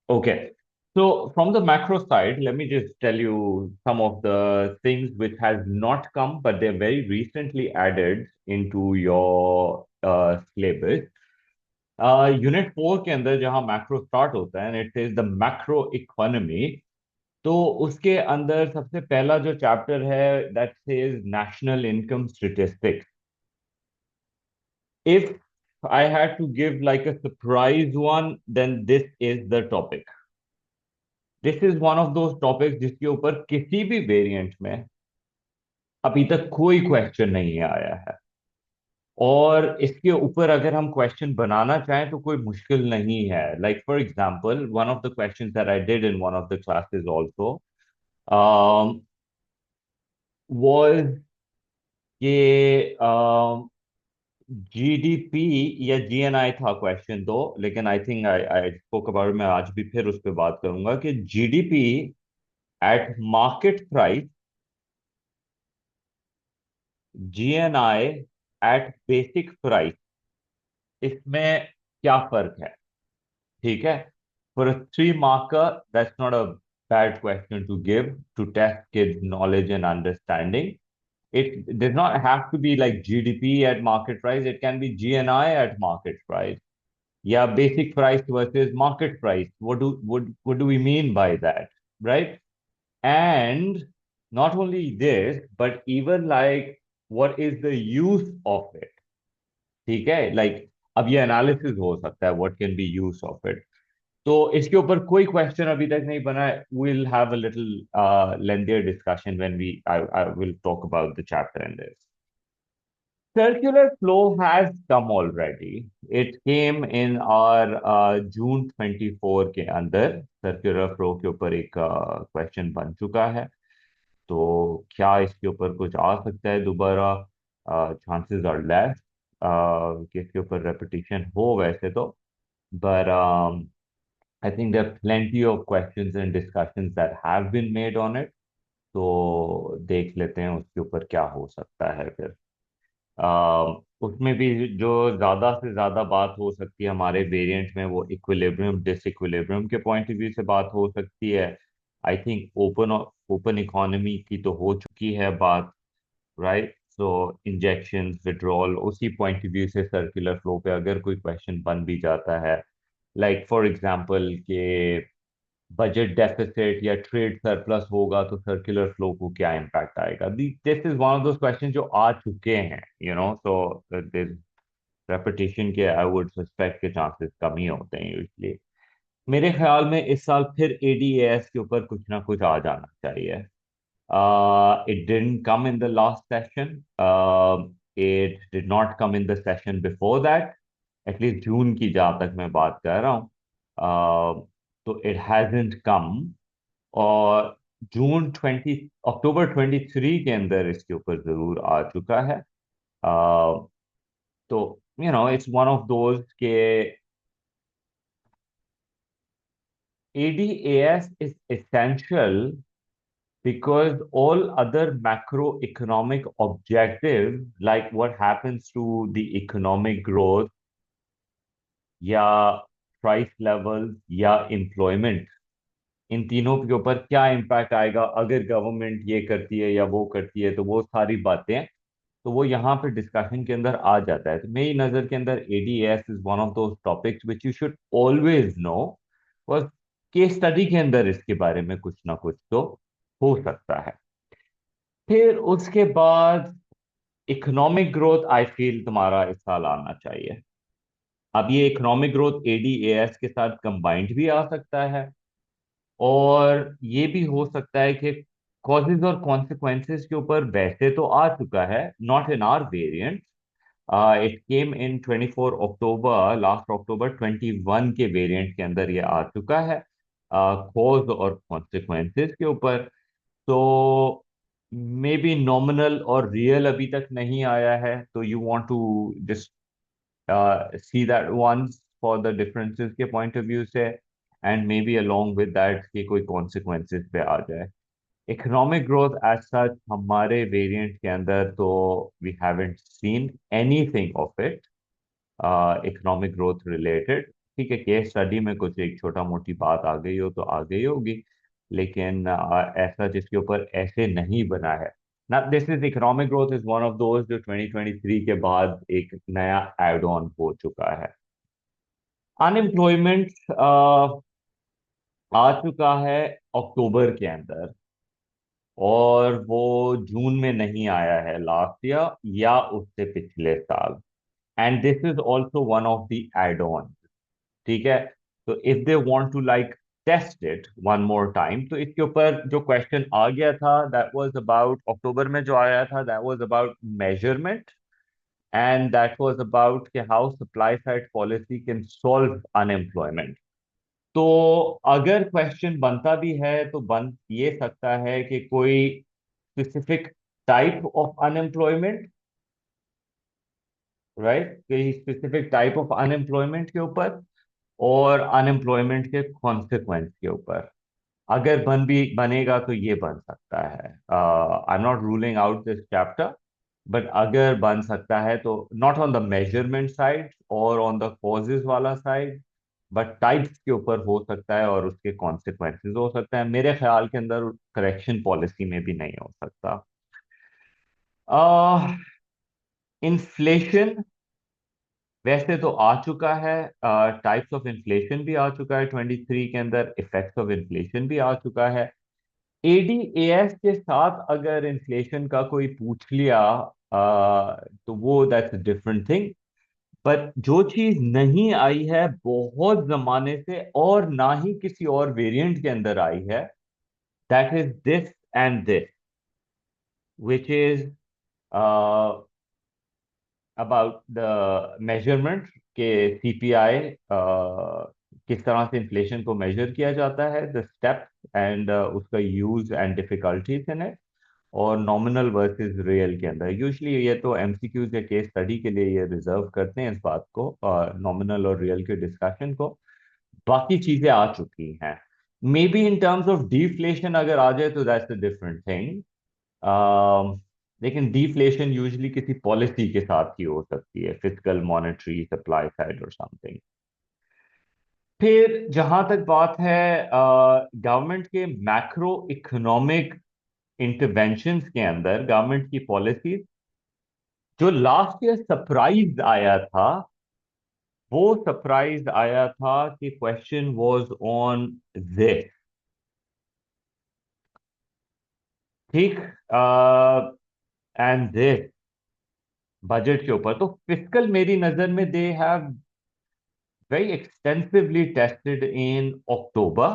Okay. So from the macro side, let me just tell you some of the things which has not come, but they're very recently added into your syllabus. Unit 4 के अंदर जहां macro start होता है, and it is the macro economy. तो उसके अंदर सबसे पहला जो चैप्टर है, that says national income statistics. If I had to give like a surprise one, then this is the topic. This is one of those topics जिसके ऊपर किसी भी वेरिएंट में अभी तक कोई क्वेश्चन नहीं आया है। और इसके ऊपर अगर हम क्वेश्चन बनाना चाहें तो कोई मुश्किल नहीं है। Like for example, one of the questions that I did in one of the classes also was कि जीडीपी या जीएनआई था क्वेश्चन तो, लेकिन I think I I spoke about, मैं आज भी फिर उस पर बात करूंगा कि GDP at market price, GNI at basic price, इसमें क्या फर्क है? ठीक है। For a 3 marker, that's not a bad question to give to test kids' knowledge and understanding. It does not have to be like GDP at market price. It can be GNI at market price. Yeah, basic price versus market price. What do we mean by that, right? And not only this, but even like what is the use of it? ठीक है, like अब ये analysis हो सकता है, what can be use of it. तो इसके ऊपर कोई क्वेश्चन अभी तक नहीं बना है। Will have a little lengthier discussion when we I will talk about the chapter in this. Circular flow has come already. It came in our June 24 के अंदर सर्कुलर फ्लो के ऊपर एक क्वेश्चन बन चुका है। तो क्या इसके ऊपर कुछ आ सकता है दोबारा? चांसेस आर लेस कि इसके ऊपर रेपिटेशन हो वैसे तो, but I think there are plenty of questions and discussions that have been made on it. तो देख लेते हैं उसके ऊपर क्या हो सकता है फिर। उसमें भी जो ज्यादा से ज्यादा बात हो सकती है हमारे वेरिएंट में, वो इक्विलिब्रियम डिसइक्विलिब्रियम के पॉइंट ऑफ व्यू से बात हो सकती है। I think open open economy की तो हो चुकी है बात, राइट? सो इंजेक्शन विड्रॉल, उसी पॉइंट ऑफ व्यू से सर्कुलर फ्लो पे अगर कोई क्वेश्चन बन भी जाता है, लाइक फॉर एग्जांपल के बजट डेफिसिट या ट्रेड सरप्लस होगा तो सर्कुलर फ्लो को क्या इम्पैक्ट आएगा। This is one of those question जो आ चुके हैं, सो दिस रेपिटेशन के आई वुड सस्पेक्ट के चांसेस कम ही होते हैं यूजली। मेरे ख्याल में इस साल फिर एडीएएस के ऊपर कुछ ना कुछ आ जाना चाहिए। It didn't come in the last session, it did not come in the session before that, at least June की जहां तक मैं बात कर रहा हूँ। तो इट हैजंट कम। और जून 20, अक्टूबर 23 के अंदर इसके ऊपर जरूर आ चुका है। तो इट्स वन ऑफ दोज के ADAS is essential because all other macroeconomic objectives, like what happens to the economic growth या प्राइस लेवल्स या एम्प्लॉयमेंट, इन तीनों के ऊपर क्या इम्पैक्ट आएगा अगर गवर्नमेंट ये करती है या वो करती है, तो वो सारी बातें, तो वो यहाँ पे डिस्कशन के अंदर आ जाता है। तो मेरी नजर के अंदर ADS is one of those topics which you should always no. बस केस स्टडी के अंदर इसके बारे में कुछ ना कुछ तो हो सकता है। फिर उसके बाद इकोनॉमिक ग्रोथ, आई फील तुम्हारा इस साल आना चाहिए। अब ये इकोनॉमिक ग्रोथ एडीएस के साथ कंबाइंड भी आ सकता है, और ये भी हो सकता है कि कॉजेज और कॉन्सिक्वेंसेस के ऊपर वैसे तो आ चुका है, not in are variant. It came in 24 October, last October 21 के वेरिएंट के अंदर ये आ चुका है कॉज और कॉन्सिक्वेंसेस के ऊपर। तो मे बी नॉमिनल और रियल अभी तक नहीं आया है, तो you want to just see that once for the differences के पॉइंट ऑफ व्यू से, and maybe along with that कि कोई कॉन्सिक्वेंसेस पे आ जाए। इकोनॉमिक ग्रोथ एज सच हमारे वेरिएंट के अंदर तो we haven't seen anything of it economic growth related. ठीक है, केस स्टडी में कुछ एक छोटा मोटी बात आ गई हो तो आ गई होगी, लेकिन ऐसा जिसके ऊपर ऐसे नहीं बना है ना। This is economic growth is one of those जो 2023 के बाद एक नया एड ऑन हो चुका है। अनएम्प्लॉयमेंट आ चुका है अक्टूबर के अंदर, और वो जून में नहीं आया है लास्ट ईयर या उससे पिछले साल। And this is also one of the add on. ठीक है, तो if they want to like test it one more time, तो इसके ऊपर जो क्वेश्चन आ गया था दैट वाज अबाउट, अक्टूबर में जो आया था that was about measurement, and that was about कि how supply side policy can solve unemployment. तो अगर क्वेश्चन बनता भी है तो बन ये सकता है कि कोई specific type of unemployment, right, कोई स्पेसिफिक टाइप ऑफ अनएम्प्लॉयमेंट के ऊपर और अनएम्प्लॉयमेंट के कॉन्सिक्वेंस के ऊपर। अगर बनेगा तो ये बन सकता है। आई am not ruling out this chapter, but अगर बन सकता है तो not on the measurement side और ऑन द कॉजेज वाला साइड, बट टाइप्स के ऊपर हो सकता है और उसके कॉन्सिक्वेंसेस हो सकता है। मेरे ख्याल के अंदर करेक्शन पॉलिसी में भी नहीं हो सकता। इन्फ्लेशन वैसे तो आ चुका है, टाइप्स ऑफ इन्फ्लेशन भी आ चुका है 23 के अंदर, इफेक्ट्स ऑफ इन्फ्लेशन भी आ चुका है। एडीएएस के साथ अगर इन्फ्लेशन का कोई पूछ लिया तो वो दैट्स डिफरेंट थिंग। पर जो चीज नहीं आई है बहुत जमाने से और ना ही किसी और वेरिएंट के अंदर आई है, that is this and this, which is about the measurement के सीपीआई किस तरह से इन्फ्लेशन को मेजर किया जाता है, द स्टेप्स एंड उसका use and difficulties in it, और नॉमिनल वर्सेस रियल के अंदर। यूजुअली ये तो एमसीक्यूज या केस स्टडी के लिए ये रिजर्व करते हैं इस बात को, नॉमिनल और रियल के डिस्कशन को। बाकी चीजें आ चुकी हैं। May be in terms of deflation अगर आ जाए तो दैट्स अ डिफरेंट थिंग। लेकिन डिफ्लेशन यूजुअली किसी पॉलिसी के साथ ही हो सकती है, फिजिकल, मॉनेटरी, सप्लाई साइड और समथिंग। फिर जहां तक बात है गवर्नमेंट के मैक्रो इकोनॉमिक इंटरवेंशंस के अंदर, गवर्नमेंट की पॉलिसी जो लास्ट ईयर सरप्राइज आया था, वो सरप्राइज आया था कि क्वेश्चन वाज ऑन दिस। ठीक, एंड दिस बजट के ऊपर तो फिस्कल मेरी नजर में they have very extensively tested in October.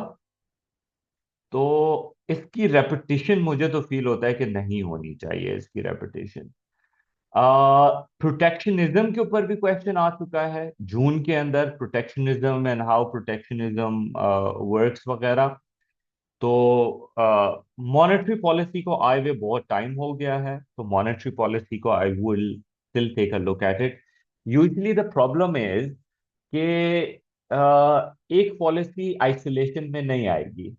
तो इसकी रेपिटेशन मुझे तो फील होता है कि नहीं होनी चाहिए इसकी रेपिटेशन। प्रोटेक्शनिज्म के ऊपर भी क्वेश्चन आ चुका है जून के अंदर, protectionism and how protectionism works वगैरह। तो मॉनेटरी पॉलिसी को आए हुए बहुत टाइम हो गया है, तो मॉनेटरी पॉलिसी को I will still take a look at it. Usually the problem is कि एक पॉलिसी आइसोलेशन में नहीं आएगी,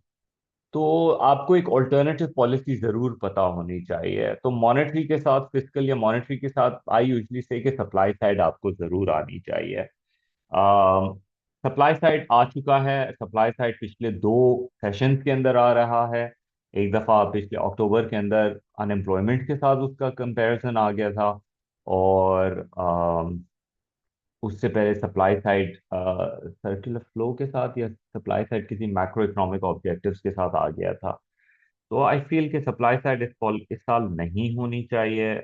तो आपको एक ऑल्टरनेटिव पॉलिसी जरूर पता होनी चाहिए। तो मॉनेटरी के साथ फिस्कल या मॉनेटरी के साथ आई यूजली से कि सप्लाई साइड आपको जरूर आनी चाहिए। सप्लाई साइड आ चुका है, सप्लाई साइड पिछले दो सेशंस के अंदर आ रहा है। एक दफा पिछले अक्टूबर के अंदर अनएम्प्लॉयमेंट के साथ उसका कंपैरिजन आ गया था, और उससे पहले सप्लाई साइड सर्कुलर फ्लो के साथ या सप्लाई साइड किसी मैक्रो इकोनॉमिक ऑब्जेक्टिव्स के साथ आ गया था। तो आई फील कि सप्लाई साइड इस साल नहीं होनी चाहिए।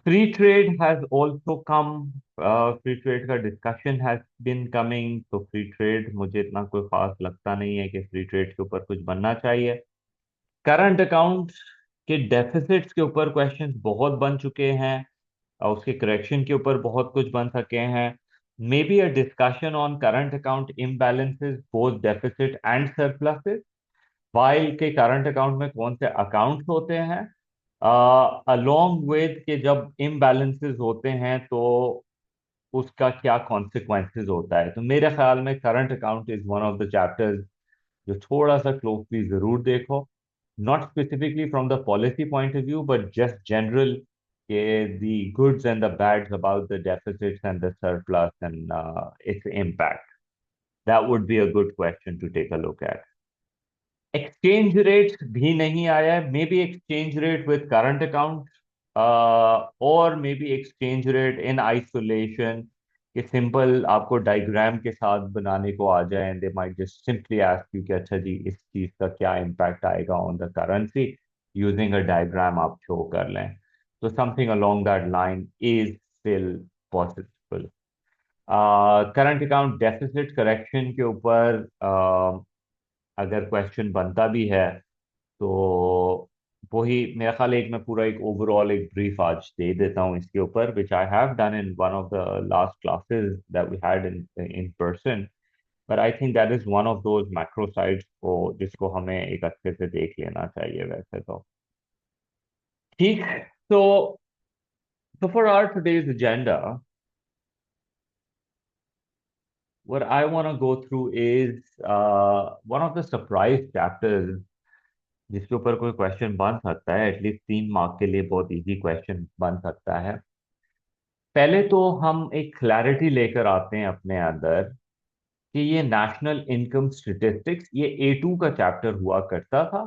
Free trade has also come, free trade का डिस्कशन हैज बिन कमिंग, तो फ्री ट्रेड मुझे इतना कोई खास लगता नहीं है कि फ्री ट्रेड के ऊपर कुछ बनना चाहिए। करंट अकाउंट के डेफिसिट्स के ऊपर क्वेश्चंस बहुत बन चुके हैं, और उसके करेक्शन के ऊपर बहुत कुछ बन सके हैं। May be a discussion on current account imbalances, both deficit and surpluses, file के करंट अकाउंट में कौन से अकाउंट्स होते हैं, अलोंग विद के जब इम्बैलेंसेस होते हैं तो उसका क्या कॉन्सिक्वेंसेस होता है। तो मेरे ख्याल में current account is one of the chapters जो थोड़ा सा क्लोजली जरूर देखो, not specifically from the policy point of view but just general, कि the goods and the bads about the deficits and the surplus and its impact. That would be a good question to take a look at. Exchange rate भी नहीं आया है, maybe exchange rate with current account और maybe exchange rate in isolation, कि simple आपको diagram के साथ बनाने को आ जाए and they might just simply ask you कि अच्छा जी इस चीज का क्या इम्पैक्ट आएगा on the currency, using a diagram आप शो कर लें, तो something along that line is still possible. Current account deficit correction के ऊपर अगर क्वेश्चन बनता भी है तो वही मेरा ख्याल है, एक मैं पूरा एक ओवरऑल एक ब्रीफ आज दे देता हूँ इसके ऊपर, which I have done in one of the last classes that we had in person, but I think that is one of those macro sites को जिसको हमें एक अच्छे से देख लेना चाहिए वैसे तो। ठीक। तो for our today's agenda, what I want to go through is one of the surprise chapters जिसके ऊपर कोई क्वेश्चन बन सकता है, एटलीस्ट 3 मार्क के लिए बहुत इजी क्वेश्चन बन सकता है। पहले तो हम एक क्लैरिटी लेकर आते हैं अपने अंदर कि ये नेशनल इनकम स्टेटिस्टिक्स ये A2 का चैप्टर हुआ करता था।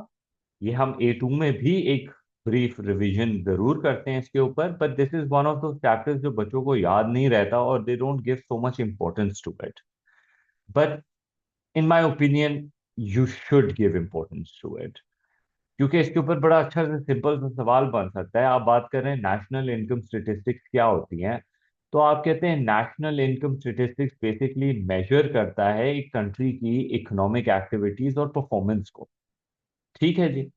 ये हम A2 में भी एक ब्रीफ रिवीजन जरूर करते हैं इसके ऊपर, but this is one of those chapters जो बच्चों को याद नहीं रहता और they don't give so much importance to it, but in my opinion you should give importance to it, क्योंकि इसके ऊपर बड़ा अच्छा सा सिंपल सा सवाल बन सकता है। आप बात कर रहे हैं नेशनल इनकम स्टेटिस्टिक्स क्या होती हैं, तो आप कहते हैं national income statistics basically measure करता है एक कंट्री की इकोनॉमिक एक्टिविटीज और परफॉर्मेंस को। ठीक है जी।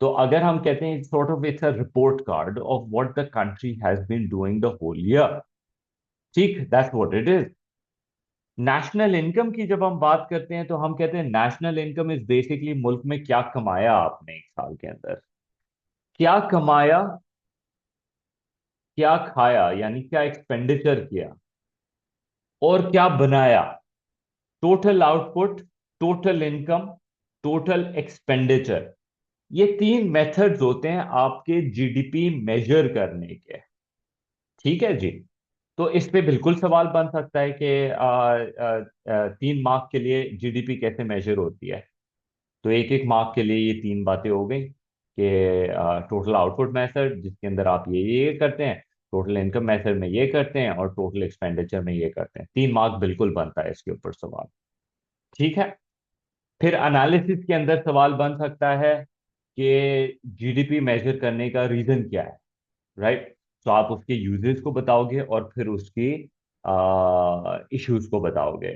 तो अगर हम कहते हैं sort of it's a report card of what the country has been doing the whole year, ठीक, that's what it is. National income की जब हम बात करते हैं तो हम कहते हैं नेशनल इनकम इज बेसिकली मुल्क में क्या कमाया आपने एक साल के अंदर, क्या कमाया, क्या खाया यानी क्या एक्सपेंडिचर किया, और क्या बनाया, total output, total income, total expenditure. ये 3 मेथड्स होते हैं आपके जीडीपी मेजर करने के। ठीक है जी। तो इस पे बिल्कुल सवाल बन सकता है कि 3 मार्क के लिए जीडीपी कैसे मेजर होती है। तो एक एक मार्क के लिए ये 3 बातें हो गई कि टोटल आउटपुट मेथड जिसके अंदर आप ये करते हैं, टोटल इनकम मेथड में ये करते हैं, और टोटल एक्सपेंडिचर में ये करते हैं। 3 मार्क बिल्कुल बनता है इसके ऊपर सवाल। ठीक है। फिर एनालिसिस के अंदर सवाल बन सकता है कि जीडीपी मेजर करने का रीजन क्या है, राइट। तो आप उसके यूजेस को बताओगे और फिर उसकी इश्यूज को बताओगे।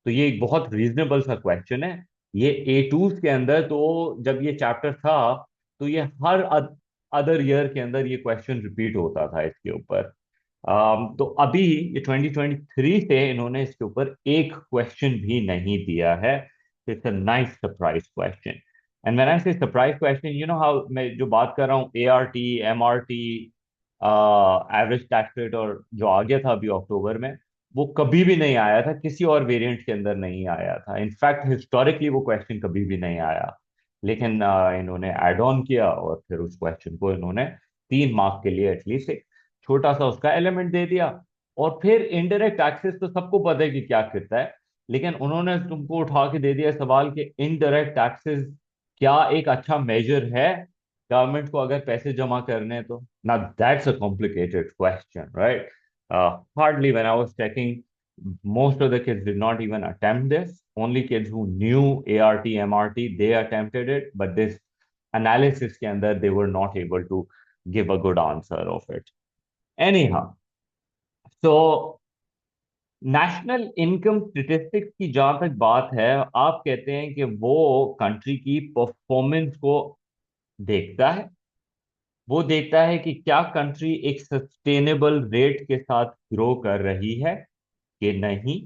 तो ये एक बहुत रीजनेबल सा क्वेश्चन है। ये A2 के अंदर तो जब ये चैप्टर था तो ये हर अदर ईयर के अंदर ये क्वेश्चन रिपीट होता था इसके ऊपर। तो अभी ये 2023 से इन्होंने इसके ऊपर एक क्वेश्चन भी नहीं दिया है। It's a nice surprise question. And when I say surprise question, you know how मैं जो बात कर रहा हूँ ART, MRT, average tax rate, और जो आ गया था अभी अक्टूबर में, वो कभी भी नहीं आया था, किसी और वेरिएंट के अंदर नहीं आया था। इनफैक्ट हिस्टोरिकली वो क्वेश्चन कभी भी नहीं आया, लेकिन इन्होंने ऐड ऑन किया और फिर उस क्वेश्चन को इन्होंने 3 मार्क के लिए एटलीस्ट एक छोटा सा उसका एलिमेंट दे दिया। और फिर इनडायरेक्ट टैक्सेस तो सबको पता है कि क्या करता है, लेकिन उन्होंने तुमको उठा के दे दिया सवाल कि इनडायरेक्ट टैक्सेस क्या एक अच्छा मेजर है गवर्नमेंट को अगर पैसे जमा करने हैं तो। now that's a complicated question, right? Hardly, when I was checking, most of the kids did not even attempt this. Only kids who knew ART, MRT, they attempted it, but this analysis के अंदर they were not able to give a good answer of it. Anyhow, so national income statistics की जहां तक बात है, आप कहते हैं कि वो कंट्री की परफॉर्मेंस को देखता है। वो देखता है कि क्या कंट्री एक सस्टेनेबल रेट के साथ ग्रो कर रही है कि नहीं।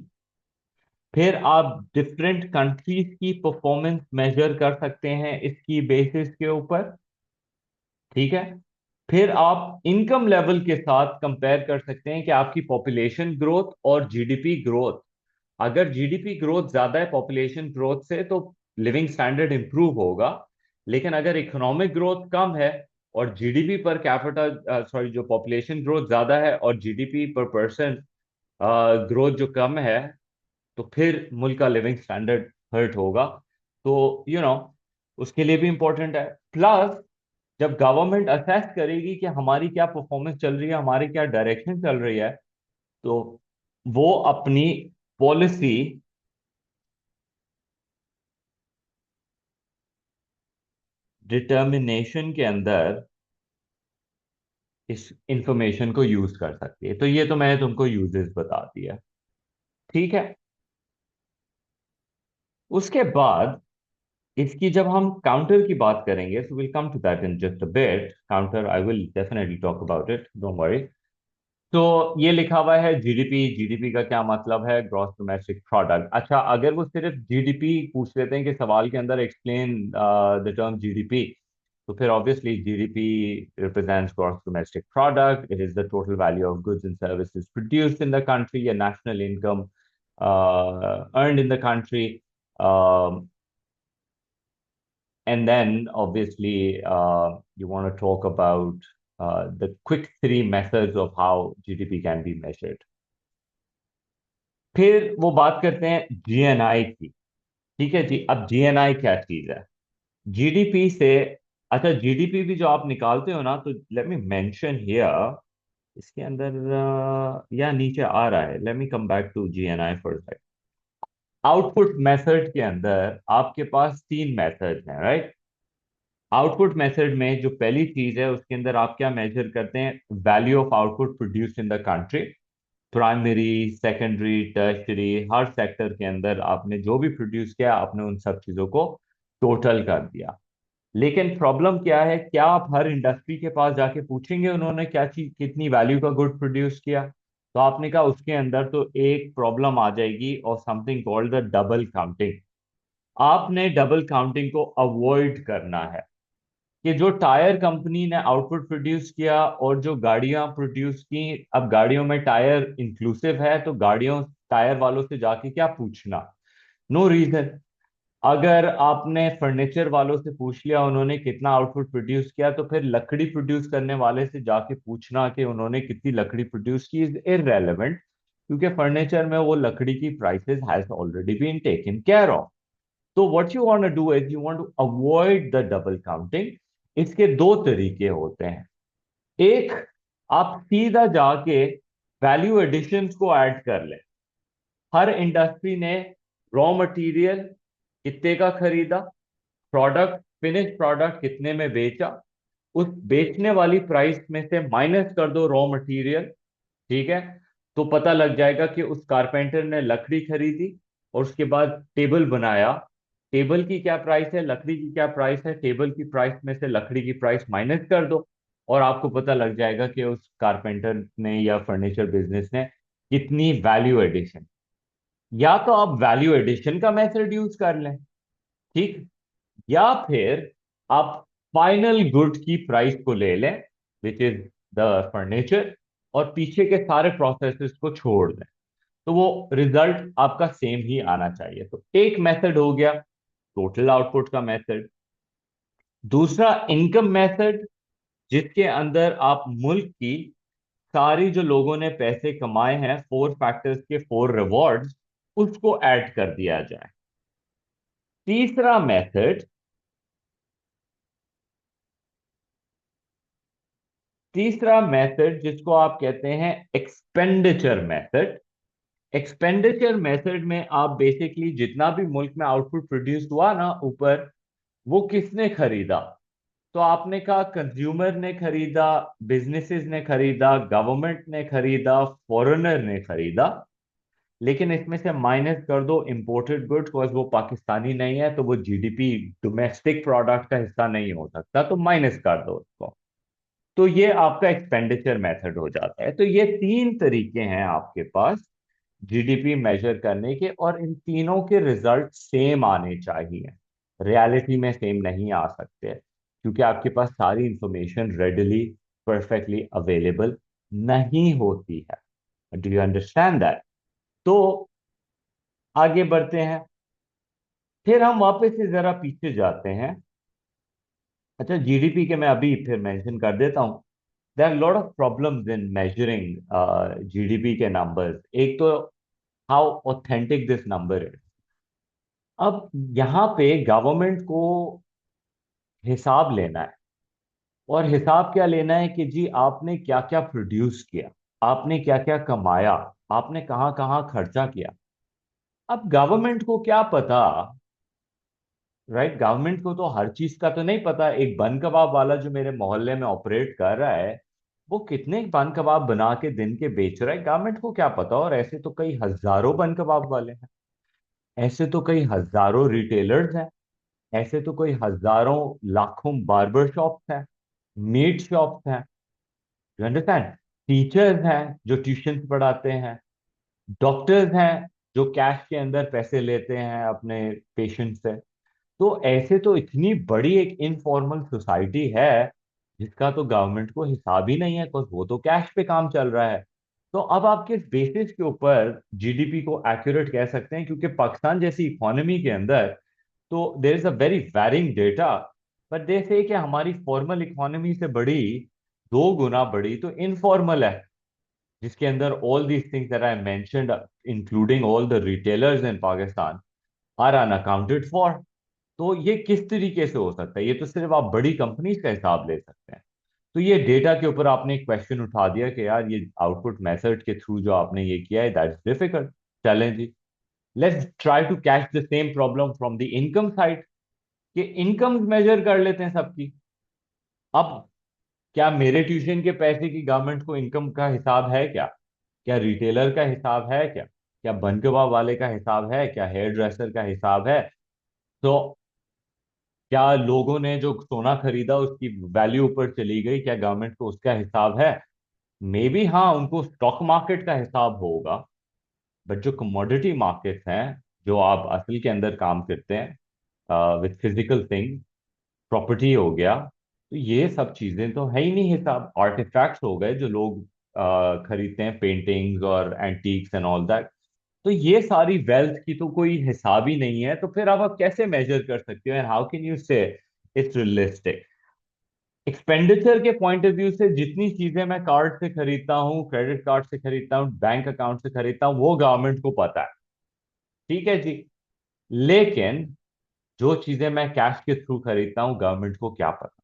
फिर आप डिफरेंट कंट्रीज की परफॉर्मेंस मेजर कर सकते हैं इसकी बेसिस के ऊपर। ठीक है। फिर आप इनकम लेवल के साथ कंपेयर कर सकते हैं कि आपकी पॉपुलेशन ग्रोथ और जीडीपी ग्रोथ, अगर जीडीपी ग्रोथ ज्यादा है पॉपुलेशन ग्रोथ से तो लिविंग स्टैंडर्ड इंप्रूव होगा, लेकिन अगर इकोनॉमिक ग्रोथ कम है और जीडीपी पर कैपिटा, सॉरी, जो पॉपुलेशन ग्रोथ ज्यादा है और जीडीपी पर पर्सन ग्रोथ जो कम है, तो फिर मुल्क का लिविंग स्टैंडर्ड हर्ट होगा। तो उसके लिए भी इंपॉर्टेंट है। प्लस जब गवर्नमेंट असेस करेगी कि हमारी क्या परफॉर्मेंस चल रही है, हमारी क्या डायरेक्शन चल रही है, तो वो अपनी पॉलिसी डिटर्मिनेशन के अंदर इस इंफॉर्मेशन को यूज कर सकती है। तो ये तो मैंने तुमको यूजेस बता दिया। ठीक है। उसके बाद इसकी जब हम काउंटर की बात करेंगे, so will come to that in just a bit. Counter I will definitely talk about it, don't worry. तो ये लिखा हुआ है जीडीपी। जीडीपी का क्या मतलब है? Gross domestic product. अच्छा, अगर वो सिर्फ जीडीपी पूछ लेते हैं कि सवाल के अंदर एक्सप्लेन द टर्म जीडीपी, तो फिर obviously GDP represents gross domestic product. It is the total value of goods and services produced in the country, या national income earned in the country. And then obviously you want to talk about the quick three methods of how GDP can be measured. फिर वो बात करते हैं GNI की। ठीक है जी। अब जीएनआई क्या चीज है? जीडीपी से, अच्छा, जीडीपी भी जो आप निकालते हो ना, तो लेट मी मेंशन हियर, इसके अंदर या नीचे आ रहा है। Let me come back to GNI for second. Output method के अंदर आपके पास तीन मेथड हैं, राइट? आउटपुट मेथड में जो पहली चीज है, उसके अंदर आप क्या मेजर करते हैं? Value of output produced in the country. Primary, secondary, tertiary, her sector के अंदर आपने जो भी प्रोड्यूस किया, आपने उन सब चीजों को टोटल कर दिया। लेकिन प्रॉब्लम क्या है? क्या आप हर इंडस्ट्री के पास जाके पूछेंगे उन्होंने क्या चीज, कितनी वैल्यू का गुड प्रोड्यूस किया? तो आपने कहा उसके अंदर तो एक प्रॉब्लम आ जाएगी, और something called the double counting. आपने डबल काउंटिंग को अवॉइड करना है कि जो टायर कंपनी ने आउटपुट प्रोड्यूस किया और जो गाड़ियां प्रोड्यूस की, अब गाड़ियों में टायर इंक्लूसिव है, तो गाड़ियों टायर वालों से जाके क्या पूछना? No reason. अगर आपने फर्नीचर वालों से पूछ लिया उन्होंने कितना आउटपुट प्रोड्यूस किया, तो फिर लकड़ी प्रोड्यूस करने वाले से जाके पूछना कि उन्होंने कितनी लकड़ी प्रोड्यूस की इज इररेलेवेंट, क्योंकि फर्नीचर में वो लकड़ी की prices has already been taken care of. तो what you want to do is you want to avoid the double counting. इसके दो तरीके होते हैं। एक, आप सीधा जाके वैल्यू एडिशंस को ऐड कर लें। हर इंडस्ट्री ने रॉ मटेरियल कितने का खरीदा, प्रोडक्ट, फिनिश प्रोडक्ट कितने में बेचा, उस बेचने वाली प्राइस में से माइनस कर दो रॉ मटेरियल। ठीक है? तो पता लग जाएगा कि उस कारपेंटर ने लकड़ी खरीदी और उसके बाद टेबल बनाया। टेबल की क्या प्राइस है, लकड़ी की क्या प्राइस है, टेबल की प्राइस में से लकड़ी की प्राइस माइनस कर दो, और आपको पता लग जाएगा कि उस कारपेंटर ने या फर्नीचर बिजनेस ने कितनी वैल्यू एडिशन। या तो आप वैल्यू एडिशन का मेथड यूज कर लें, ठीक, या फिर आप फाइनल गुड की प्राइस को ले लें, विच इज द फर्नीचर, और पीछे के सारे प्रोसेसेस को छोड़ दें, तो वो रिजल्ट आपका सेम ही आना चाहिए। तो एक मेथड हो गया टोटल आउटपुट का मेथड। दूसरा इनकम मेथड, जिसके अंदर आप मुल्क की सारी जो लोगों ने पैसे कमाए हैं, फोर फैक्टर्स के फोर रिवॉर्ड्स, उसको ऐड कर दिया जाए। तीसरा मेथड, तीसरा मेथड जिसको आप कहते हैं एक्सपेंडिचर मेथड। एक्सपेंडिचर मेथड में आप बेसिकली जितना भी मुल्क में आउटपुट प्रोड्यूस हुआ ना ऊपर, वो किसने खरीदा? तो आपने कहा कंज्यूमर ने खरीदा, बिजनेसेस ने खरीदा, गवर्नमेंट ने खरीदा, फॉरेनर ने खरीदा। लेकिन इसमें से माइनस कर दो इंपोर्टेड गुड्स, बिकॉज वो पाकिस्तानी नहीं है, तो वो जीडीपी डोमेस्टिक प्रोडक्ट का हिस्सा नहीं हो सकता, तो माइनस कर दो उसको। तो ये आपका एक्सपेंडिचर मेथड हो जाता है। तो ये तीन तरीके हैं आपके पास जीडीपी मेजर करने के, और इन तीनों के रिजल्ट सेम आने चाहिए। रियलिटी में सेम नहीं आ सकते, क्योंकि आपके पास सारी इंफॉर्मेशन रेडली, परफेक्टली अवेलेबल नहीं होती है। Do you understand that? तो आगे बढ़ते हैं। फिर हम वापस से जरा पीछे जाते हैं। अच्छा, जीडीपी के मैं अभी फिर मेंशन कर देता हूँ। There are lot of problems in measuring GDP के नंबर्स। एक तो हाउ ऑथेंटिक दिस नंबर है। अब यहाँ पे गवर्नमेंट को हिसाब लेना है। और हिसाब क्या लेना है कि जी आपने क्या क्या प्रोड्यूस किया, आपने क्या क्या कमाया, आपने कहाँ कहाँ खर्चा किया। अब गवर्नमेंट को क्या पता, राइट? गवर्नमेंट को तो हर चीज का तो नहीं पता। एक बन कबाब वाला जो मेरे मोहल्ले में ऑपरेट कर रहा है, वो कितने बन कबाब बना के दिन के बेच रहा है, गवर्नमेंट को क्या पता। और ऐसे तो कई हजारों बन कबाब वाले हैं, ऐसे तो कई हजारों रिटेलर्स हैं, ऐसे तो कोई हजारों लाखों बार्बर शॉप्स हैं, मीट शॉप्स हैं, यू अंडरस्टैंड? टीचर्स हैं जो ट्यूशन पढ़ाते हैं, डॉक्टर्स हैं जो कैश के अंदर पैसे लेते हैं अपने पेशेंट से। तो ऐसे तो इतनी बड़ी एक इनफॉर्मल सोसाइटी है जिसका तो गवर्नमेंट को हिसाब ही नहीं है, बिकॉज वो तो कैश पे काम चल रहा है। तो अब आप किस बेसिस के ऊपर जीडीपी को एक्यूरेट कह सकते हैं? क्योंकि पाकिस्तान जैसी इकोनॉमी के अंदर तो there is a very varying data. But they से कि हमारी फॉर्मल इकोनॉमी से बड़ी, 2 गुना बड़ी तो इनफॉर्मल है, जिसके अंदर all these things that I mentioned including all the retailers in Pakistan are unaccounted for. तो ये किस तरीके से हो सकता है? ये तो सिर्फ आप बड़ी कंपनीज का हिसाब ले सकते हैं। तो ये डेटा के ऊपर आपने एक क्वेश्चन उठा दिया कि यार ये आउटपुट मेथड के थ्रू जो आपने ये किया है, that's difficult, challenging. Let's try to catch the same problem from the income side, कि इनकम मेजर कर लेते हैं सबकी। अब क्या मेरे ट्यूशन के पैसे की गवर्नमेंट को इनकम का हिसाब है क्या? क्या रिटेलर का हिसाब है क्या? क्या बन कबाब वाले का हिसाब है क्या? हेयर ड्रेसर का हिसाब है? तो क्या लोगों ने जो सोना खरीदा उसकी वैल्यू ऊपर चली गई, क्या गवर्नमेंट को उसका हिसाब है? मे बी हाँ, उनको स्टॉक मार्केट का हिसाब होगा। बट जो कमोडिटी मार्केट्स हैं, जो आप असल के अंदर काम करते हैं विथ फिजिकल थिंग, प्रॉपर्टी हो गया, तो ये सब चीजें तो है ही नहीं हिसाब। आर्टिफैक्ट्स हो गए जो लोग खरीदते हैं, पेंटिंग्स और एंटीक्स एंड ऑल दैट। तो ये सारी वेल्थ की तो कोई हिसाब ही नहीं है। तो फिर आप कैसे मेजर कर सकते हो? एंड हाउ कैन यू से इट्स रियलिस्टिक? एक्सपेंडिचर के पॉइंट ऑफ व्यू से जितनी चीजें मैं कार्ड से खरीदता हूँ, क्रेडिट कार्ड से खरीदता हूँ, बैंक अकाउंट से खरीदता हूँ, वो गवर्नमेंट को पता है, ठीक है जी। लेकिन जो चीजें मैं कैश के थ्रू खरीदता हूँ, गवर्नमेंट को क्या पता?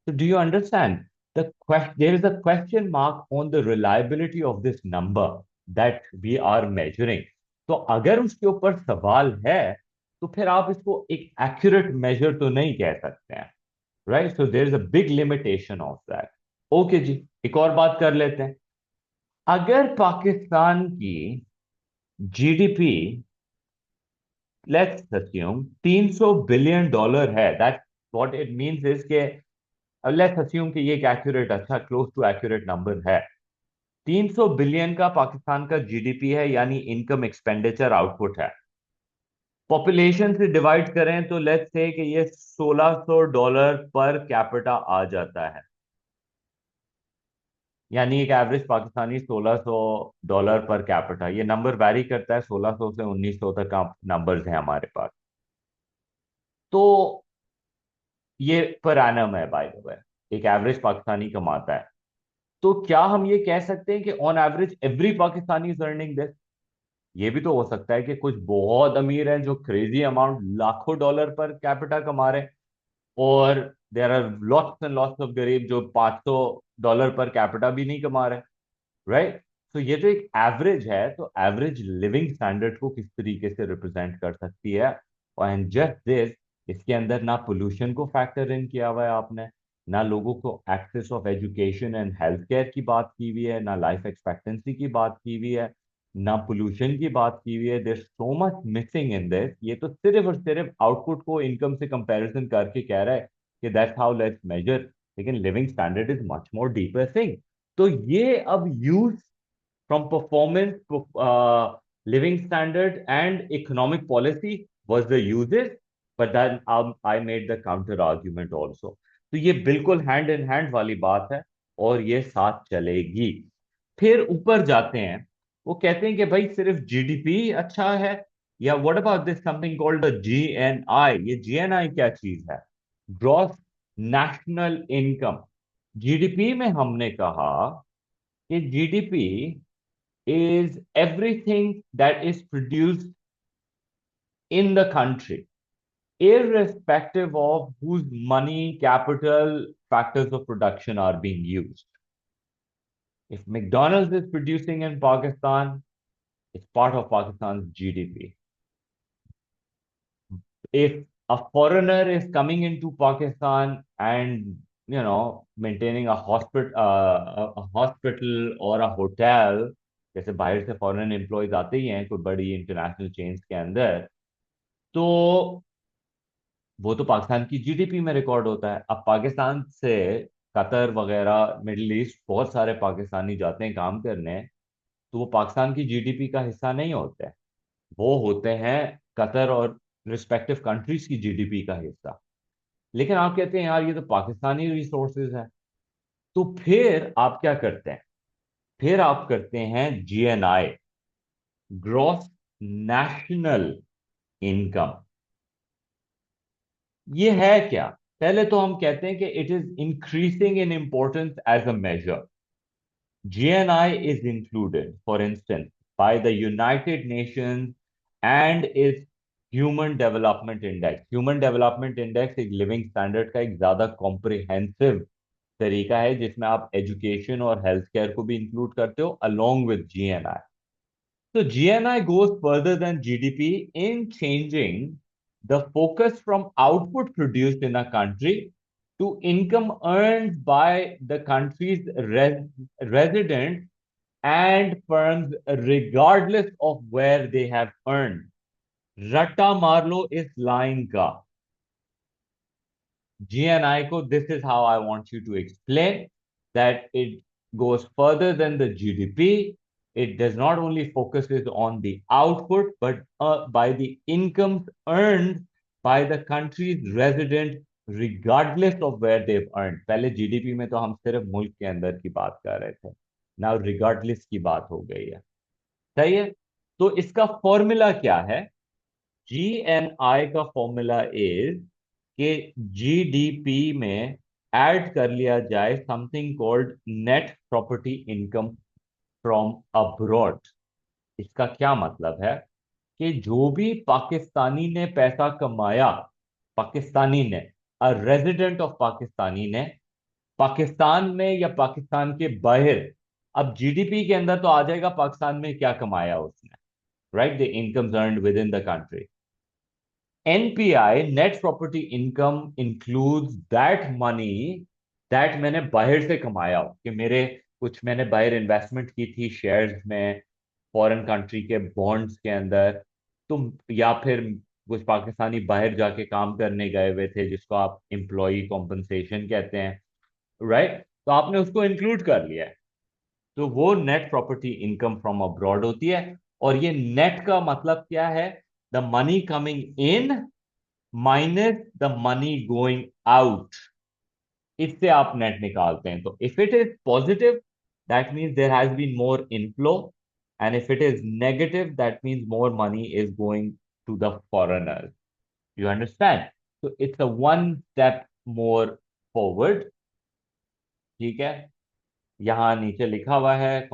So do you understand the question? There is a question mark on the reliability of this number that we are measuring. तो अगर उसके ऊपर सवाल है, तो फिर आप इसको एक एक्यूरेट मेजर तो नहीं कह सकते हैं, right? So there is a big limitation of that. Okay जी, एक और बात कर लेते हैं। अगर पाकिस्तान की जीडीपी, लेट्स अस्यूम, $300 बिलियन है, that what it means is के, लेट्स अस्यूम कि ये एक एक्यूरेट, अच्छा क्लोज टू एक्यूरेट नंबर है। 300 बिलियन का पाकिस्तान का जीडीपी है, यानी इनकम एक्सपेंडिचर आउटपुट है। पॉपुलेशन से डिवाइड करें तो लेट्स से कि ये $1600 पर कैपिटा आ जाता है। यानी एक एवरेज पाकिस्तानी $1600 पर कैपिटा, ये नंबर वैरी करता है, 1600 से 1900 तक का नंबर्स हैं हमारे पास। तो ये पर एनम है बाय द वे, एक एवरेज पाकिस्तानी कमाता है। तो क्या हम ये कह सकते हैं कि on average every Pakistani is earning this? ये भी तो हो सकता है कि कुछ बहुत अमीर हैं जो क्रेजी अमाउंट, लाखों डॉलर पर कैपिटा कमा रहे हैं, और there are lots and lots of गरीब जो $500 पर कैपिटा भी नहीं कमा रहे, राइट? तो ये जो एक एवरेज है, तो एवरेज लिविंग स्टैंडर्ड को किस तरीके से रिप्रेजेंट कर सकती है? और एंड जस्ट दिस, इसके अंदर ना पोल्यूशन को फैक्टर इन किया हुआ है आपने, ना लोगों को access of education and health care की बात की हुई है, ना लाइफ एक्सपेक्टेंसी की बात की हुई है, ना पोल्यूशन की बात की हुई है। There so much missing in this. ये तो सिर्फ और सिर्फ आउटपुट को इनकम से कंपैरिजन करके कह रहा है कि दैट्स हाउ लेट्स मेजर। लेकिन living standard is much more deeper thing. तो ये अब use from performance, living standard and economic policy was the uses, but then I made the counter argument also. तो ये बिल्कुल हैंड इन हैंड वाली बात है, और ये साथ चलेगी। फिर ऊपर जाते हैं, वो कहते हैं कि भाई सिर्फ जीडीपी अच्छा है, या what about this something called the GNI? ये जीएनआई क्या चीज है? Gross national income. जीडीपी में हमने कहा कि GDP is everything that is produced in the country, irrespective of whose money, capital, factors of production are being used. If McDonald's is producing in Pakistan, it's part of Pakistan's GDP. If a foreigner is coming into Pakistan and maintaining a hospital or a hotel, जैसे बाहर से foreign employees आते ही हैं कोई बड़ी international chains के अंदर, तो वो तो पाकिस्तान की जीडीपी में रिकॉर्ड होता है। अब पाकिस्तान से कतर वगैरह मिडिल ईस्ट बहुत सारे पाकिस्तानी जाते हैं काम करने, तो वो पाकिस्तान की जीडीपी का हिस्सा नहीं होते हैं, वो होते हैं कतर और रिस्पेक्टिव कंट्रीज की जीडीपी का हिस्सा। लेकिन आप कहते हैं यार ये तो पाकिस्तानी रिसोर्सेज है, तो फिर आप क्या करते हैं? फिर आप करते हैं जीएनआई, ग्रॉस नेशनल इनकम। ये है क्या? पहले तो हम कहते हैं कि it is increasing in importance as a measure. GNI is included, for instance, by the United Nations and its Human Development Index. Human Development Index एक लिविंग स्टैंडर्ड का एक ज्यादा कॉम्प्रिहेंसिव तरीका है जिसमें आप एजुकेशन और हेल्थ केयर को भी इंक्लूड करते हो along with GNI. So GNI goes further than GDP in changing the focus from output produced in a country to income earned by the country's residents and firms regardless of where they have earned. रट्टा मार लो इस line का। GNI को, this is how I want you to explain that it goes further than the GDP. It does not only focuses on the output, but by the incomes earned by the country's resident, regardless of where they've earned. पहले GDP में तो हम सिर्फ मुल्क के अंदर की बात कर रहे थे, now regardless की बात हो गई है। सही है? तो इसका फॉर्मूला क्या है? GNI का फॉर्मूला इज कि जीडीपी में ऐड कर लिया जाए something called net property income from abroad. इसका क्या मतलब है? कि जो भी पाकिस्तानी ने पैसा कमाया, पाकिस्तानी ने, अ रेजिडेंट ऑफ पाकिस्तानी ने, पाकिस्तान में या पाकिस्तान के बाहर, अब जीडीपी के अंदर तो आ जाएगा पाकिस्तान में क्या कमाया उसने, right? The incomes earned with in the country. NPI, net property income, includes that money that मैंने बाहर से कमाया हो, कि मेरे कुछ मैंने बाहर इन्वेस्टमेंट की थी शेयर्स में, फॉरेन कंट्री के बॉन्ड्स के अंदर, तो या फिर कुछ पाकिस्तानी बाहर जाके काम करने गए हुए थे जिसको आप एम्प्लॉय कॉम्पनसेशन कहते हैं, राइट? तो आपने उसको इंक्लूड कर लिया है, तो वो net property income from abroad होती है। और ये नेट का मतलब क्या है? The money coming in minus the money going out, इससे आप नेट निकालते हैं। तो if it is positive, that means there has been more inflow, and if it is negative, that means more money is going to the foreigners. You understand? तो it's a one step more forward. ठीक है? यहाँ नीचे लिखा हुआ है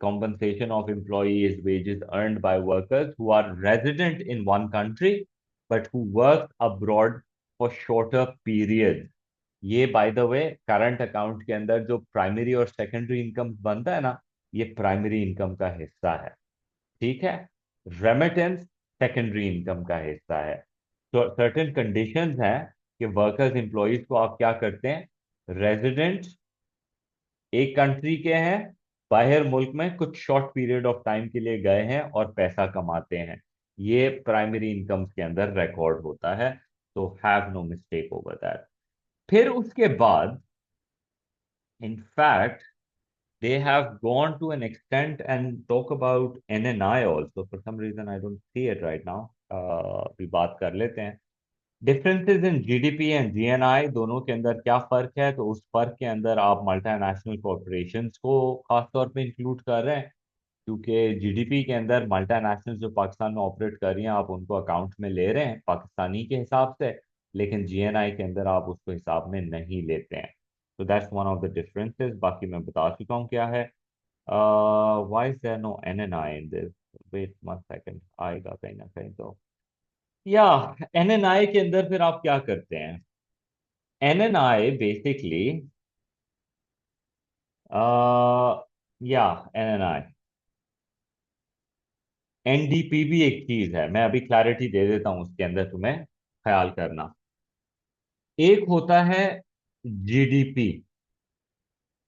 compensation of employees wages earned by workers who are resident in one country but who work abroad for shorter periods. ये bye the way current account के अंदर जो प्राइमरी और सेकेंडरी इनकम बनता है ना, ये प्राइमरी इनकम का हिस्सा है। ठीक है? रेमिटेंस सेकेंडरी इनकम का हिस्सा है। तो सर्टेन कंडीशंस हैं कि वर्कर्स एम्प्लॉयज को आप क्या करते हैं? रेजिडेंट एक कंट्री के हैं, बाहर मुल्क में कुछ शॉर्ट पीरियड ऑफ टाइम के लिए गए हैं और पैसा कमाते हैं, ये प्राइमरी इनकम्स के अंदर रिकॉर्ड होता है। तो have no mistake over that. फिर उसके बाद in fact they have gone to an extent and talk about NNI also. For some reason I don't see it right now. अभी बात कर लेते हैं differences in GDP and GNI दोनों के अंदर क्या फर्क है। तो उस फर्क के अंदर आप मल्टीनेशनल कॉरपोरेशंस को खास तौर पे इंक्लूड कर रहे हैं, क्योंकि जीडीपी के अंदर मल्टीनेशनल जो पाकिस्तान में ऑपरेट कर रही हैं आप उनको अकाउंट में ले रहे हैं पाकिस्तानी के हिसाब से। लेकिन जीएनआई के अंदर आप उसको हिसाब में नहीं लेते हैं। तो that's one of the differences. बाकी मैं बता चुका हूँ क्या है। Why is there no NNI in this? Wait one second, आएगा कहीं ना कहीं तो। या एनएनआई के अंदर फिर आप क्या करते हैं? एनएनआई बेसिकली या एनएनआई, एनडीपी भी एक चीज है, मैं अभी क्लैरिटी दे देता हूं उसके अंदर, तुम्हें ख्याल करना। एक होता है जीडीपी,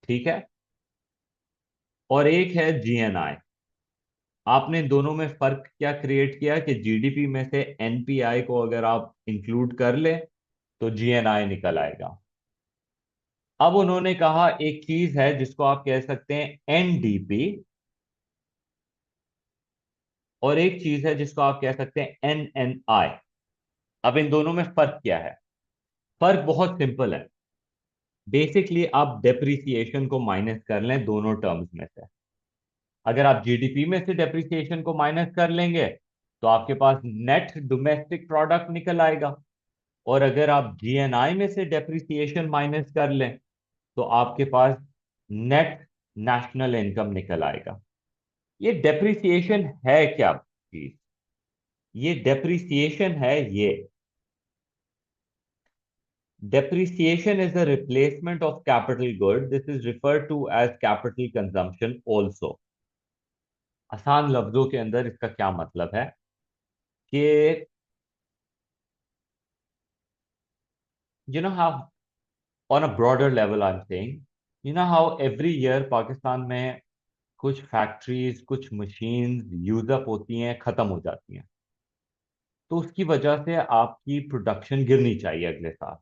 ठीक है, और एक है जीएनआई। आपने दोनों में फर्क क्या क्रिएट किया कि जीडीपी में से एनपीआई को अगर आप इंक्लूड कर ले तो जीएनआई निकल आएगा। अब उन्होंने कहा एक चीज है जिसको आप कह सकते हैं एनडीपी, और एक चीज है जिसको आप कह सकते हैं एनएनआई। अब इन दोनों में फर्क क्या है? फर्क बहुत सिंपल है। बेसिकली आप डेप्रिसिएशन को माइनस कर लें दोनों टर्म्स में से। अगर आप जीडीपी में से डेप्रिसिएशन को माइनस कर लेंगे तो आपके पास नेट डोमेस्टिक प्रोडक्ट निकल आएगा। और अगर आप जीएनआई में से डेप्रिसिएशन माइनस कर लें तो आपके पास नेट नेशनल इनकम निकल आएगा। ये डेप्रिसिएशन है क्या चीज? ये डेप्रिसिएशन है ये। Depreciation is a replacement of capital good. This is referred to as capital consumption also. आसान लफ्जों के अंदर इसका क्या मतलब है कि you know how on a broader level I'm saying, you know how every year Pakistan में कुछ फैक्ट्रीज कुछ मशीन्स यूज अप होती हैं, खत्म हो जाती हैं, तो उसकी वजह से आपकी प्रोडक्शन गिरनी चाहिए अगले साल।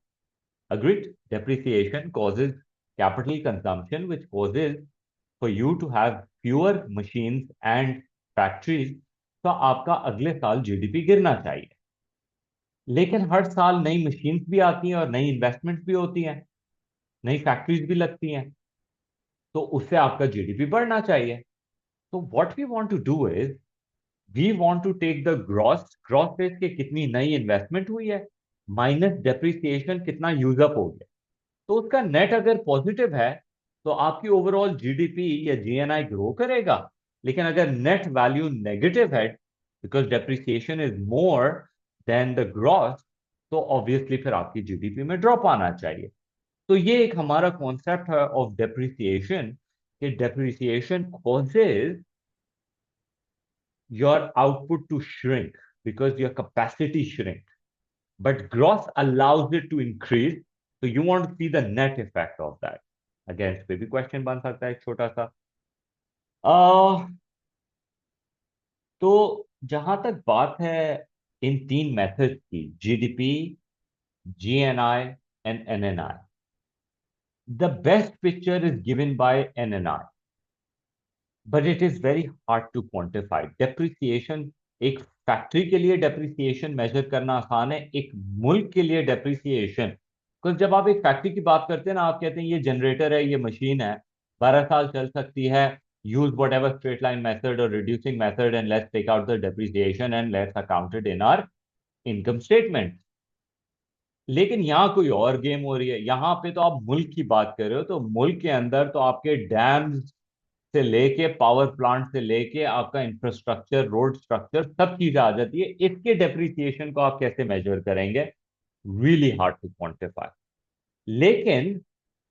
Agreed? Depreciation causes capital consumption, which causes for you to have fewer machines and factories, तो आपका अगले साल जीडीपी गिरना चाहिए। लेकिन हर साल नई मशीन्स भी आती हैं और नई इन्वेस्टमेंट्स भी होती हैं, नई फैक्ट्रीज भी लगती हैं, तो उससे आपका जीडीपी बढ़ना चाहिए। तो what we want to do is we want to take the gross gross base के कितनी नई इन्वेस्टमेंट हुई है माइनस डेप्रिसिएशन कितना यूज अप हो गया, तो उसका नेट अगर पॉजिटिव है तो आपकी ओवरऑल जीडीपी या जीएनआई ग्रो करेगा। लेकिन अगर नेट वैल्यू नेगेटिव है because depreciation is more than the gross, तो ऑब्वियसली फिर आपकी जीडीपी में ड्रॉप आना चाहिए। तो ये एक हमारा कॉन्सेप्ट है ऑफ डेप्रिसिएशन कि depreciation causes your output to shrink because your capacity shrink, but gross allows it to increase, so you want to see the net effect of that। Again इस पे भी क्वेश्चन बन सकता है एक छोटा सा। आ, तो जहां तक बात है इन तीन मेथड्स की, GDP, GNI and NNI, the best picture is given by NNI, but it is very hard to quantify depreciation. एक फैक्ट्री के लिए डेप्रिसिएशन मेजर करना आसान है, एक मुल्क के लिए डेप्रिसिएशन, बिकॉज जब आप एक फैक्ट्री की बात करते हैं ना, आप कहते हैं ये जनरेटर है, ये मशीन है, 12 साल चल सकती है, use whatever straight line method और reducing method and let's take out the depreciation and let's accounted in our income statement. लेकिन यहाँ कोई और गेम हो रही है, यहाँ पे तो आप मुल्क की बात कर रहे हो, तो मुल्क के अंदर तो आपके डैम्स से लेके पावर प्लांट से लेके आपका इंफ्रास्ट्रक्चर रोड स्ट्रक्चर सब चीजें आ जाती है। इसके डेप्रिसिएशन को आप कैसे मेजर करेंगे? Really hard to quantify. लेकिन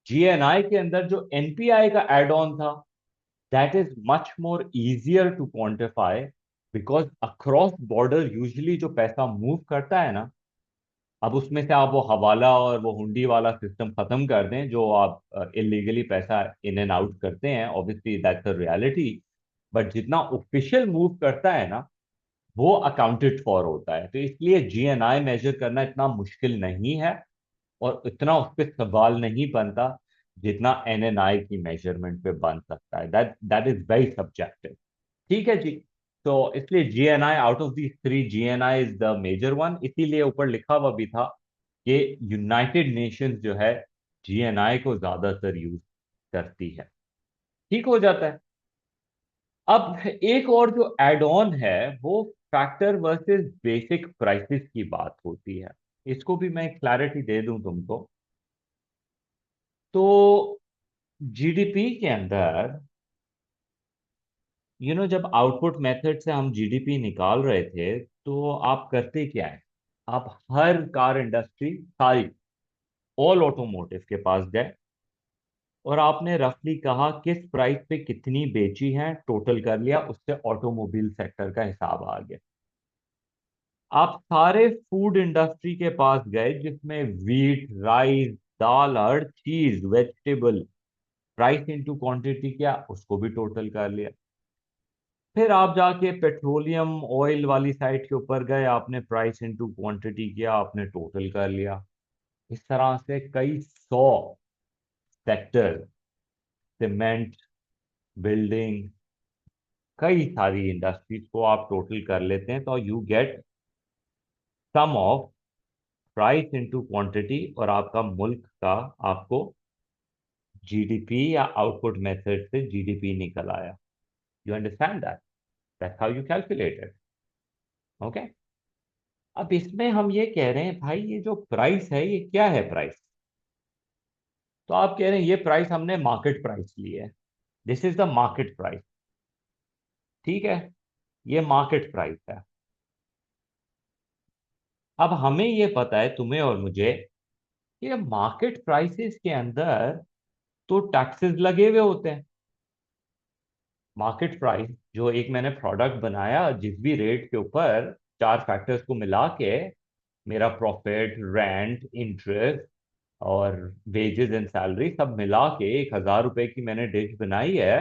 जीएनआई के अंदर जो एनपीआई का एड ऑन था, that is much more easier to quantify because across border usually जो पैसा मूव करता है ना, अब उसमें से आप वो हवाला और वो हुंडी वाला सिस्टम खत्म कर दें जो आप इलीगली पैसा इन एंड आउट करते हैं, obviously that's a reality, but जितना ऑफिशियल मूव करता है ना वो अकाउंटेड फॉर होता है। तो इसलिए जीएनआई मेजर करना इतना मुश्किल नहीं है और इतना उस पर सवाल नहीं बनता जितना एनएनआई की मेजरमेंट पे बन सकता है। That is very subjective. ठीक है जी। तो इसलिए GNI out of the three GNI is the major one, इसीलिए ऊपर लिखा हुआ भी था कि यूनाइटेड नेशंस जो है जीएनआई को ज्यादातर यूज करती है। ठीक हो जाता है। अब एक और जो एड ऑन है वो फैक्टर वर्सेस बेसिक प्राइसेस की बात होती है। इसको भी मैं क्लैरिटी दे दूं तुमको। तो जीडीपी के अंदर जब आउटपुट मेथड से हम जीडीपी निकाल रहे थे, तो आप करते क्या है? आप हर कार इंडस्ट्री, सारी, ऑल ऑटोमोटिव के पास गए और आपने रफली कहा किस प्राइस पे कितनी बेची है, टोटल कर लिया, उससे ऑटोमोबाइल सेक्टर का हिसाब आ गया। आप सारे फूड इंडस्ट्री के पास गए जिसमें वीट, राइस, दाल, हर चीज, वेजिटेबल, प्राइस इनटू क्वांटिटी किया, उसको भी टोटल कर लिया। फिर आप जाके पेट्रोलियम ऑयल वाली साइड के ऊपर गए, आपने प्राइस इनटू क्वांटिटी किया, आपने टोटल कर लिया। इस तरह से कई सौ सेक्टर, सीमेंट, बिल्डिंग, कई सारी इंडस्ट्रीज को आप टोटल कर लेते हैं, तो you get sum of price into quantity, और आपका मुल्क का, आपको जीडीपी या आउटपुट मेथड से जीडीपी निकल आया। You understand that? That's how you calculate it. Okay. अब इसमें हम ये कह रहे हैं भाई, ये जो प्राइस है ये क्या है प्राइस? तो आप कह रहे हैं ये प्राइस हमने मार्केट प्राइस ली है, this is the market price. ठीक है, ये मार्केट प्राइस है। अब हमें ये पता है, तुम्हें और मुझे, कि मार्केट प्राइसेस के अंदर तो टैक्सेस लगे हुए होते हैं। मार्केट प्राइस, जो एक मैंने प्रोडक्ट बनाया जिस भी रेट के ऊपर, चार फैक्टर्स को मिला के, मेरा प्रॉफिट, रेंट, इंटरेस्ट और वेजेस एंड सैलरी सब मिला के 1,000 रुपए की मैंने डिश बनाई है।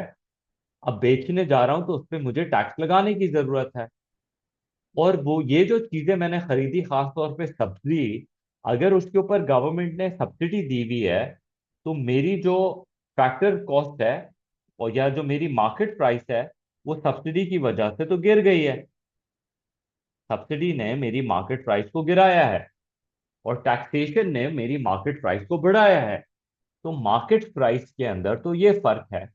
अब बेचने जा रहा हूं तो उस पर मुझे टैक्स लगाने की जरूरत है। और वो ये जो चीजें मैंने खरीदी, खास तौर पे सब्जी, अगर उसके ऊपर गवर्नमेंट ने सब्सिडी दी हुई है, तो मेरी जो फैक्टर कॉस्ट है, और या जो मेरी मार्केट प्राइस है, वो सब्सिडी की वजह से तो गिर गई है। सब्सिडी ने मेरी मार्केट प्राइस को गिराया है, और टैक्सेशन ने मेरी मार्केट प्राइस को बढ़ाया है। तो मार्केट प्राइस के अंदर तो ये फर्क है।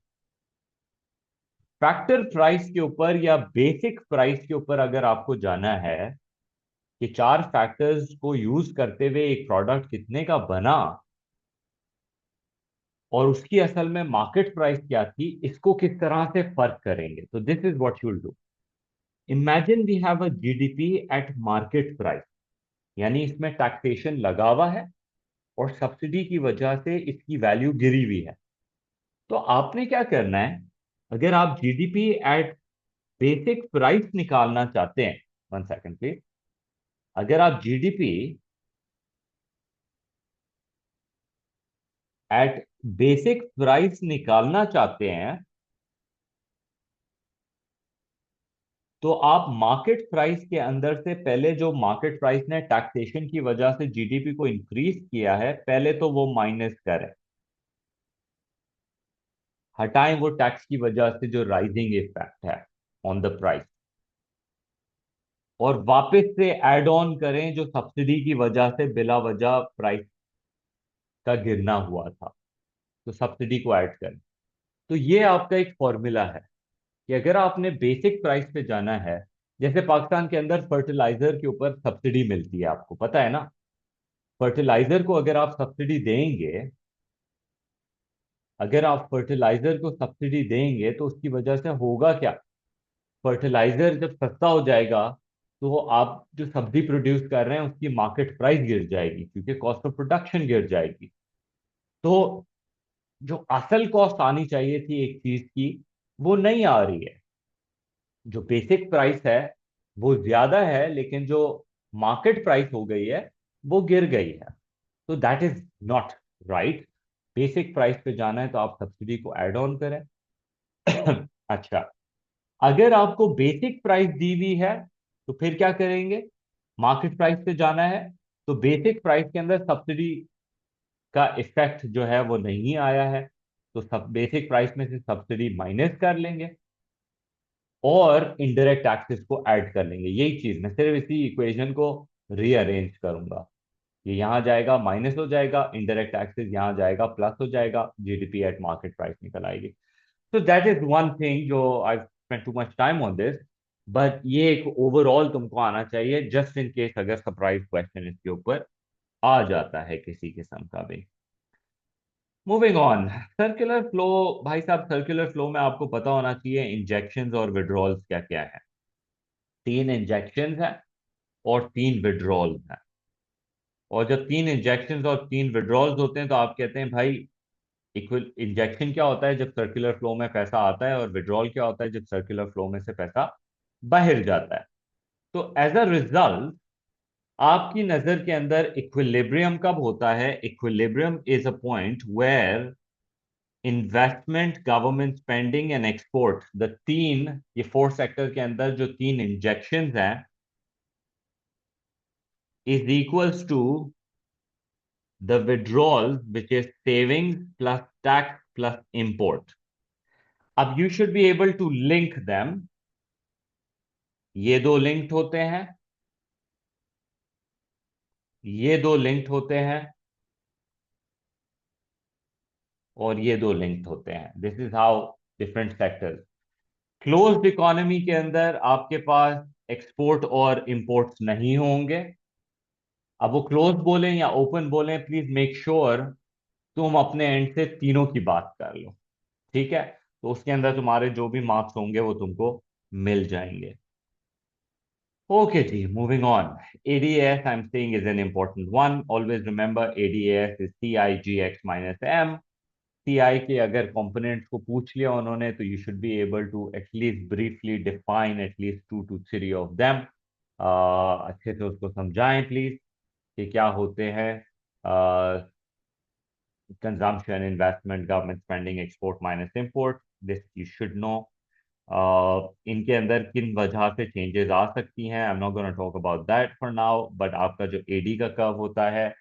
फैक्टर प्राइस के ऊपर या बेसिक प्राइस के ऊपर अगर आपको जाना है कि चार फैक्टर्स को यूज करते हुए एक प्रोडक्ट कितने का बना, और उसकी असल में मार्केट प्राइस क्या थी, इसको किस तरह से फर्क करेंगे, तो this is what you will do. Imagine we have a GDP at market price, यानी इसमें टैक्सेशन लगा हुआ है और सब्सिडी की वजह से इसकी वैल्यू गिरी हुई है। तो आपने क्या करना है, अगर आप जीडीपी एट बेसिक प्राइस निकालना चाहते हैं, वन सेकंड प्लीज, अगर आप जीडीपी एट बेसिक प्राइस निकालना चाहते हैं, तो आप मार्केट प्राइस के अंदर से पहले जो मार्केट प्राइस ने टैक्सेशन की वजह से जीडीपी को इंक्रीज किया है, पहले तो वो माइनस करें, हटाएं वो टैक्स की वजह से जो राइजिंग इफेक्ट है ऑन द प्राइस, और वापस से ऐड ऑन करें जो सब्सिडी की वजह से बिला वजह प्राइस का गिरना हुआ था, तो सब्सिडी को ऐड करें। तो ये आपका एक फॉर्मूला है कि अगर आपने बेसिक प्राइस पे जाना है, जैसे पाकिस्तान के अंदर फर्टिलाइजर के ऊपर सब्सिडी मिलती है, आपको पता है ना। फर्टिलाइजर को अगर आप सब्सिडी देंगे, अगर आप फर्टिलाइजर को सब्सिडी देंगे तो उसकी वजह से होगा क्या? फर्टिलाइजर जब सस्ता हो जाएगा, तो आप जो सब्जी प्रोड्यूस कर रहे हैं उसकी मार्केट प्राइस गिर जाएगी, क्योंकि कॉस्ट ऑफ प्रोडक्शन गिर जाएगी। तो जो असल कॉस्ट आनी चाहिए थी एक चीज की, वो नहीं आ रही है। जो बेसिक प्राइस है वो ज्यादा है, लेकिन जो मार्केट प्राइस हो गई है वो गिर गई है। तो that is not right. Basic price पे जाना है तो आप सब्सिडी को ऐड ऑन करें। अच्छा, अगर आपको बेसिक प्राइस दी हुई है तो फिर क्या करेंगे? मार्केट प्राइस पे जाना है, तो बेसिक प्राइस के अंदर सब्सिडी का इफेक्ट जो है वो नहीं आया है, तो सब बेसिक प्राइस में से सब्सिडी माइनस कर लेंगे और इनडायरेक्ट टैक्सेस को ऐड कर लेंगे। यही चीज, मैं सिर्फ इसी इक्वेशन को रीअरेंज करूंगा। ये यहाँ जाएगा, माइनस हो जाएगा, इनडायरेक्ट टैक्सेस यहाँ जाएगा, प्लस हो जाएगा, जीडीपी एट मार्केट प्राइस निकल आएगी। तो दैट इज वन थिंग जो I spend too much time on this, but ये एक ओवरऑल तुमको आना चाहिए, जस्ट इन केस अगर सरप्राइज क्वेश्चन इसके ऊपर आ जाता है किसी किस्म का भी। Moving on, circular flow. भाई साहब, सर्कुलर फ्लो में आपको पता होना चाहिए इंजेक्शंस और विड्रॉल्स क्या क्या है। तीन इंजेक्शंस हैं और तीन विड्रॉल्स हैं। और जब तीन इंजेक्शंस और तीन विड्रॉल्स होते हैं तो आप कहते हैं भाई इक्वल। इंजेक्शन क्या होता है जब सर्कुलर फ्लो में पैसा आता है, और विड्रॉल क्या होता है जब सर्कुलर फ्लो में से पैसा बाहर जाता है। तो एज अ रिजल्ट आपकी नजर के अंदर इक्विलिब्रियम कब होता है? Equilibrium is a point where investment, government spending and export, the तीन, ये फोर्थ सेक्टर के अंदर जो तीन इंजेक्शंस हैं, is equals to the withdrawal which is saving plus tax plus import. अब you should be able to link them. ये दो लिंक्ड होते हैं, ये दो लिंक्ड होते हैं, और ये दो लिंक्ड होते हैं। This is how different sectors. Closed economy के अंदर आपके पास एक्सपोर्ट और इंपोर्ट्स नहीं होंगे। अब वो क्लोज बोलें या ओपन बोलें, प्लीज मेक श्योर तुम अपने एंड से तीनों की बात कर लो। ठीक है? तो उसके अंदर तुम्हारे जो भी मार्क्स होंगे वो तुमको मिल जाएंगे। ओके जी, moving on. ADAS I am saying is an important one. Always remember ADAS is CIGX-M। CI के अगर कंपोनेंट्स को पूछ लिया उन्होंने तो you should be able to at least briefly define at least 2 to 3 of them. अच्छे से उसको समझाएं प्लीज कि क्या होते हैं। Consumption, investment, government spending, export minus import, this you should know. इनके अंदर किन वजह से चेंजेस आ सकती हैं, I am not gonna talk about that for now. But आपका जो एडी का कर्व होता है,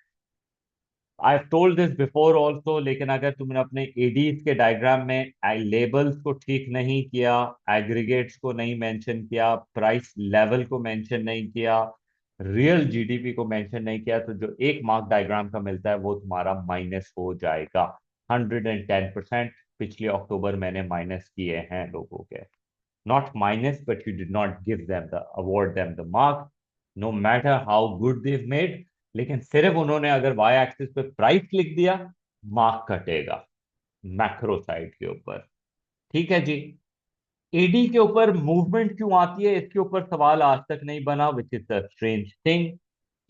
I have told this before also, लेकिन अगर तुमने अपने एडीज के डायग्राम में लेबल्स को ठीक नहीं किया, एग्रीगेट्स को नहीं मेंशन किया, प्राइस लेवल को मेंशन नहीं किया, रियल जीडीपी को मेंशन नहीं किया, तो जो एक मार्क डायग्राम का मिलता है वो तुम्हारा माइनस हो जाएगा। 110%। पिछले अक्टूबर मैंने माइनस किए हैं लोगों के। not minus, but you did not give them the award them the mark, no matter how good they've made। लेकिन सिर्फ उन्होंने अगर वाई एक्सिस पे प्राइस लिख दिया, मार्क कटेगा मैक्रो साइड के ऊपर। ठीक है जी। एडी के ऊपर मूवमेंट क्यों आती है, इसके ऊपर सवाल आज तक नहीं बना, which is the strange thing,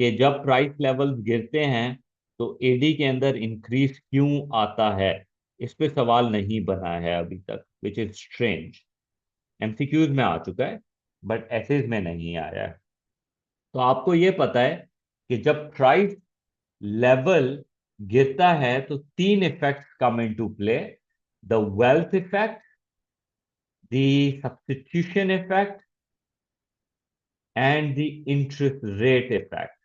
कि जब प्राइस लेवल्स गिरते हैं तो एडी के अंदर इंक्रीज क्यों आता है, इस पे सवाल नहीं बना है अभी तक, विच इज स्ट्रेंज। एमसीक्यूज में आ चुका है बट एसेज में नहीं आया है। तो आपको ये पता है कि जब प्राइस लेवल गिरता है तो तीन effects come into play: the wealth effect, the substitution effect, and the interest rate effect.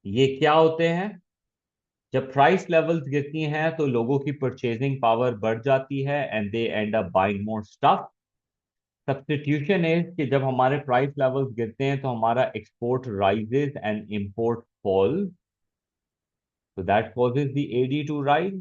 ये क्या होते हैं? जब प्राइस लेवल्स गिरती हैं तो लोगों की परचेजिंग पावर बढ़ जाती है and they end up buying more stuff. Substitution is कि जब हमारे प्राइस लेवल्स गिरते हैं तो हमारा export rises and import falls, so that causes the AD to rise,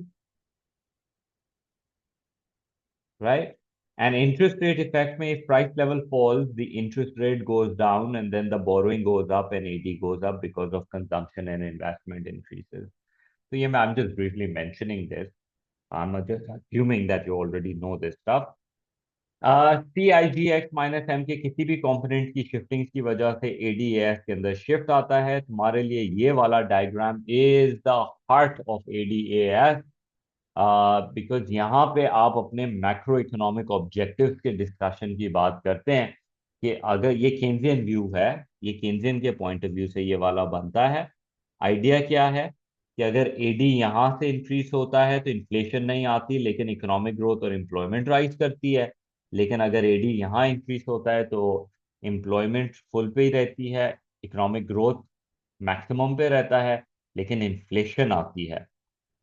right? And interest rate effect में if price level falls, the interest rate goes down and then the borrowing goes up and AD goes up because of consumption and investment increases. So yeah, I'm just briefly mentioning this. I'm not just assuming that you already know this stuff. CIGX-M के किसी भी component की shifting की वजह से ADAS के अंदर shift आता है। तुम्हारे लिए ये वाला diagram is the heart of ADAS, because यहाँ पे आप अपने मैक्रो इकोनॉमिक ऑब्जेक्टिव्स के डिस्कशन की बात करते हैं कि अगर ये केन्जियन व्यू है, ये केन्जियन के पॉइंट ऑफ व्यू से ये वाला बनता है। आइडिया क्या है कि अगर एडी यहाँ से इंक्रीज होता है तो इन्फ्लेशन नहीं आती लेकिन इकोनॉमिक ग्रोथ और एम्प्लॉयमेंट राइज करती है। लेकिन अगर एडी यहाँ इंक्रीज होता है तो एम्प्लॉयमेंट फुल पे ही रहती है, इकोनॉमिक ग्रोथ मैक्सिमम पे रहता है, लेकिन इन्फ्लेशन आती है।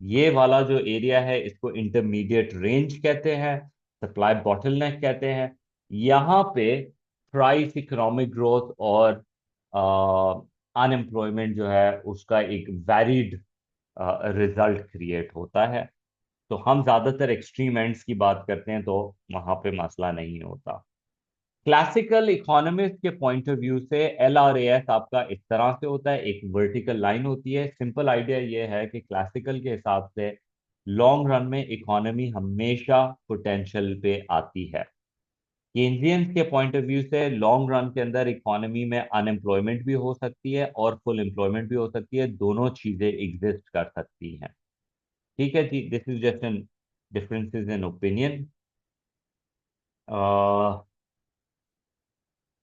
ये वाला जो एरिया है इसको इंटरमीडिएट रेंज कहते हैं, सप्लाई बॉटलनेक कहते हैं। यहाँ पे प्राइस, इकोनॉमिक ग्रोथ और अनएम्प्लॉयमेंट जो है उसका एक वैरिड रिजल्ट क्रिएट होता है। तो हम ज्यादातर एक्सट्रीम एंड्स की बात करते हैं तो वहां पे मसला नहीं होता। क्लासिकल इकोनॉमिस्ट के पॉइंट ऑफ व्यू से LRAS आपका इस तरह से होता है, एक वर्टिकल लाइन होती है। सिंपल आइडिया ये है कि क्लासिकल के हिसाब से लॉन्ग रन में इकोनॉमी हमेशा पोटेंशियल पे आती है। केंद्रियंस के पॉइंट ऑफ व्यू से लॉन्ग रन के अंदर इकोनॉमी में अनएम्प्लॉयमेंट भी हो सकती है और फुल एम्प्लॉयमेंट भी हो सकती है, दोनों चीजें एग्जिस्ट कर सकती हैं। ठीक है जी, this is just an differences in opinion.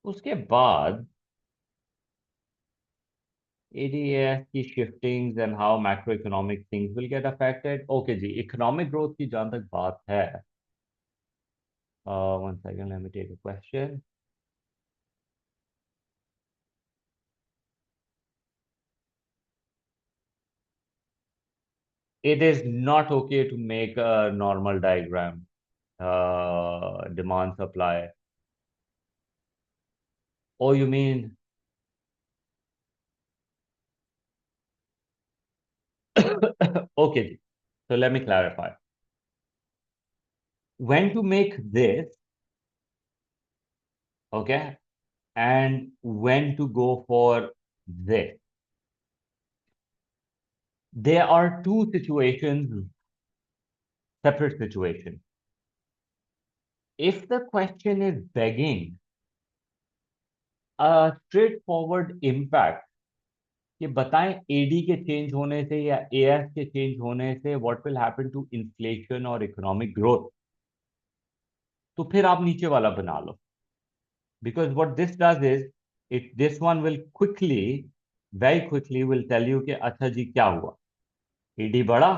उसके बाद ADAS की shiftings and how macro economic things will get affected. Okay जी, इकोनॉमिक ग्रोथ की जहां तक बात है, one second, let me take a question. It is not okay to make a normal diagram, demand supply. Oh, you mean, okay, so let me clarify. When to make this, okay, and when to go for this. There are two situations, separate situations. If the question is begging a straightforward impact, कि बताएं AD के change होने से या AS के change होने से what will happen to inflation और इकोनॉमिक ग्रोथ, तो फिर आप नीचे वाला बना लो। Because what this does is, it this one will quickly, very quickly will tell you कि अच्छा जी क्या हुआ, AD बढ़ा,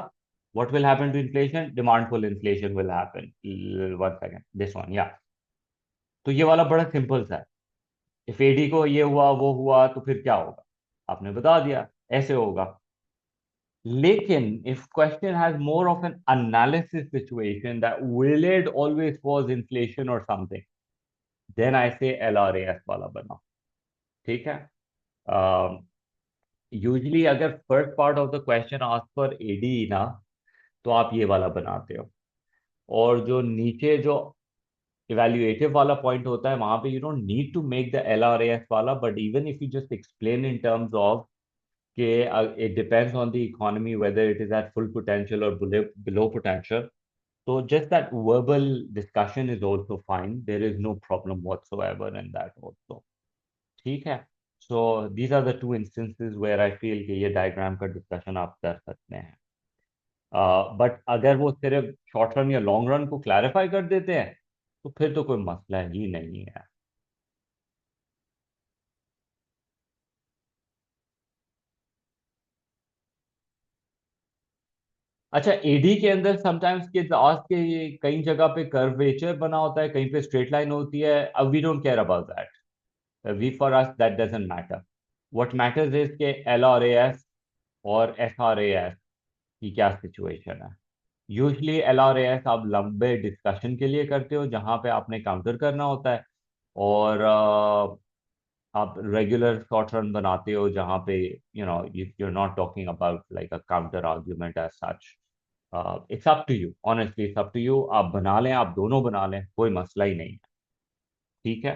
what will happen to inflation, demand pull inflation will happen. One second, this one, या। तो ये वाला बड़ा सिंपल सा है। इफ AD को ये हुआ वो हुआ तो फिर क्या होगा, आपने बता दिया, ऐसे होगा। लेकिन if question has more of an analysis situation that will it always cause inflation or something, then I say LRAS वाला बनाओ। ठीक है। यूजली अगर first part of the question ask for AD ना, तो आप ये वाला बनाते हो। और जो नीचे जो इवेल्युएटिव वाला पॉइंट होता है वहां पे you don't need to make the LRAS वाला, but even if you just explain in terms of कि it depends on the economy whether it is at full potential or below potential. So just that verbal discussion is also fine. There is no problem whatsoever in that also. ठीक है? So these are the two instances where I feel कि ये diagram का discussion आप कर सकते हैं। But अगर वो सिर्फ शॉर्ट रन या लॉन्ग रन को क्लैरिफाई कर देते हैं तो फिर तो कोई मसला ही नहीं है। अच्छा, AD के अंदर समटाइम्स किड्स आस्क के ये कई जगह पे कर्वेचर बना होता है, कहीं पे स्ट्रेट लाइन होती है। अब we don't care about that, we for us that doesn't matter. What matters is के LRAS और SRAS की क्या सिचुएशन है। यूजली LRAS आप लंबे डिस्कशन के लिए करते हो जहां पे आपने काउंटर करना होता है, और आप रेगुलर शॉर्ट रन बनाते हो जहां पे you are not talking about like a counter argument as such. It's up to you, honestly it's up to you, आप बना लें, आप दोनों बना लें, कोई मसला ही नहीं है। ठीक है।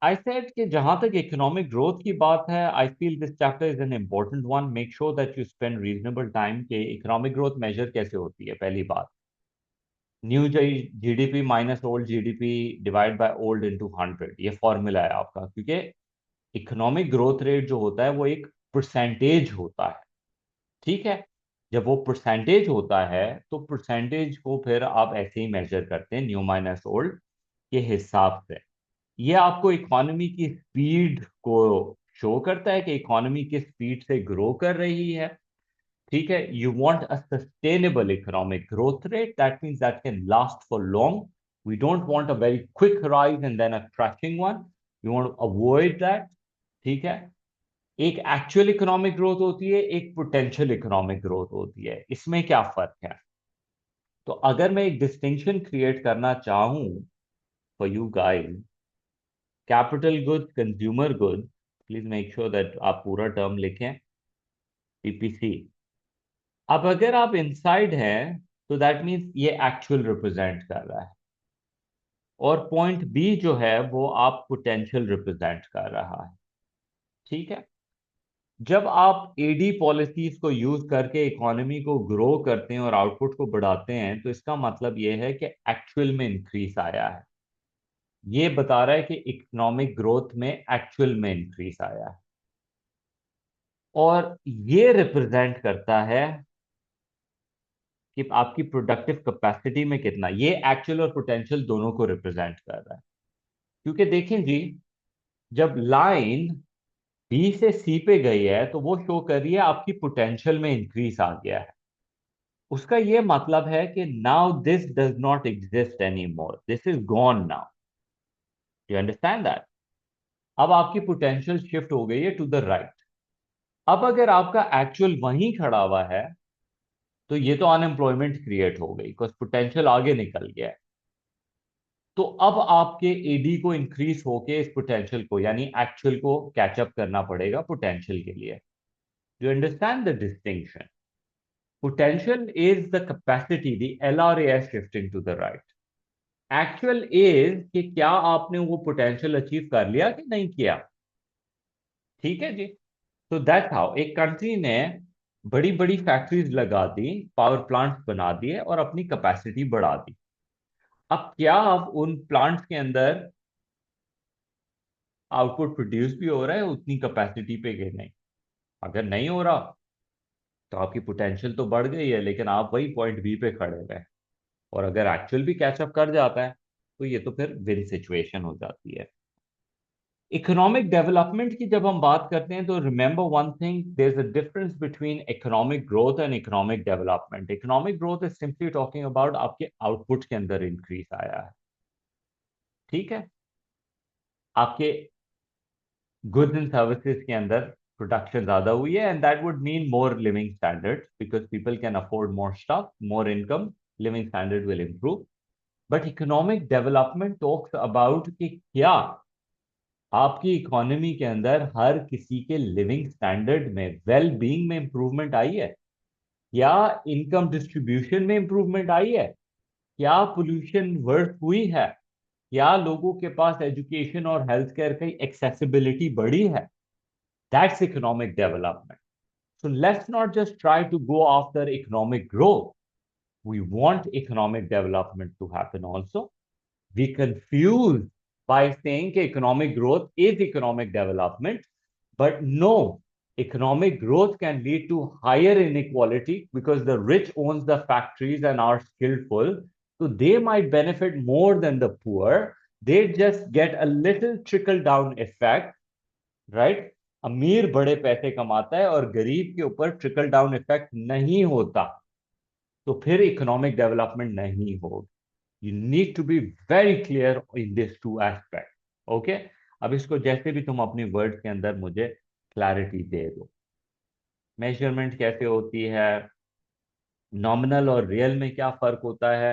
आई सेड कि जहां तक इकोनॉमिक ग्रोथ की बात है, I feel this chapter is an important one. Make sure that you spend reasonable time के इकोनॉमिक ग्रोथ मेजर कैसे होती है। पहली बात, new GDP minus old GDP divide by old into 100, ये फॉर्मूला है आपका। क्योंकि इकोनॉमिक ग्रोथ रेट जो होता है वो एक परसेंटेज होता है। ठीक है। जब वो परसेंटेज होता है तो परसेंटेज को फिर आप ऐसे ही मेजर करते हैं, न्यू माइनस ओल्ड के हिसाब से। ये आपको इकोनॉमी की स्पीड को शो करता है कि इकोनॉमी किस स्पीड से ग्रो कर रही है। ठीक है। You want a sustainable economic growth rate, that means that can last for long. We don't want a very quick rise and then a crashing one, you want to avoid that. ठीक है। एक actual economic growth होती है, एक potential economic growth होती है, इसमें क्या फर्क है। तो अगर मैं एक डिस्टिंक्शन क्रिएट करना चाहूं for you guys, capital goods, consumer goods, please make sure that आप पूरा टर्म लिखें, PPC। अब अगर आप इनसाइड हैं तो दैट मीन्स ये एक्चुअल रिप्रेजेंट कर रहा है। और पॉइंट बी जो है वो आप पोटेंशियल रिप्रेजेंट कर रहा है। ठीक है। जब आप एडी पॉलिसीज को यूज करके इकोनॉमी को ग्रो करते हैं और आउटपुट को बढ़ाते हैं, तो इसका मतलब यह है कि एक्चुअल में इंक्रीज आया है। ये बता रहा है कि इकोनॉमिक ग्रोथ में एक्चुअल में इंक्रीज आया है। और ये रिप्रेजेंट करता है कि आपकी प्रोडक्टिव कैपेसिटी में कितना, ये एक्चुअल और पोटेंशियल दोनों को रिप्रेजेंट कर रहा है। क्योंकि देखें जी, जब लाइन बी से सी पे गई है तो वो शो कर रही है आपकी पोटेंशियल में इंक्रीज आ गया है। उसका ये मतलब है कि now this does not exist any more, this is gone now. You understand that? अब आपकी पोटेंशियल शिफ्ट हो गई है टू द राइट। अब अगर आपका एक्चुअल वहीं खड़ा हुआ है तो ये तो अनएम्प्लॉयमेंट क्रिएट हो गई, बिकॉज पोटेंशियल आगे निकल गया है। तो अब आपके एडी को इंक्रीज होके इस पोटेंशियल को यानी एक्चुअल को कैचअप करना पड़ेगा पोटेंशियल के लिए। You understand the distinction? Potential is the capacity, the LRA shifting to the right. Actual is कि क्या आपने वो पोटेंशियल अचीव कर लिया कि नहीं किया। ठीक है जी। तो दैट्स हाउ एक कंट्री ने बड़ी बड़ी फैक्ट्रीज लगा दी, पावर प्लांट्स बना दिए और अपनी कैपेसिटी बढ़ा दी। अब क्या आप उन प्लांट्स के अंदर आउटपुट प्रोड्यूस भी हो रहा है उतनी कैपेसिटी पे कि नहीं? अगर नहीं हो रहा तो आपकी पोटेंशियल तो बढ़ गई है, लेकिन आप वही पॉइंट बी पे खड़े हुए हैं। और अगर एक्चुअल भी कैचअप कर जाता है तो ये तो फिर विन सिचुएशन हो जाती है। इकोनॉमिक डेवलपमेंट की जब हम बात करते हैं तो remember one thing, there is a difference between economic growth and economic development. Economic growth is simply talking about आपके आउटपुट के अंदर इंक्रीज आया है। ठीक है। आपके गुड्स एंड सर्विसेज के अंदर प्रोडक्शन ज्यादा हुई है, and that would mean more living standard because people can afford more stuff, more income, living standard will improve. But economic development talks about कि क्या आपकी इकोनॉमी के अंदर हर किसी के लिविंग स्टैंडर्ड में, वेल बीइंग में इंप्रूवमेंट आई है, या इनकम डिस्ट्रीब्यूशन में इंप्रूवमेंट आई है, क्या पोल्यूशन वर्स हुई है, क्या लोगों के पास एजुकेशन और हेल्थ केयर की एक्सेसिबिलिटी बढ़ी है। That's economic development. So let's not just try to go after economic growth, we want economic development to happen also. We confuse by saying that economic growth is economic development, but no, economic growth can lead to higher inequality because the rich owns the factories and are skillful, so they might benefit more than the poor. They just get a little trickle down effect, right? अमीर बड़े पैसे कमाता है और गरीब के ऊपर trickle down effect नहीं होता, तो फिर इकोनॉमिक डेवलपमेंट नहीं होगी। You need to be very clear in these two aspects. Okay? अब इसको जैसे भी तुम अपनी वर्ड के अंदर मुझे क्लैरिटी दे दो। मेजरमेंट कैसे होती है, नॉमिनल और रियल में क्या फर्क होता है।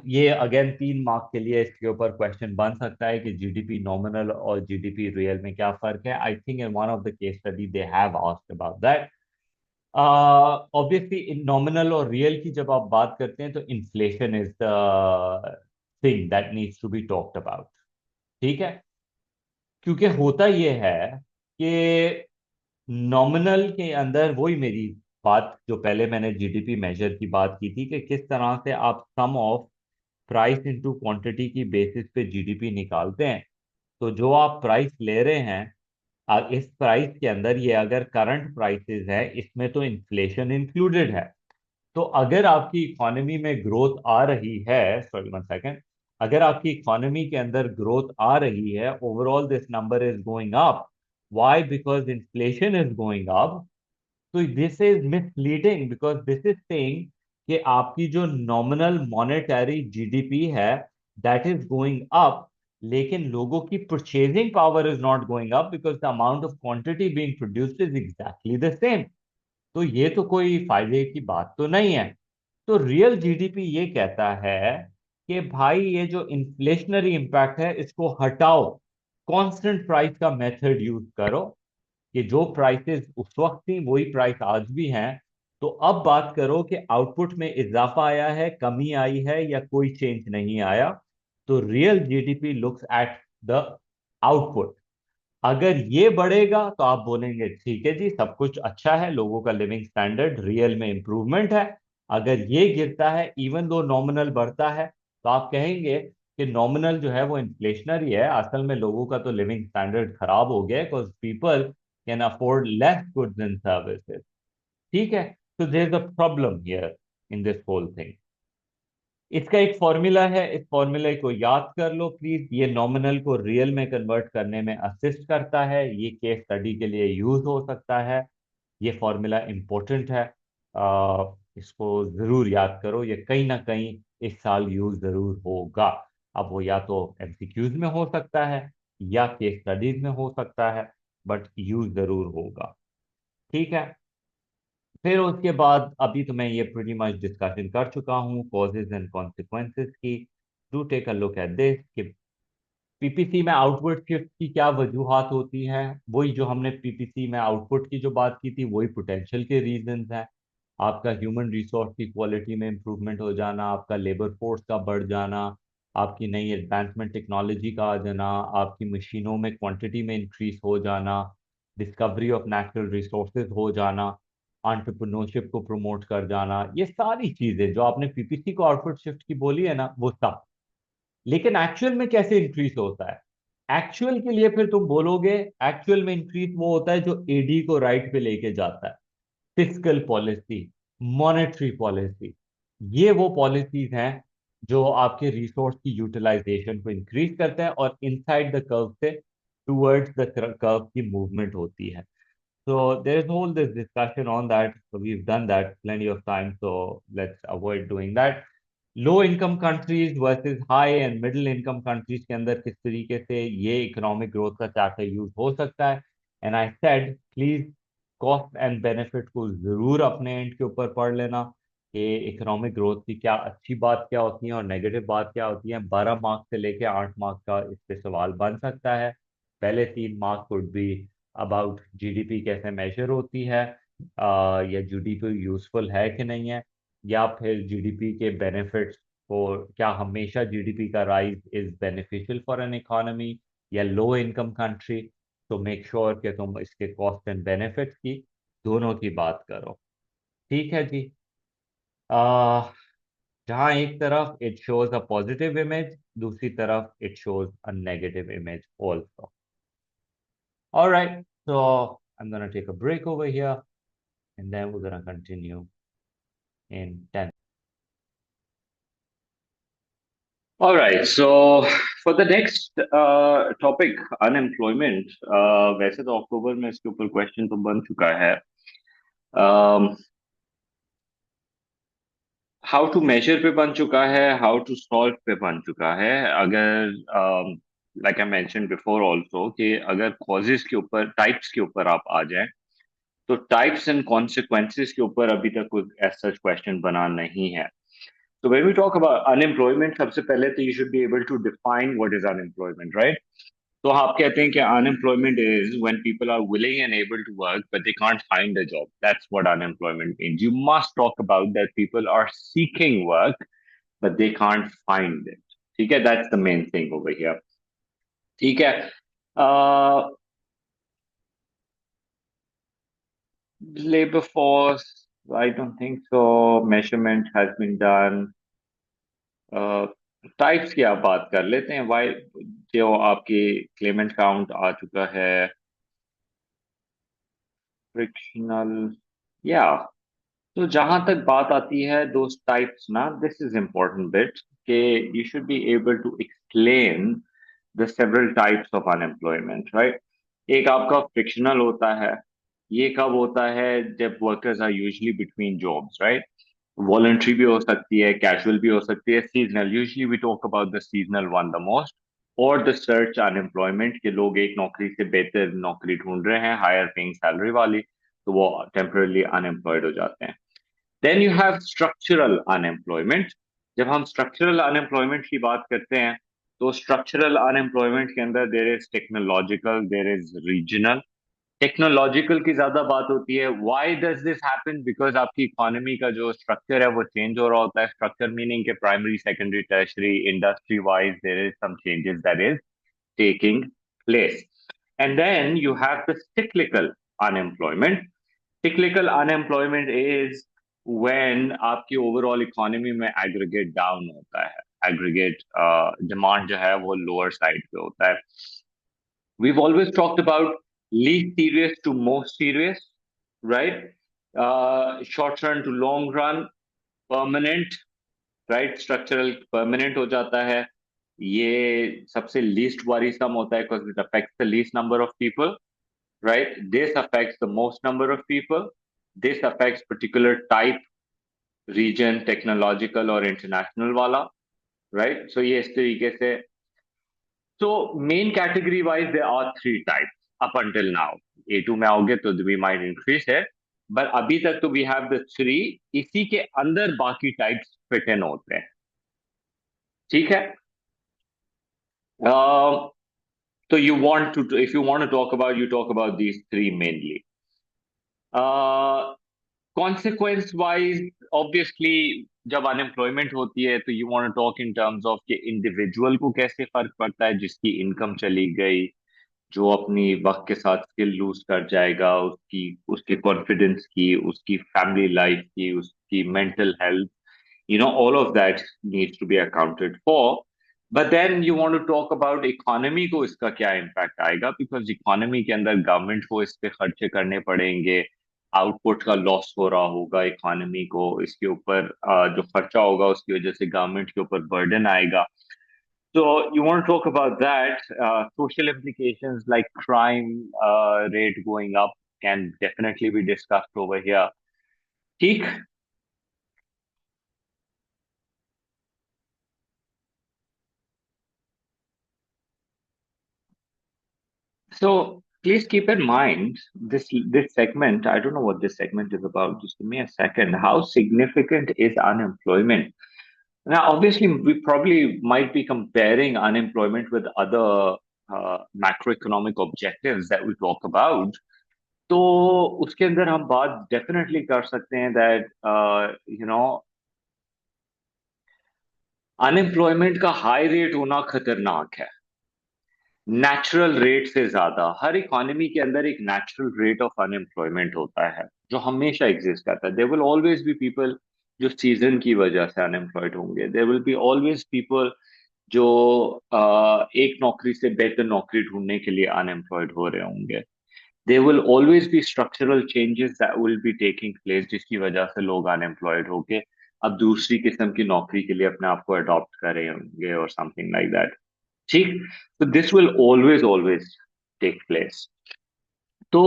ये अगेन 3 मार्क के लिए इसके ऊपर क्वेश्चन बन सकता है कि जीडीपी नॉमिनल और जीडीपी रियल में क्या फर्क है। I think in one of the case study they have asked about that. Obviously in nominal और रियल की जब आप बात करते हैं तो inflation is the thing that needs to be talked about. ठीक है। क्योंकि होता यह है कि नॉमिनल के अंदर वही मेरी बात जो पहले मैंने जीडीपी मेजर की बात की थी कि किस तरह से आप सम ऑफ प्राइस इनटू क्वांटिटी की बेसिस पे जीडीपी निकालते हैं। तो जो आप प्राइस ले रहे हैं, इस प्राइस के अंदर ये अगर करंट प्राइसेस है इसमें तो इन्फ्लेशन इंक्लूडेड है। तो अगर आपकी इकोनॉमी में ग्रोथ आ रही है, सॉरी वन सेकेंड, अगर आपकी इकोनॉमी के अंदर ग्रोथ आ रही है, overall this number is going up, why? Because inflation is going up. तो this is misleading because this is saying कि आपकी जो नॉमिनल मॉनेटरी जीडीपी है दैट इज गोइंग अप, लेकिन लोगों की purchasing power is not going up because the amount of quantity being produced is exactly the same. तो ये तो कोई फायदे की बात तो नहीं है। तो रियल जीडीपी ये कहता है कि भाई ये जो इन्फ्लेशनरी इंपैक्ट है इसको हटाओ, कांस्टेंट प्राइस का मेथड यूज करो कि जो प्राइसेस उस वक्त थी वही प्राइस आज भी हैं। तो अब बात करो कि आउटपुट में इजाफा आया है, कमी आई है, या कोई चेंज नहीं आया। तो real GDP looks at the output. अगर ये बढ़ेगा तो आप बोलेंगे ठीक है जी, सब कुछ अच्छा है, लोगों का लिविंग स्टैंडर्ड रियल में इंप्रूवमेंट है। अगर ये गिरता है, इवन दो नॉमिनल बढ़ता है, तो आप कहेंगे कि नॉमिनल जो है वो इन्फ्लेशनरी है, असल में लोगों का तो लिविंग स्टैंडर्ड खराब हो गया है, because people can afford less goods and services. ठीक है, तो there is a problem here in this whole thing. इसका एक फॉर्मूला है, इस फॉर्मूले को याद कर लो प्लीज। ये नॉमिनल को रियल में कन्वर्ट करने में असिस्ट करता है, ये केस स्टडी के लिए यूज हो सकता है। ये फॉर्मूला इंपॉर्टेंट है, इसको जरूर याद करो, ये कहीं ना कहीं इस साल यूज जरूर होगा। अब वो या तो एमसीक्यूज में हो सकता है या केस स्टडीज में हो सकता है, बट यूज जरूर होगा। ठीक है, फिर उसके बाद अभी तो मैं ये प्रीटी मच डिस्कशन कर चुका हूँ कॉजेज एंड कॉन्सिक्वेंसेस की। Do take a look at this कि पीपीसी में आउटवर्ड शिफ्ट की क्या वजूहात होती हैं। वही जो हमने पीपीसी में आउटपुट की जो बात की थी, वही पोटेंशियल के रीजंस हैं। आपका ह्यूमन रिसोर्स की क्वालिटी में इंप्रूवमेंट हो जाना, आपका लेबर फोर्स का बढ़ जाना, आपकी नई एडवांसमेंट टेक्नोलॉजी का आ जाना, आपकी मशीनों में क्वांटिटी में इंक्रीज हो जाना, डिस्कवरी ऑफ नेचुरल रिसोर्सेज हो जाना, एंटरप्रेन्योरशिप को प्रमोट कर जाना, ये सारी चीजें जो आपने पीपीसी को आउटपुट शिफ्ट की बोली है ना, वो सब। लेकिन एक्चुअल में कैसे इंक्रीज होता है? एक्चुअल के लिए फिर तुम बोलोगे, एक्चुअल में इंक्रीज वो होता है जो एडी को राइट पे लेके जाता है। फिस्कल पॉलिसी, मॉनेटरी पॉलिसी, ये वो पॉलिसीज हैं जो आपके रिसोर्स की यूटिलाइजेशन को इंक्रीज करते हैं और इनसाइड द कर्व से टूवर्ड्स द कर्व की मूवमेंट होती है। So there's all this discussion on that. So we've done that plenty of times. So let's avoid doing that. Low income countries versus high and middle income countries के अंदर किस तरीके से ये economic growth का chart use हो सकता है। And I said please cost and benefit को जरूर अपने एंड के ऊपर पढ़ लेना कि इकोनॉमिक ग्रोथ की क्या अच्छी बात क्या होती है और नेगेटिव बात क्या होती है। 12 मार्क्स से लेके 8 मार्क्स का इस पे सवाल बन सकता है। पहले 3 marks would be about GDP कैसे मेजर होती है, या जीडीपी यूजफुल है कि नहीं है, या फिर जीडीपी के बेनिफिट्स को, क्या हमेशा जीडीपी का rise is beneficial for an economy या लो इनकम कंट्री। तो मेक श्योर कि तुम इसके कॉस्ट एंड बेनिफिट्स की दोनों की बात करो। ठीक है जी। आ, जहाँ एक तरफ it shows a positive image, दूसरी तरफ it shows a negative image also. All right, so I'm gonna take a break over here and then we're gonna continue in 10. All right, so for the next topic, unemployment, वैसे तो अक्टूबर में इसके ऊपर question तो बन चुका है। How to major पे बन चुका है, हाउ टू सॉल्व पे बन चुका है। अगर like I mention before also कि अगर कॉजेज के ऊपर, टाइप्स के ऊपर आप आ जाएं, तो टाइप्स एंड कॉन्सिक्वेंसेस के ऊपर अभी तक कोई ऐसा क्वेश्चन बना नहीं है। So when we talk about unemployment, सबसे पहले तो you should be able to define what is unemployment, right? तो आप कहते हैं कि unemployment is when people are willing and able to work but they can't find a job. That's what unemployment means. You must talk about that people are seeking work but they can't find it. ठीक है, that's the main thing over here. ठीक है, labor force, I don't think so. Measurement has been done. Types की आप बात कर लेते हैं। वाई जो आपकी क्लेमेंट काउंट आ चुका है, फ्रिक्शनल, या तो जहां तक बात आती है दो टाइप्स ना, दिस इज इम्पोर्टेंट बिट कि you should be able to explain the several types of unemployment, right. एक आपका फ्रिक्शनल होता है, ये कब होता है? जब workers are usually between jobs, right. Voluntary भी हो सकती है, कैजुअल भी हो सकती है, seasonal, usually we talk about the seasonal one the most, और द सर्च अनएम्प्लॉयमेंट के लोग एक नौकरी से बेहतर नौकरी ढूंढ रहे हैं, हायर पेइंग सैलरी वाली, तो वो टेम्परली अनएम्प्लॉयड हो जाते हैं। Then you have structural unemployment. जब हम स्ट्रक्चरल अनएम्प्लॉयमेंट की बात करते हैं, तो स्ट्रक्चरल अनएम्प्लॉयमेंट के अंदर there is technological, there is regional, technological की ज्यादा बात होती है। Why does this happen? Because आपकी इकोनॉमी का जो स्ट्रक्चर है वो चेंज हो रहा होता है। स्ट्रक्चर मीनिंग के primary, secondary, tertiary, industry wise there is some changes that is taking place. And then you have the cyclical unemployment. Cyclical unemployment is when आपकी overall economy में aggregate down होता है, aggregate demand जो है वो lower side पे होता है। We've always talked about least serious to most serious, right? Short run to long run, permanent, right? Structural permanent हो जाता है। ये सबसे least worrisome होता है because it affects the least number of people, right? This affects the most number of people. This affects particular type, region, technological or international वाला, right? So ये इस तरीके से। So main category wise there are three types up until now. A2 में आओगे तो we might increase है, but अभी तक तो we have the three। इसी के अंदर बाकी types fit in होते हैं, ठीक है? Uh, so you want to, if you want to talk about, you talk about these three mainly. Consequence wise, obviously जब अनएम्प्लॉयमेंट होती है तो you want to talk in terms of कि individual को कैसे फर्क पड़ता है, जिसकी इनकम चली गई, जो अपनी वक्त के साथ स्किल लूज कर जाएगा, उसकी उसके कॉन्फिडेंस की, उसकी फैमिली लाइफ की, उसकी mental health, all of that needs to be accounted for. But then you want to talk about economy को इसका क्या इम्पैक्ट आएगा, बिकॉज इकोनॉमी के अंदर गवर्नमेंट को इस पे खर्चे करने पड़ेंगे, आउटपुट का लॉस हो रहा होगा इकोनॉमी को, इसके ऊपर जो खर्चा होगा उसकी वजह से गवर्नमेंट के ऊपर बर्डन आएगा। So you want to talk about that. Social implications like crime rate going up can definitely be discussed over here. ठीक। So please keep in mind this segment. I don't know what this segment is about. Just give me a second. How significant is unemployment? Now, obviously, we probably might be comparing unemployment with other macroeconomic objectives that we talk about. तो उसके अंदर हम बात definitely कर सकते हैं that unemployment का high rate होना खतरनाक है। नेचुरल रेट से ज्यादा हर इकोनॉमी के अंदर एक नेचुरल रेट ऑफ अनएम्प्लॉयमेंट होता है जो हमेशा एग्जिस्ट करता है। There will always be people जो सीजन की वजह से अनएम्प्लॉयड होंगे। There will be always people जो एक नौकरी से बेहतर नौकरी ढूंढने के लिए अनएम्प्लॉयड हो रहे होंगे। There will always be structural changes that will be taking place जिसकी वजह से लोग अनएम्प्लॉयड होके अब दूसरी किस्म की नौकरी के लिए अपने आप को अडॉप्ट कर रहे होंगे और समथिंग लाइक दैट। ठीक। तो this will always always take place. तो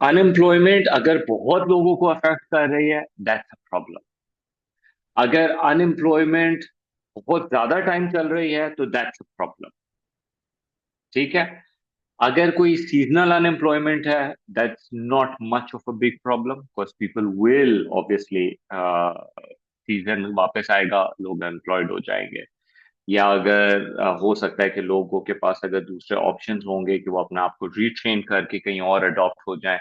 अनएम्प्लॉयमेंट अगर बहुत लोगों को अफेक्ट कर रही है, दैट्स अ प्रॉब्लम। अगर अनएम्प्लॉयमेंट बहुत ज्यादा टाइम चल रही है तो दैट्स अ प्रॉब्लम, ठीक है? अगर कोई सीजनल अनएम्प्लॉयमेंट है, that's not much of a big problem because people will obviously season वापस आएगा, लोग एम्प्लॉयड हो जाएंगे। या अगर हो सकता है कि लोगों के पास अगर दूसरे ऑप्शंस होंगे कि वो अपने आप को रीट्रेन करके कहीं और अडॉप्ट हो जाए,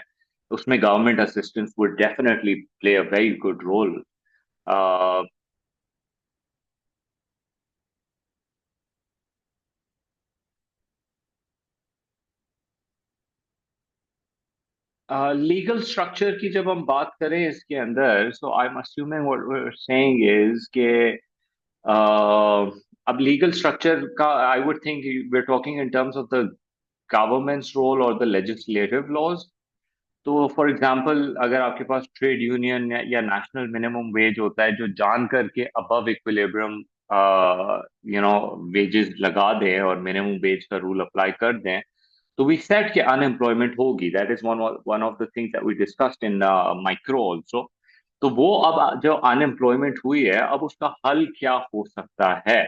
उसमें government assistance would definitely play a very good role. Legal structure की जब हम बात करें इसके अंदर, so I am assuming what we are saying is के अब लीगल स्ट्रक्चर का I would think we are talking in terms of the government's role और द लेजिस्लेटिव लॉज। तो फॉर एग्जांपल अगर आपके पास ट्रेड यूनियन या नेशनल मिनिमम वेज होता है जो जान करके अबव इक्विलिब्रियम वेजेस लगा दें और मिनिमम वेज का रूल अप्लाई कर दें, तो वी सेट कि अनएम्प्लॉयमेंट होगी। That is one one of the things that we discussed in micro also. तो वो अब जो अनएम्प्लॉयमेंट हुई है, अब उसका हल क्या हो सकता है?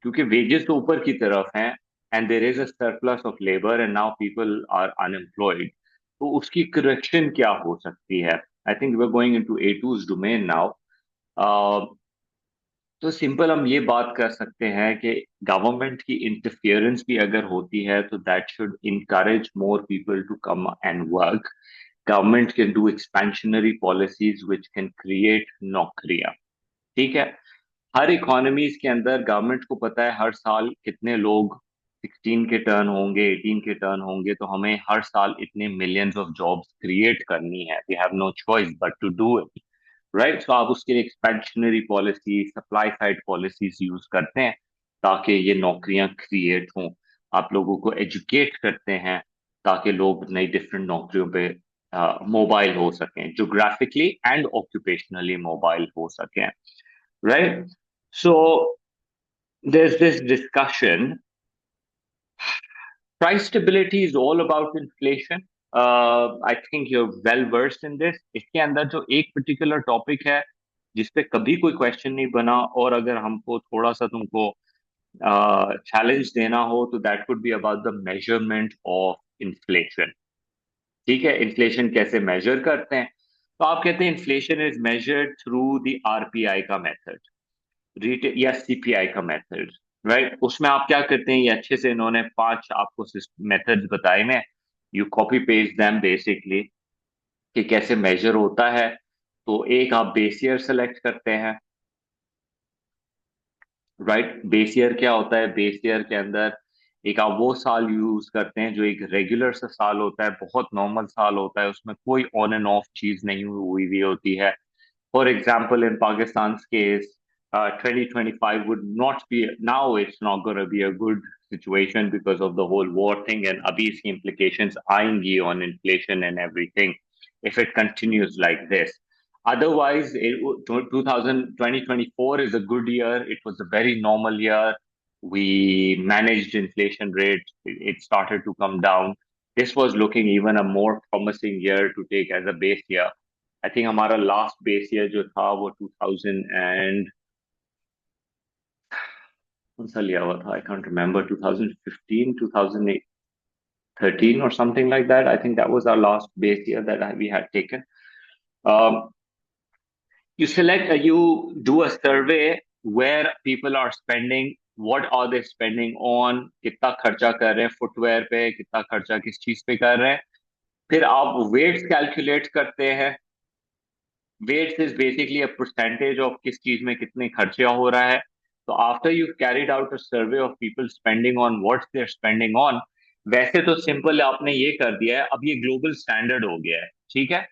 क्योंकि वेजेस तो ऊपर की तरफ हैं and there is a surplus of labour and now people are unemployed. तो उसकी करेक्शन क्या हो सकती है? I think we are going into A2's domain now. तो सिंपल हम ये बात कर सकते हैं कि गवर्नमेंट की इंटरफियरेंस भी अगर होती है तो that should encourage more people to come and work. Government can do expansionary policies which can create नौकरियां. ठीक है. हर इकोनॉमीज के अंदर गवर्नमेंट को पता है हर साल कितने लोग 16 के टर्न होंगे, 18 के टर्न होंगे, तो हमें हर साल इतने मिलियंस ऑफ जॉब्स क्रिएट करनी है. We have no choice but to do it. Right. So आप उसके लिए expansionary policy, supply side policies use करते हैं ताकि ये नौकरियां क्रिएट हों. आप लोगों को एजुकेट करते हैं ताकि लोग नई डिफरेंट नौकरियों पे मोबाइल हो सकें, जोग्राफिकली एंड ऑक्यूपेशनली मोबाइल हो सकें. Right? So there's this discussion. Price stability is all about inflation. I think you're well versed in this. इसके अंदर जो एक particular topic है जिसपे कभी कोई क्वेश्चन नहीं बना, और अगर हमको थोड़ा सा तुमको चैलेंज देना हो तो that would be about the measurement of inflation. ठीक है. इन्फ्लेशन कैसे मेजर करते हैं? तो आप कहते हैं inflation is measured through the RPI का मेथड, रिटेल या सीपीआई का मेथड. राइट. उसमें आप क्या करते हैं, ये अच्छे से इन्होंने 5 आपको मेथड्स बताए हैं. You copy paste them basically कि कैसे मेजर होता है. तो एक आप बेस ईयर सेलेक्ट करते हैं. राइट. बेस ईयर क्या होता है? बेस ईयर के अंदर एक आप वो साल यूज करते हैं जो एक रेगुलर सा साल होता है, बहुत नॉर्मल साल होता है, उसमें कोई ऑन एंड ऑफ चीज नहीं हुई हुई होती है. For example, in Pakistan's case, 2025 would not be, now it's not going to be a good situation because of the whole war thing, and abhi iski implications आएंगी on inflation and everything if it continues like this. Otherwise, 2024 is a good year. It was a very normal year. We managed inflation rate. It started to come down. This was looking even a more promising year to take as a base year. I think हमारा last base year जो था वो 2000 and कौन सा लिया हुआ था, I can't remember, 2015, 2013 or something like that. I think that was our last base year that we had taken. Um, you do a survey where people are spending, what are they spending on, कितना खर्चा कर रहे हैं footwear पे, कितना खर्चा किस चीज पे कर रहे हैं. फिर आप वेट्स कैलकुलेट करते हैं. Weights is basically a percentage of किस चीज में कितने खर्चा हो रहा है. तो after you carried out a survey of people spending on what they are spending on, वैसे तो सिंपल आपने ये कर दिया है, अब ये ग्लोबल स्टैंडर्ड हो गया है. ठीक है.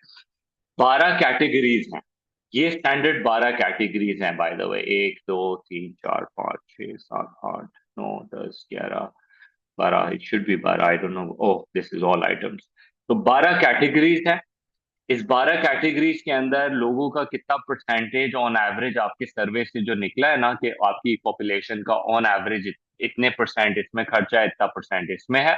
12 कैटेगरीज हैं. ये स्टैंडर्ड 12 कैटेगरीज हैं bye the way. 1 2 3 4 5 6 7 8 9 10 11 12. It should be 12. I don't know. Oh, this is all items. तो 12 कैटेगरीज हैं. इस 12 कैटेगरीज के अंदर लोगों का कितना परसेंटेज ऑन एवरेज आपके सर्वे से जो निकला है ना, कि आपकी पॉपुलेशन का ऑन एवरेज इतने परसेंट इसमें खर्चा है, इतना परसेंट इसमें है.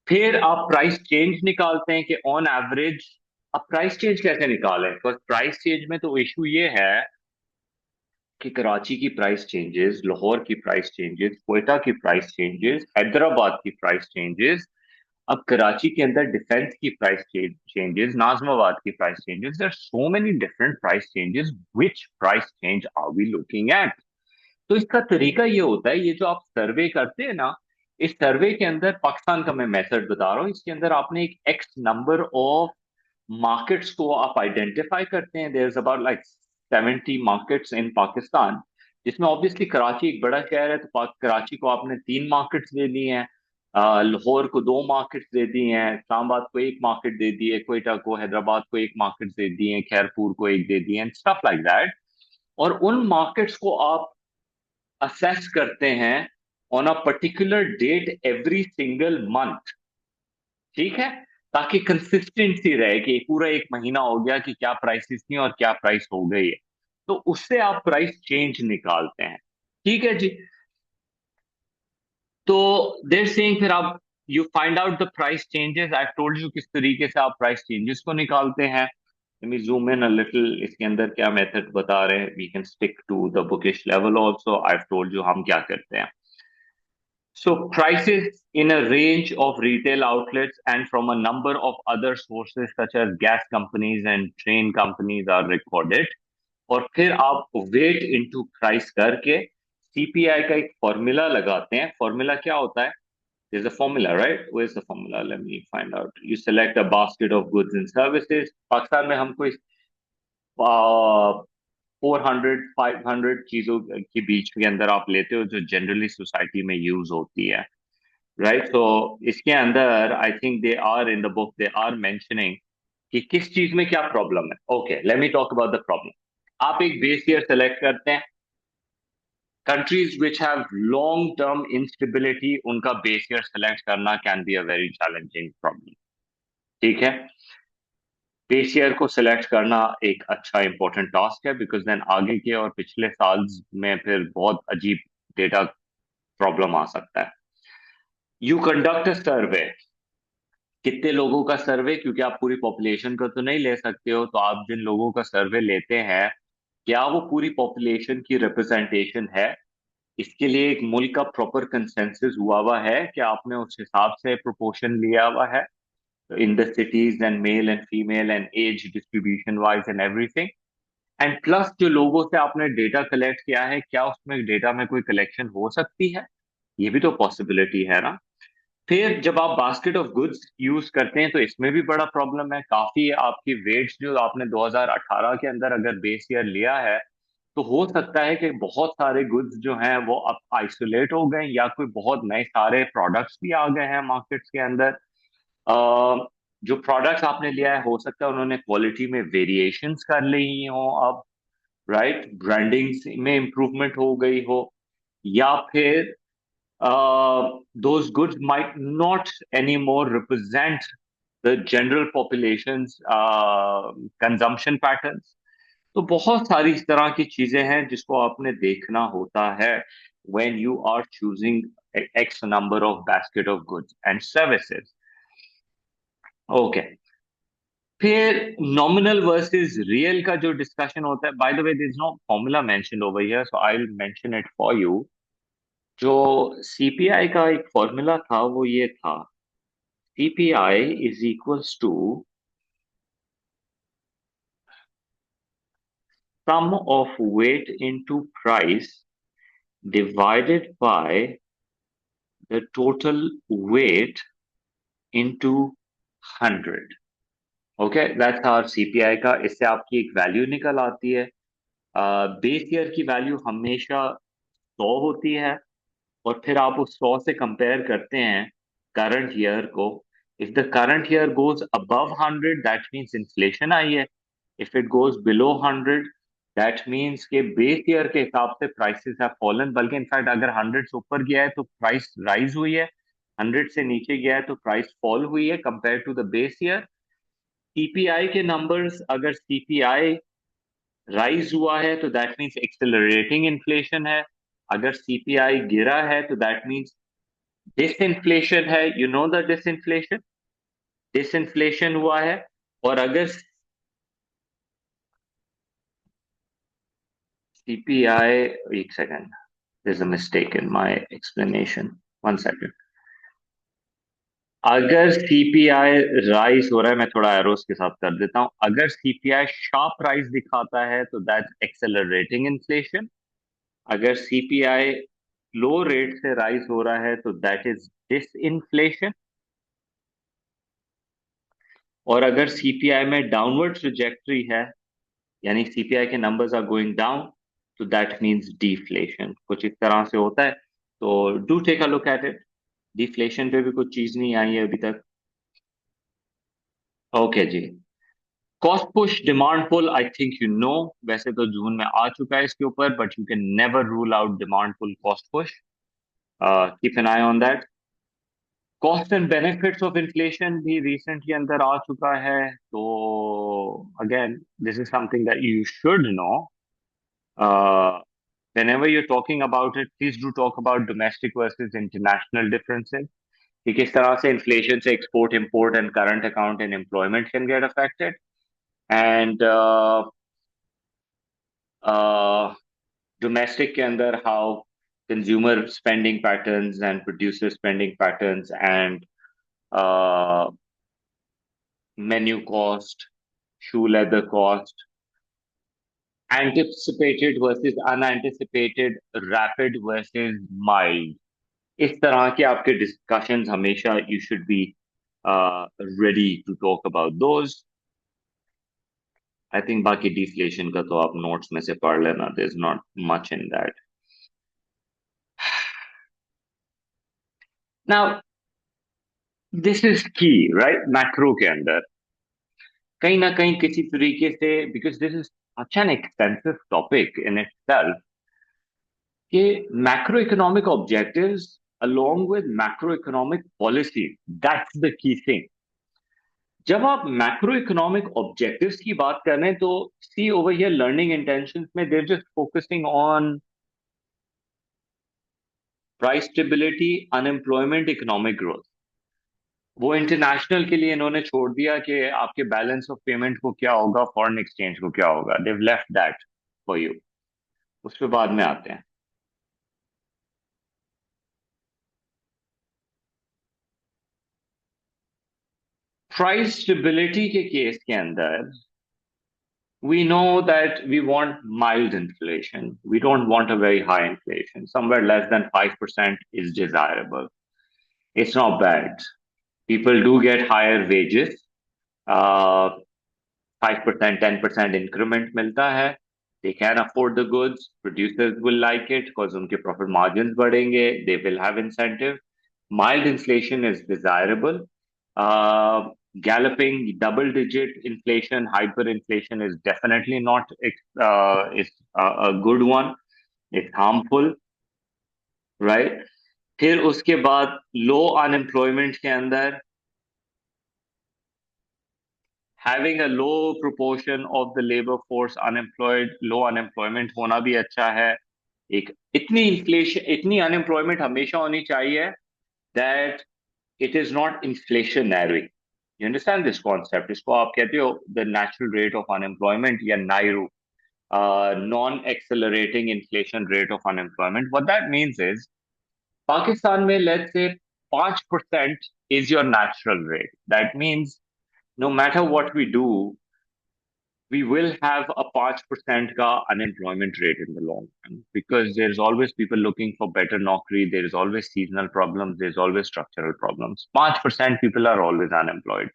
फिर आप प्राइस चेंज निकालते हैं कि ऑन एवरेज. अब प्राइस चेंज कैसे निकालें? बिकॉज प्राइस चेंज में तो इशू ये है कि कराची की प्राइस चेंजेस, लाहौर की प्राइस चेंजेस, क्वेटा की प्राइस चेंजेस, हैदराबाद की प्राइस चेंजेस, अब कराची के अंदर डिफेंस की प्राइस चेंजेस, नाजमाबाद की price changes. There are so many different price changes. Which price change are we looking at? तो इसका तरीका ये होता है, ये जो आप सर्वे करते हैं ना, इस सर्वे के अंदर पाकिस्तान का मैं मेथड बता रहा हूँ, इसके अंदर आपने एक एक्स नंबर ऑफ मार्केट्स को आप आइडेंटिफाई करते हैं. There is about like 70 markets in Pakistan, जिसमें ऑब्वियसली कराची एक बड़ा शहर है, तो कराची को आपने 3 मार्केट्स दे दी हैं, लाहौर को 2 मार्केट्स दे दी हैं, इस्लामाबाद को 1 मार्केट दे दी है, क्वेटा को, हैदराबाद को 1 मार्केट दे दी है, खैरपुर को 1 दे दी है, स्टफ लाइक दैट. और उन मार्केट्स को आप असेस करते हैं on a particular date every single month. ठीक है. ताकि कंसिस्टेंसी रहे कि पूरा एक महीना हो गया कि क्या प्राइसेस थी और क्या प्राइस हो गई है. तो उससे आप प्राइस चेंज निकालते हैं. ठीक है जी. तो देर सेइंग फिर आप you find out the price changes. I told you किस तरीके से आप प्राइस चेंजेस को निकालते हैं. Let me zoom in a little. इसके अंदर क्या मेथड बता रहे हैं. We can stick to the bookish level also. I told you हम क्या करते हैं. So prices in a range of retail outlets and from a number of other sources such as gas companies and train companies are recorded. और फिर आप weight into price करके CPI का एक फॉर्मूला लगाते हैं। फॉर्मूला क्या होता है? There's a formula, right? Where's the formula? Let me find out. You select a basket of goods and services. Pakistan में हमको इस 400 500 चीजों के बीच के अंदर आप लेते हो जो जनरली सोसाइटी में यूज होती है, राइट? तो इसके अंदर I think they are in the book, they are mentioning कि किस चीज में क्या प्रॉब्लम है। Okay, let me talk about the problem. आप एक बेस ईयर सेलेक्ट करते हैं। Countries which have long term instability, उनका बेस ईयर सेलेक्ट करना can be a very challenging problem. ठीक है, बेस ईयर को सिलेक्ट करना एक अच्छा इंपॉर्टेंट टास्क है, बिकॉज देन आगे के और पिछले साल में फिर बहुत अजीब डेटा प्रॉब्लम आ सकता है। यू कंडक्ट अ सर्वे। कितने लोगों का सर्वे? क्योंकि आप पूरी पॉपुलेशन का तो नहीं ले सकते हो, तो आप जिन लोगों का सर्वे लेते हैं, क्या वो पूरी पॉपुलेशन की रिप्रेजेंटेशन है? इसके लिए एक मुल्क का प्रॉपर कंसेंसस हुआ हुआ है कि आपने उस हिसाब से प्रोपोर्शन लिया हुआ है in the cities, and male and female and age distribution wise and everything. And plus जो लोगों से आपने डेटा कलेक्ट किया है, क्या उसमें डेटा में कोई कलेक्शन हो सकती है? ये भी तो पॉसिबिलिटी है ना। फिर जब आप बास्केट ऑफ गुड्स यूज करते हैं तो इसमें भी बड़ा प्रॉब्लम है। काफी आपकी वेट्स जो आपने 2018 के अंदर अगर बेस ईयर लिया है, तो हो सकता है कि बहुत सारे गुड्स जो हैं वो अब आइसोलेट हो गए, या कोई बहुत नए सारे प्रोडक्ट्स भी आ गए हैं मार्केट्स के अंदर। जो प्रोडक्ट्स आपने लिया है, हो सकता है उन्होंने क्वालिटी में वेरिएशंस कर ली हो अब, राइट? ब्रांडिंग में इम्प्रूवमेंट हो गई हो, या फिर those goods might not anymore represent the general population's consumption patterns। तो बहुत सारी इस तरह की चीजें हैं जिसको आपने देखना होता है when you are choosing X number of basket of goods and services। Okay, फिर नॉमिनल वर्सेस रियल का जो डिस्कशन होता है, by the way there is no formula mentioned over here, so I will mention it for you. जो CPI का एक formula था वो ये था: CPI is equals to sum of weight into price divided by the total weight into 100। Okay, that's our CPI का। इससे आपकी एक वैल्यू निकल आती है। बेस ईयर की वैल्यू हमेशा 100 होती है, और फिर आप उस 100 से कंपेयर करते हैं करंट ईयर को। If the current year goes above 100, that means inflation आई है। If it goes below 100, that means के बेस ईयर के हिसाब से प्राइसेस हैव फॉलन। बल्कि इनफैक्ट अगर 100 से ऊपर गया है तो प्राइस राइज हुई है, 100 से नीचे गया है तो प्राइस फॉल हुई है compare to the base year. CPI के नंबर्स, अगर सीपीआई राइज हुआ है तो दैट मीन्स एक्सेलरेटिंग इन्फ्लेशन है। अगर सीपीआई गिरा है तो दैट मीन्स डिसइंफ्लेशन है। You know the disinflation, disinflation हुआ है। और अगर सीपीआई, एक second, there is a mistake in my explanation, one second. अगर सीपीआई राइज हो रहा है, मैं थोड़ा एरोस के साथ कर देता हूं। अगर सीपीआई शार्प राइज दिखाता है तो दैट्स एक्सेलरेटिंग इन्फ्लेशन। अगर सीपीआई लो रेट से राइज हो रहा है तो दैट इज डिसइंफ्लेशन। और अगर सीपीआई में डाउनवर्ड ट्रजेक्टरी है, यानी सीपीआई के नंबर्स आर गोइंग डाउन, तो दैट मींस डिफ्लेशन। कुछ इस तरह से होता है। तो do take a look at it. Deflation पे भी कुछ चीज नहीं आई है अभी तक। ओके जी। Cost push, demand pull, I think you know. वैसे तो जून में आ चुका है इसके ऊपर, but you can never rule out demand pull, cost push. Keep an eye on that. Cost and benefits of inflation भी रिसेंट के अंदर आ चुका है। तो again, this is something that you should no. Whenever you're talking about it, please do talk about domestic versus international differences, कि किस तरह से इन्फ्लेशन से export import and current account and employment can get affected. And domestic के अंदर how consumer spending patterns and producer spending patterns and menu cost, shoe leather cost, anticipated versus unanticipated, rapid versus mild, इस तरह के आपके discussions हमेशा you should be ready to talk about those. I think बाकी deflation का तो आप notes में से पढ़ लेना, there is not much in that. Now this is key right, macro के अंदर कहीं ना कहीं किसी तरीके से, because this is such an expensive topic in itself, कि macro economic objectives along with macroeconomic policy, that's the key thing. जब आप मैक्रो इकोनॉमिक ऑब्जेक्टिव्स की बात कर रहे हैं तो see over here learning intentions में they're just focusing on price stability, unemployment, economic growth. वो इंटरनेशनल के लिए इन्होंने छोड़ दिया कि आपके बैलेंस ऑफ पेमेंट को क्या होगा, फॉरेन एक्सचेंज को क्या होगा, देव लेफ्ट दैट फॉर यू। उस पर बाद में आते हैं। प्राइस स्टेबिलिटी के केस के अंदर we know that we want mild inflation. We don't want a very high inflation. Somewhere less than 5% is desirable. It's not bad. People do get higher wages. 5%, 10% increment milta hai. They can afford the goods. Producers will like it because unke profit margins badhenge. They will have incentive. Mild inflation is desirable. Uh, Galloping double-digit inflation, hyperinflation is definitely not is a good one. It's harmful, right? फिर उसके बाद लो unemployment के अंदर having a low proportion of the labor force unemployed, low unemployment होना भी अच्छा है। एक इतनी इन्फ्लेशन, इतनी अनएम्प्लॉयमेंट हमेशा होनी चाहिए that it is not inflationary. You understand this concept? इसको आप कहते हो the natural rate of unemployment या NAIRU, non-accelerating inflation rate of unemployment. What that means is Pakistan में let's say 5% is your natural rate. That means no matter what we do, we will have a 5% ka unemployment rate in the long run, because there's always people looking for better naukri, there is always seasonal problems, there's always structural problems. 5% people are always unemployed.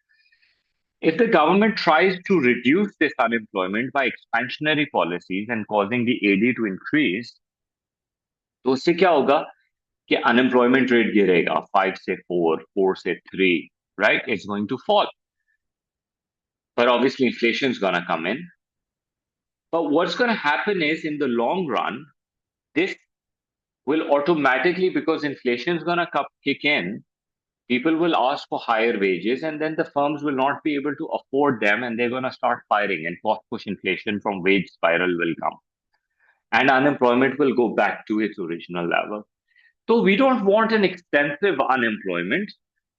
If the government tries to reduce this unemployment by expansionary policies and causing the AD to increase, तो उससे क्या होगा कि unemployment rate गिरेगा 5 से 4, 4 से 3, right? It's going to fall. But obviously inflation is going to come in. But what's going to happen is in the long run, this will automatically, because inflation is going to kick in, people will ask for higher wages, and then the firms will not be able to afford them, and they're going to start firing, and cost push inflation from wage spiral will come, and unemployment will go back to its original level. So we don't want an extensive unemployment.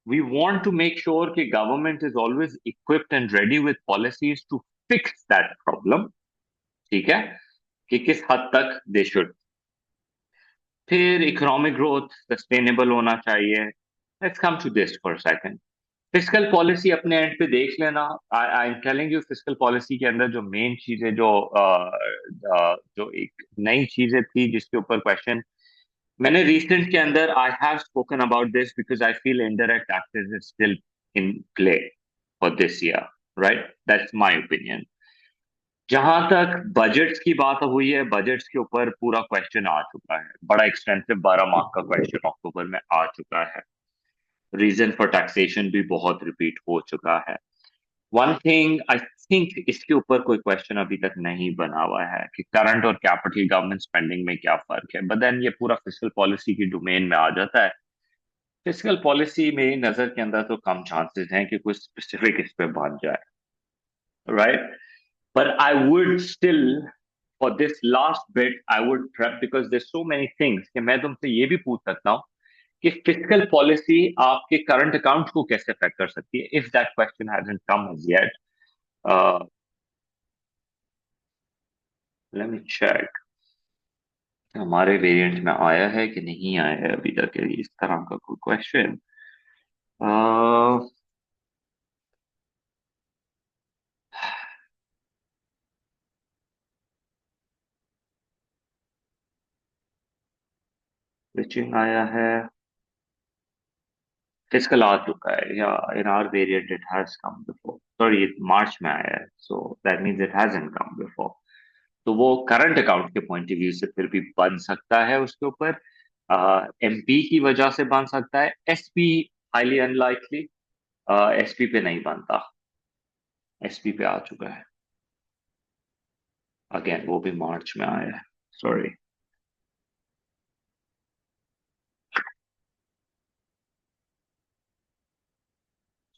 We want to make sure that government is always equipped and ready with policies to fix that problem. ठीक है कि किस हद तक they should. फिर economic growth sustainable होना चाहिए। Let's come to this for a second. Fiscal policy अपने एंड पे देख लेना। I am telling you, fiscal policy के अंदर जो मेन चीजें जो एक नई चीजें थी जिसके ऊपर क्वेश्चन मैंने रिसेंट के अंदर, I have spoken about this because I feel indirect taxes is still in play for this year, right? That's my opinion. जहां तक बजट्स की बात हुई है, बजट्स के ऊपर पूरा क्वेश्चन आ चुका है, बड़ा एक्सटेंसिव 12 मार्क का क्वेश्चन अक्टूबर में आ चुका है। रीजन फॉर टैक्सेशन भी बहुत रिपीट हो चुका है। वन थिंग आई थिंक इसके ऊपर कोई क्वेश्चन अभी तक नहीं बना हुआ है कि करंट और कैपिटल गवर्नमेंट स्पेंडिंग में क्या फर्क है, बट देन ये पूरा फिस्कल पॉलिसी की डोमेन में आ जाता है। फिस्कल पॉलिसी मेरी नजर के अंदर तो कम चांसेस हैं कि कुछ स्पेसिफिक इस पे बन जाए, right? But I would still, for this last bit, I would prep because there's so many things कि मैं तुमसे ये भी पूछ सकता हूँ कि फिस्कल पॉलिसी आपके करंट अकाउंट को कैसे अफेक्ट कर सकती है, if that question hasn't come as yet. Let me check हमारे वेरिएंट में आया है कि नहीं आया है अभी तक इस तरह का कोई क्वेश्चन। स्विचिंग आया है, फिजिकल आ चुका है, या इन are variant it has come before, sorry ये मार्च में आया है, so that means it hasn't come before. तो वो करंट अकाउंट के पॉइंट ऑफ व्यू से फिर भी बन सकता है उसके ऊपर, एमपी की वजह से बन सकता है, एसपी हाईली अनलाइकली, एसपी पे नहीं बनता, एसपी पे आ चुका है, अगेन वो भी मार्च में आया है, सॉरी।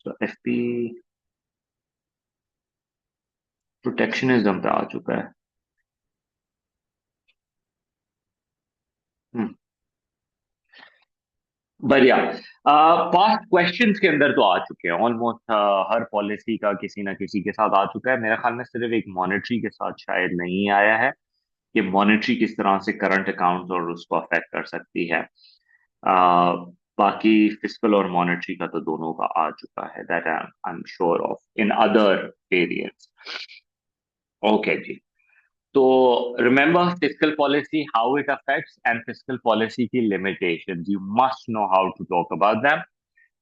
तो एसपी प्रोटेक्शनिज्म पे आ चुका है। हम्म, बढ़िया। पास्ट क्वेश्चंस के अंदर तो आ चुके हैं ऑलमोस्ट, हर पॉलिसी का किसी ना किसी के साथ आ चुका है, मेरे ख्याल में सिर्फ एक मॉनेटरी के साथ शायद नहीं आया है, कि मॉनेटरी किस तरह से करंट अकाउंट और उसको अफेक्ट कर सकती है। बाकी फिस्कल और मॉनेटरी का तो दोनों का आ चुका है, that I am sure of in other variants. Okay जी। तो remember fiscal policy, how it affects, and fiscal policy की limitations, you must know how to talk about them.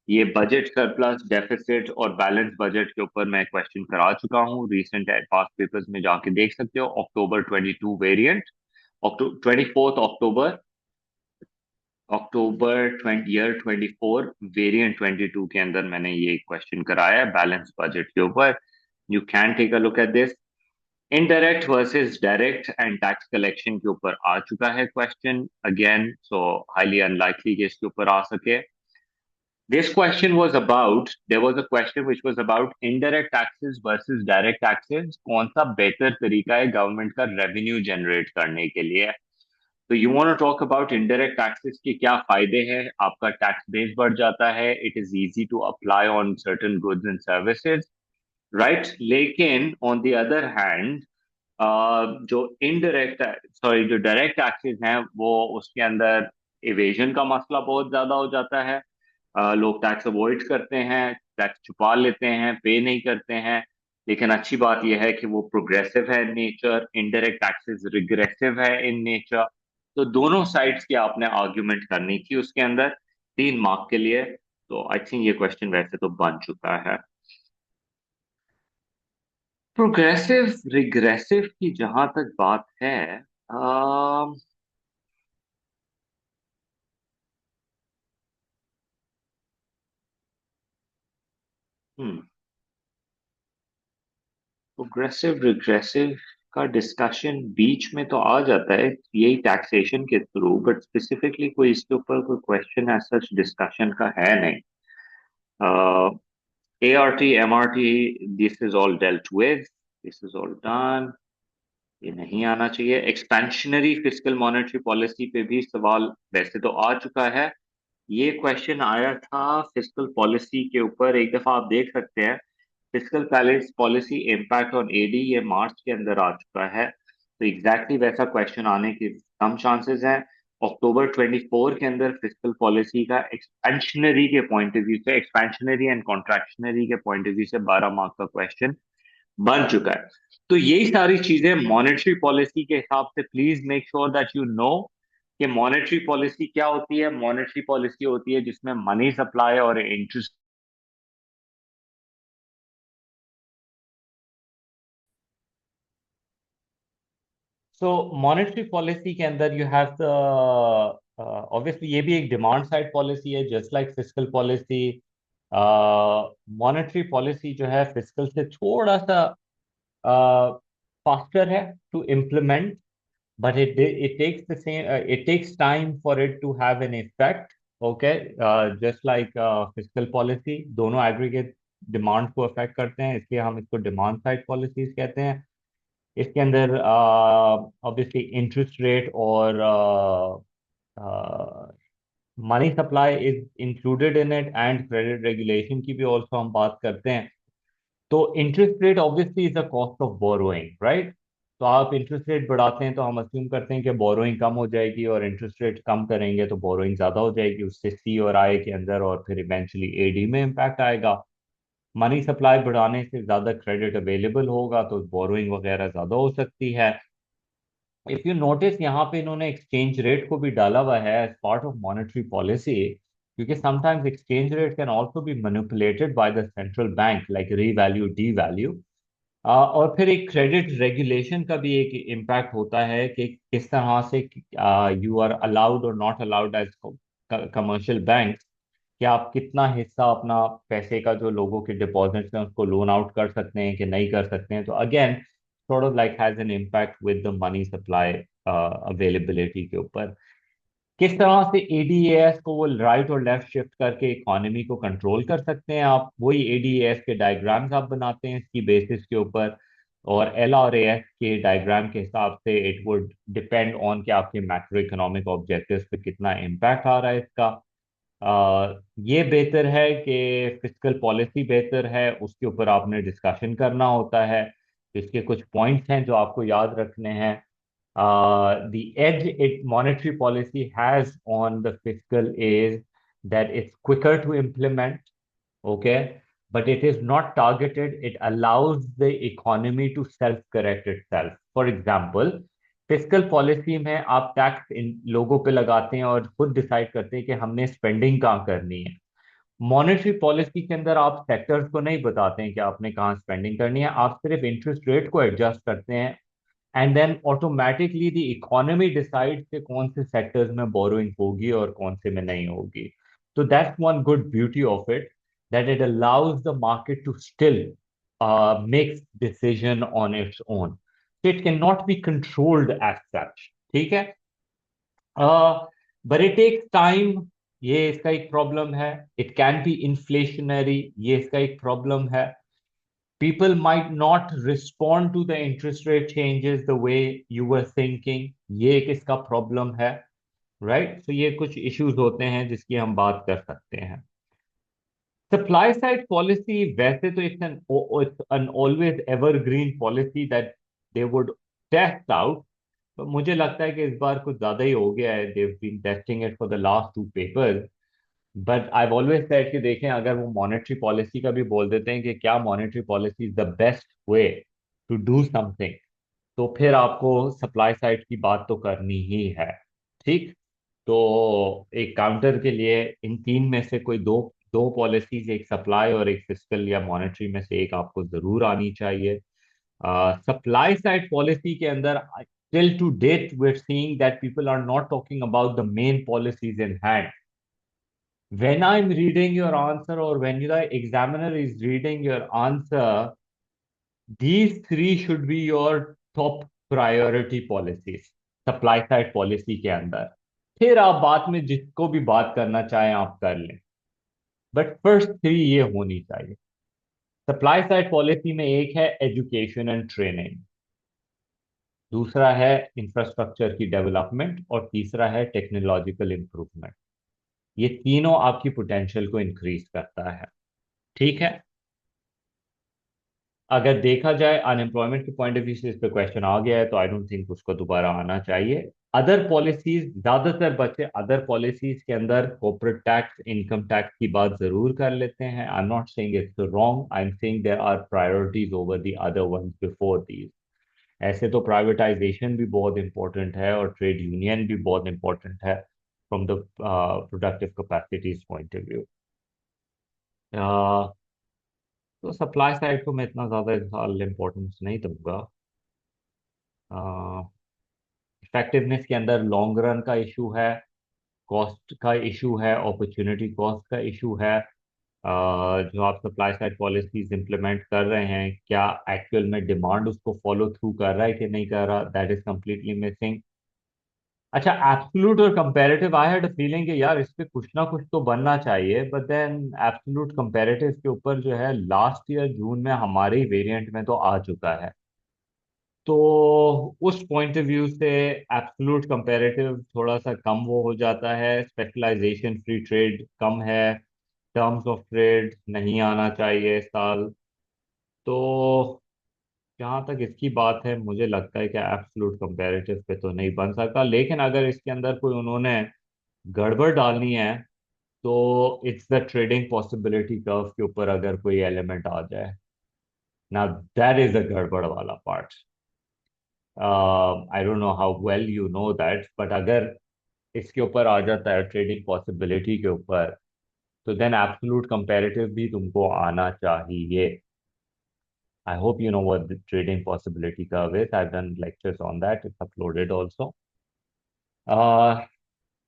ये बजट सरप्लस डेफिसिट और बैलेंस बजट के ऊपर मैं question करा चुका हूँ, रीसेंट पास्ट पेपर्स में जाके देख सकते हो, अक्टूबर 22 वेरिएंट, अक्टूबर 24 अक्टूबर, अक्टूबर 24 वेरिएंट 22 के अंदर मैंने ये क्वेश्चन कराया है बैलेंस बजट के ऊपर। You can take a look at this. Indirect versus direct and tax collection के ऊपर आ चुका है question again, so highly unlikely कि इसके ऊपर आ सके। This question was about, there was a question which was about indirect taxes versus direct taxes, कौन सा बेहतर तरीका है गवर्नमेंट का रेवेन्यू जनरेट करने के लिए। तो you want to talk about indirect taxes के क्या फायदे हैं, आपका टैक्स बेस बढ़ जाता है, it is easy to apply on certain goods and services, right. लेकिन ऑन द अदर हैंड जो इनडायरेक्ट, सॉरी जो डायरेक्ट टैक्सेस हैं वो उसके अंदर इवेजन का मसला बहुत ज्यादा हो जाता है। लोग टैक्स अवॉइड करते हैं, टैक्स छुपा लेते हैं, पे नहीं करते हैं। लेकिन अच्छी बात यह है कि वो प्रोग्रेसिव है in nature, indirect taxes regressive है इन नेचर। तो दोनों साइड्स की आपने आर्ग्यूमेंट करनी थी उसके अंदर 3 मार्क के लिए। तो आई थिंक ये क्वेश्चन वैसे तो बन चुका है। प्रोग्रेसिव रिग्रेसिव की जहां तक बात है, अम, हम्म, प्रोग्रेसिव रिग्रेसिव का डिस्कशन बीच में तो आ जाता है यही टैक्सेशन के थ्रू, बट स्पेसिफिकली कोई इसके ऊपर कोई क्वेश्चन एज सच डिस्कशन का है नहीं। A R T M R T, this is all dealt with, this is all done, ये नहीं आना चाहिए। एक्सपेंशनरी फिस्कल मॉनेटरी पॉलिसी पे भी सवाल वैसे तो आ चुका है, ये क्वेश्चन आया था फिस्कल पॉलिसी के ऊपर, एक दफा आप देख सकते हैं, fiscal palace policy impact on AD, ये मार्च के अंदर आ चुका है। तो एग्जैक्टली वैसा क्वेश्चन आने के कम चांसेस हैं। अक्टूबर 24 के अंदर फिस्कल पॉलिसी का एक्सपेंशनरी के पॉइंट ऑफ व्यू से, एक्सपेंशनरी एंड कॉन्ट्रैक्शनरी के पॉइंट ऑफ व्यू से 12 मार्क का क्वेश्चन बन चुका है। तो यही सारी चीजें मॉनेटरी पॉलिसी के हिसाब से, please make sure that you know कि मॉनेटरी पॉलिसी क्या होती है। मॉनेटरी पॉलिसी होती है जिसमें मनी सप्लाई और इंटरेस्ट। सो मॉनेटरी पॉलिसी के अंदर यू हैव द, ऑब्वियसली ये भी एक डिमांड साइड पॉलिसी है just like fiscal policy. Monetary policy जो है फिस्कल से थोड़ा सा फास्टर है to implement, but it takes the same, it takes time for it to have an effect. Okay, just like fiscal policy, दोनों aggregate demand को affect करते हैं, इसलिए हम इसको डिमांड साइड पॉलिसीज कहते हैं। इसके अंदर ऑब्वियसली इंटरेस्ट रेट और money supply is included in it, and credit regulation की भी ऑल्सो हम बात करते हैं। तो interest rate obviously is a cost of borrowing, right. तो आप इंटरेस्ट रेट बढ़ाते हैं तो हम अज्यूम करते हैं कि बोरोइंग कम हो जाएगी, और इंटरेस्ट रेट कम करेंगे तो बोरोइंग ज्यादा हो जाएगी, उससे सी और आई के अंदर और फिर इवेंचुअली एडी में इम्पैक्ट आएगा। मनी सप्लाई बढ़ाने से ज्यादा क्रेडिट अवेलेबल होगा तो बोरोइंग वगैरह ज्यादा हो सकती है। इफ यू नोटिस यहाँ पे इन्होंने एक्सचेंज रेट को भी डाला हुआ है as part of monetary policy, क्योंकि sometimes exchange rate can also be manipulated by the central bank, like revalue devalue. और फिर एक क्रेडिट रेगुलेशन का भी एक इम्पैक्ट होता है कि किस तरह से यू आर अलाउड और not allowed as commercial bank, कि आप कितना हिस्सा अपना पैसे का जो लोगों के डिपॉजिट्स हैं उसको लोन आउट कर सकते हैं कि नहीं कर सकते हैं। तो again sort of like has an impact with the money supply availability के ऊपर। किस तरह से एडीएस को वो राइट और लेफ्ट शिफ्ट करके इकोनॉमी को कंट्रोल कर सकते हैं आप, वही एडीएस के डायग्राम्स आप बनाते हैं इसकी बेसिस के ऊपर। और एल और एस के डायग्राम के हिसाब से इट वुड डिपेंड ऑन कि आपके मैक्रो इकोनॉमिक ऑब्जेक्टिव्स पे कितना इम्पैक्ट आ रहा है इसका। ये बेहतर है कि फिस्कल पॉलिसी बेहतर है, उसके ऊपर आपने डिस्कशन करना होता है। इसके कुछ पॉइंट्स हैं जो आपको याद रखने हैं। The edge it monetary policy has on the fiscal is that it's quicker to implement, okay, but it is not targeted. It allows the economy to self-correct itself. For example, fiscal policy में आप tax in लोगों पे लगाते हैं और खुद decide करते हैं कि हमने स्पेंडिंग कहाँ करनी है। मॉनेटरी पॉलिसी के अंदर आप सेक्टर्स को नहीं बताते हैं कि आपने कहाँ स्पेंडिंग करनी है, आप सिर्फ इंटरेस्ट रेट को एडजस्ट करते हैं, and then automatically the economy decide कि कौन से सेक्टर्स में बोरोइंग होगी और कौन से में नहीं होगी। तो that's one good beauty of it, that it allows the market to still makes decision on its own, it can not be controlled as such. ठीक है, बट इट टेक्स टाइम, ये इसका एक प्रॉब्लम है। इट कैन बी इन्फ्लेशनरी, ये इसका एक problem है। People might not respond to the interest rate changes the way you were thinking, ये एक इसका प्रॉब्लम है, राइट। तो ये कुछ इश्यूज होते हैं जिसकी हम बात कर सकते हैं। सप्लाई साइड पॉलिसी वैसे तो it's an always evergreen policy that they would test out. तो मुझे लगता है कि इस बार कुछ ज्यादा ही हो गया है, they've been testing it for the last two papers. But I always said कि देखें, अगर वो मॉनेटरी पॉलिसी का भी बोल देते हैं कि क्या monetary policy is the best way to do something, तो फिर आपको सप्लाई साइड की बात तो करनी ही है। ठीक, तो एक काउंटर के लिए इन तीन में से कोई दो दो पॉलिसीज, एक सप्लाई और एक फिस्कल या मॉनेटरी में से एक आपको जरूर आनी चाहिए। सप्लाई साइड पॉलिसी के अंदर till to date we are seeing that people are not talking about the main policies in hand. When I'm reading your answer or when the examiner is reading your answer, these three should be your top priority policies, supply side policy के अंदर। फिर आप बाद में जिसको भी बात करना चाहें आप कर लें, बट फर्स्ट थ्री ये होनी चाहिए। सप्लाई साइड पॉलिसी में एक है एजुकेशन एंड ट्रेनिंग, दूसरा है इंफ्रास्ट्रक्चर की डेवलपमेंट और तीसरा है टेक्नोलॉजिकल इंप्रूवमेंट। ये तीनों आपकी पोटेंशियल को इंक्रीज करता है। ठीक है, अगर देखा जाए अनएम्प्लॉयमेंट के पॉइंट ऑफ व्यू से इस पे क्वेश्चन आ गया है तो आई डोंट थिंक उसको दोबारा आना चाहिए। अदर पॉलिसीज ज्यादातर बच्चे अदर पॉलिसीज के अंदर कॉर्पोरेट टैक्स इनकम टैक्स की बात जरूर कर लेते हैं। I am not saying it's wrong, I am saying there are priorities over the other ones before these. ऐसे तो प्राइवेटाइजेशन भी बहुत इंपॉर्टेंट है और ट्रेड यूनियन भी बहुत इंपॉर्टेंट है from the productive capacities point of view. तो सप्लाई साइड को मैं इतना ज्यादा इस साल इम्पोर्टेंस नहीं दूंगा। इफेक्टिवनेस के अंदर लॉन्ग रन का इशू है, कॉस्ट का इशू है, अपॉर्चुनिटी कॉस्ट का इशू है। जो आप सप्लाई साइड पॉलिसीज इंप्लीमेंट कर रहे हैं, क्या एक्चुअल में डिमांड उसको फॉलो थ्रू कर रहा है कि नहीं कर रहा, दैट इज कम्प्लीटली मिसिंग। अच्छा, एब्सोल्यूट और comparative, I had a feeling कि यार इस पे कुछ ना कुछ तो बनना चाहिए, बट देन एब्सोल्यूट कंपैरेटिव के ऊपर जो है लास्ट ईयर जून में हमारे ही वेरिएंट में तो आ चुका है। तो उस पॉइंट ऑफ व्यू से एब्सोल्यूट कंपैरेटिव थोड़ा सा कम वो हो जाता है, स्पेशलाइजेशन फ्री ट्रेड कम है, टर्म्स ऑफ ट्रेड नहीं आना चाहिए इस साल। तो जहाँ तक इसकी बात है मुझे लगता है कि एब्सोल्यूट कंपैरेटिव पे तो नहीं बन सकता, लेकिन अगर इसके अंदर कोई उन्होंने गड़बड़ डालनी है तो it's the trading possibility curve के ऊपर अगर कोई एलिमेंट आ जाए ना, दैट इज द गड़बड़ वाला part. I don't know how well you know that, but अगर इसके ऊपर आ जाता है ट्रेडिंग पॉसिबिलिटी के ऊपर, तो देन एब्सोल्यूट कंपैरेटिव भी तुमको आना चाहिए. I hope you know what the trading possibility curve is. I've done lectures on that. It's uploaded also. Uh,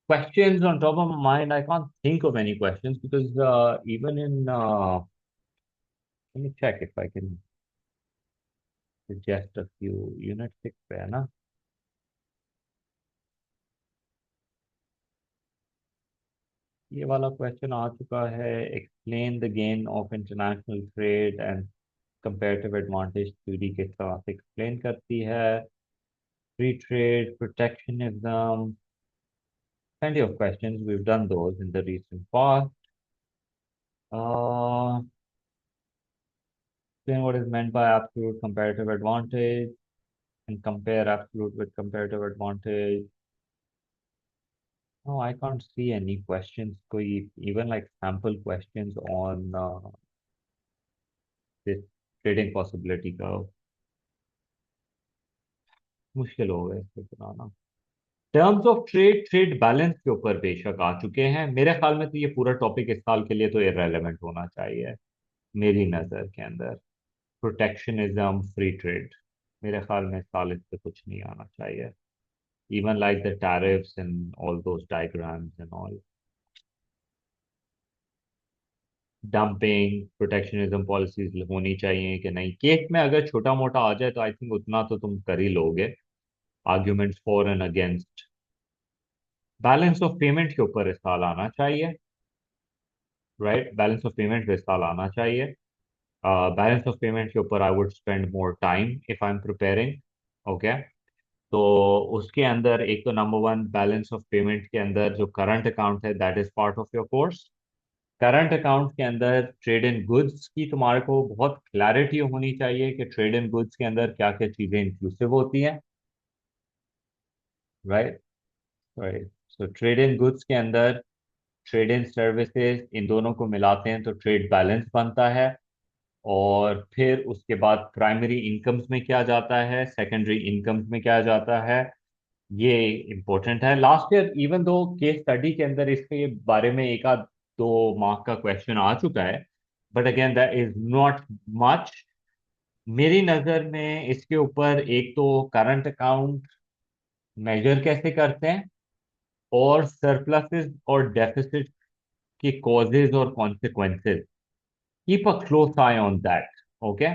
Questions on top of my mind. I can't think of any questions because even in let me check if I can suggest a few. Unit 6 पे है ना? ये वाला question आ चुका है. Explain the gain of international trade and comparative advantage theory किस तरह से एक्सप्लेन करती है. Free trade, protectionism, plenty of questions. We've done those in the recent past. Explain what is meant by absolute comparative advantage and compare absolute with comparative advantage. No, I can't see any questions, even like sample questions on this trading possibility curve. मुश्किल हो गया इसको बनाना. Terms of trade, trade balance के ऊपर बेशक आ चुके हैं. मेरे ख्याल में तो ये पूरा टॉपिक इस साल के लिए तो इररेलेवेंट होना चाहिए मेरी नज़र के अंदर. प्रोटेक्शनिज्म, फ्री ट्रेड, मेरे ख्याल में इस साल इस पे कुछ नहीं आना चाहिए. Even like the tariffs and all those diagrams and all. Dumping, protectionism policies होनी चाहिए कि नहीं. केस में अगर छोटा मोटा आ जाए तो आई थिंक उतना तो तुम कर ही लोगे. Arguments for and against. Balance of payment के ऊपर इस साल आना चाहिए. राइट, बैलेंस ऑफ पेमेंट इस साल आना चाहिए. बैलेंस ऑफ पेमेंट के ऊपर I would spend more time if I am preparing. Okay. तो उसके अंदर एक तो number one, balance of payment के अंदर जो करंट अकाउंट है that is part of your course. Current account के अंदर ट्रेड इन गुड्स की तुम्हारे को बहुत क्लैरिटी होनी चाहिए कि ट्रेड इन गुड्स के अंदर क्या क्या चीजें इंक्लूसिव होती हैं. Right. Right. So trade in goods के अंदर ट्रेड इन सर्विसेज, इन दोनों को मिलाते हैं तो ट्रेड बैलेंस बनता है. और फिर उसके बाद प्राइमरी इनकम्स में क्या जाता है, सेकेंडरी इनकम्स में क्या जाता है, ये इम्पोर्टेंट है. Last year even though case study के अंदर इसके बारे में एक आध दो मार्क का क्वेश्चन आ चुका है, but again that is not much. मेरी नजर में इसके ऊपर एक तो करंट अकाउंट मेजर कैसे करते हैं, और सरप्लसेस और डेफिसिट की कॉजेज और consequences. Keep a close eye on that. Okay.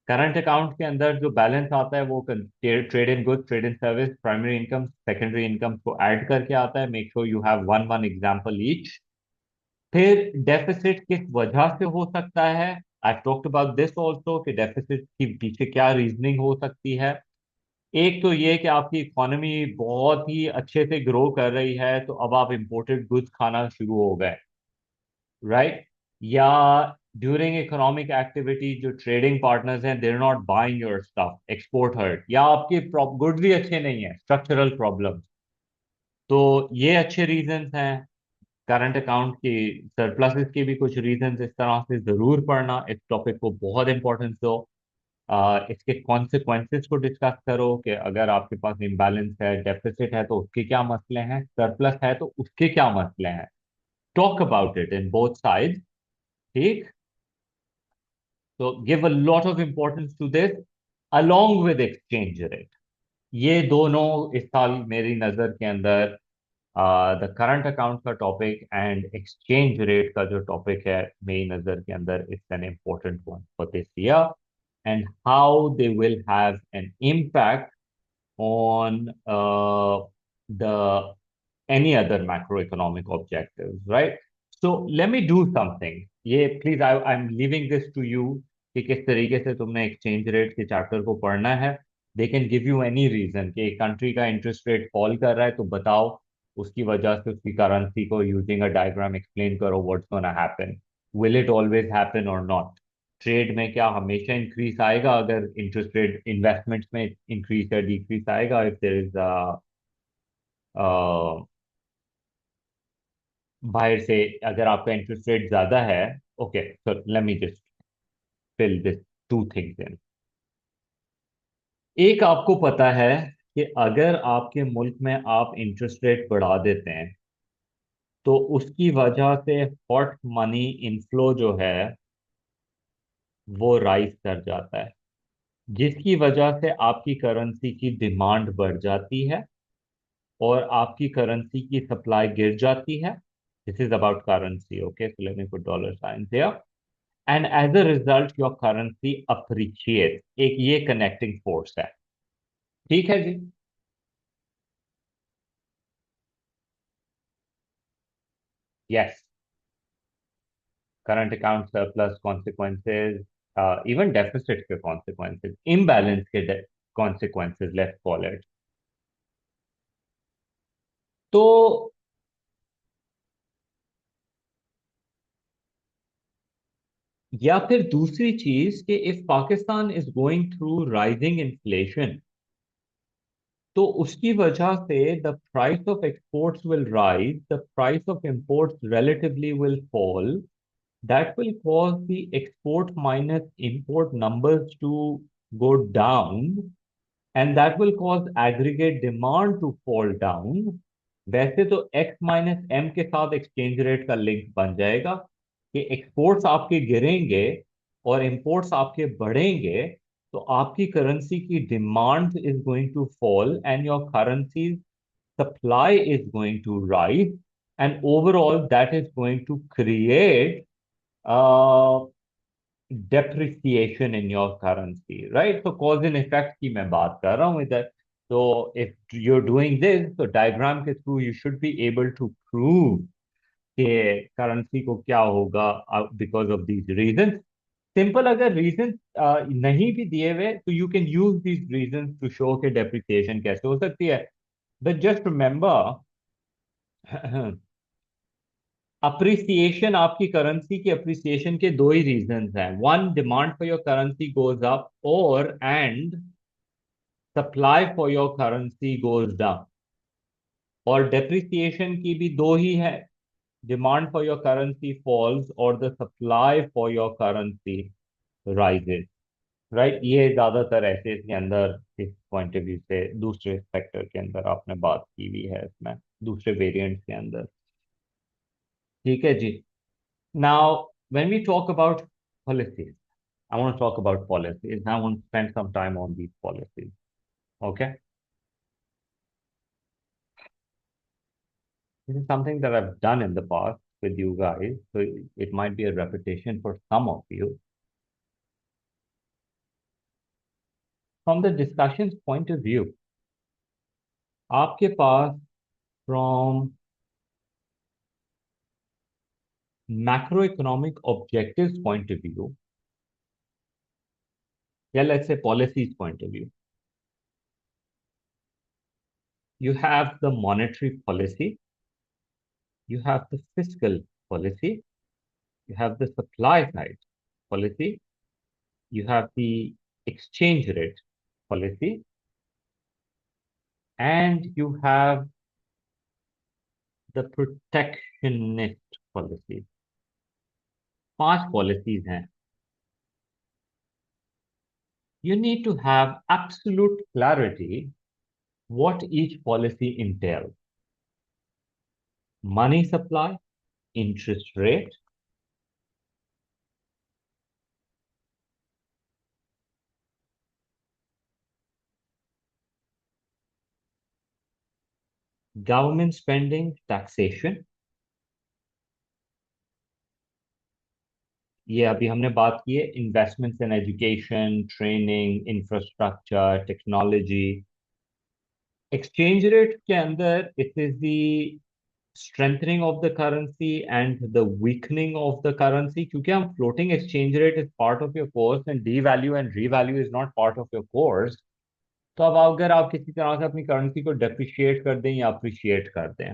Current account के अंदर जो बैलेंस आता है वो trade in goods, trade in service, primary income, secondary income को ऐड करके आता है. Make sure you have one one example each. फिर डेफिसिट किस वजह से हो सकता है, I talked about this also कि डेफिसिट के पीछे क्या रीजनिंग हो सकती है. एक तो ये कि आपकी इकोनॉमी बहुत ही अच्छे से ग्रो कर रही है तो अब आप इंपोर्टेड गुड्स खाना शुरू हो गए. राइट. या ड्यूरिंग इकोनॉमिक एक्टिविटी जो ट्रेडिंग पार्टनर्स हैं they're not buying your stuff, export hurt, या आपके गुड्स भी अच्छे नहीं है, स्ट्रक्चरल प्रॉब्लम. तो ये अच्छे रीजंस हैं. करंट अकाउंट की सरप्लसेस के भी कुछ रीजंस इस तरह से जरूर पढ़ना. इस टॉपिक को बहुत इंपॉर्टेंस दो. इसके कॉन्सिक्वेंसेस को डिस्कस करो कि अगर आपके पास इम्बैलेंस है, डेफिसिट है तो उसके क्या मसले हैं, सरप्लस है तो उसके क्या मसले हैं. Talk about it in both side. ठीक. तो give a lot of importance to this along with exchange rate. ये दोनों इस साल मेरी नजर के अंदर द करंट अकाउंट का टॉपिक एंड एक्सचेंज रेट का जो टॉपिक है मेरी नजर के अंदर it's an important one for this year. And how they will have an impact on the any other macroeconomic objectives, right? So let me do something. ये please, I'm leaving this to you कि किस तरीके से तुमने exchange rate के chapter को पढ़ना है. They can give you any reason कि एक कंट्री का इंटरेस्ट रेट फॉल कर रहा है तो बताओ उसकी वजह से उसकी करेंसी को यूजिंग अ डायग्राम एक्सप्लेन करो what's gonna happen. Will it always happen और नॉट. ट्रेड में क्या हमेशा इंक्रीज आएगा अगर इंटरेस्ट रेट, इन्वेस्टमेंट्स में इंक्रीज या डिक्रीज आएगा इफ देयर इज बाहर से, अगर आपका इंटरेस्ट रेट ज्यादा है. Okay, so let me just fill this two things in. एक आपको पता है कि अगर आपके मुल्क में आप इंटरेस्ट रेट बढ़ा देते हैं तो उसकी वजह से हॉट मनी इनफ्लो जो है वो राइज कर जाता है, जिसकी वजह से आपकी करेंसी की डिमांड बढ़ जाती है और आपकी करेंसी की सप्लाई गिर जाती है। This is about currency, okay, so let me put dollar sign here. And as a result your currency appreciate. एक ये कनेक्टिंग फोर्स है। ठीक है जी। Yes, current account surplus consequences, even deficit के कॉन्सिक्वेंसेज, इम्बैलेंस के कॉन्सिक्वेंसेज, लेट्स कॉल इट। तो या फिर दूसरी चीज कि if Pakistan is going through rising inflation, तो उसकी वजह से the price of exports will rise, the price of imports relatively will fall, that will cause the export minus import numbers to go down, and that will cause aggregate demand to fall down। वैसे तो x minus M के साथ exchange rate का link बन जाएगा कि exports आपके गिरेंगे और इंपोर्ट्स आपके बढ़ेंगे, तो आपकी करेंसी की demand is going to fall and your currency supply is going to rise, and overall that is going to create uh, depreciation in your currency, right? So cause and effect की मैं बात कर रहा हूँ इधर। So if you're doing this, तो diagram के through you should be able to prove कि करेंसी को क्या होगा because of these reasons। Simple अगर रीजन नहीं भी दिए हुए तो you can use these reason to show के डेप्रिसिएशन कैसे हो सकती है। बट जस्ट रिमेंबर, अप्रिसिएशन, आपकी करेंसी की अप्रिसिएशन के दो ही रीजंस हैं। One, demand for your currency goes up, और and supply for your currency goes down. और डेप्रिसिएशन की भी दो ही है, demand for your currency falls और the supply for your currency rises. Right, ये ज्यादातर ऐसे इसके अंदर इस पॉइंट ऑफ व्यू से दूसरे सेक्टर के अंदर आपने बात की हुई है, इसमें दूसरे वेरिएंट्स के अंदर। ठीक है जी। Now, when we talk about policies, I want to talk about policies. I want to spend some time on these policies. Okay. This is something that I've done in the past with you guys, so it might be a repetition for some of you. From the discussion's point of view, आपके पास from macroeconomic objectives point of view, yeah, let's say policies point of view, you have the monetary policy, you have the fiscal policy, you have the supply side policy, you have the exchange rate policy, and you have the protectionist policy। पांच policies हैं। You need to have absolute clarity what each policy entails: money supply, interest rate, government spending, taxation। ये अभी हमने बात की है, investments in education, training, infrastructure, technology. Exchange rate के अंदर it is the strengthening of the currency and the weakening of the currency, क्योंकि हम floating exchange rate is part of your course and devalue and revalue is not part of your course। तो अब अगर आप किसी तरह से अपनी करेंसी को डेप्रिशिएट कर दें या अप्रिशिएट कर दें,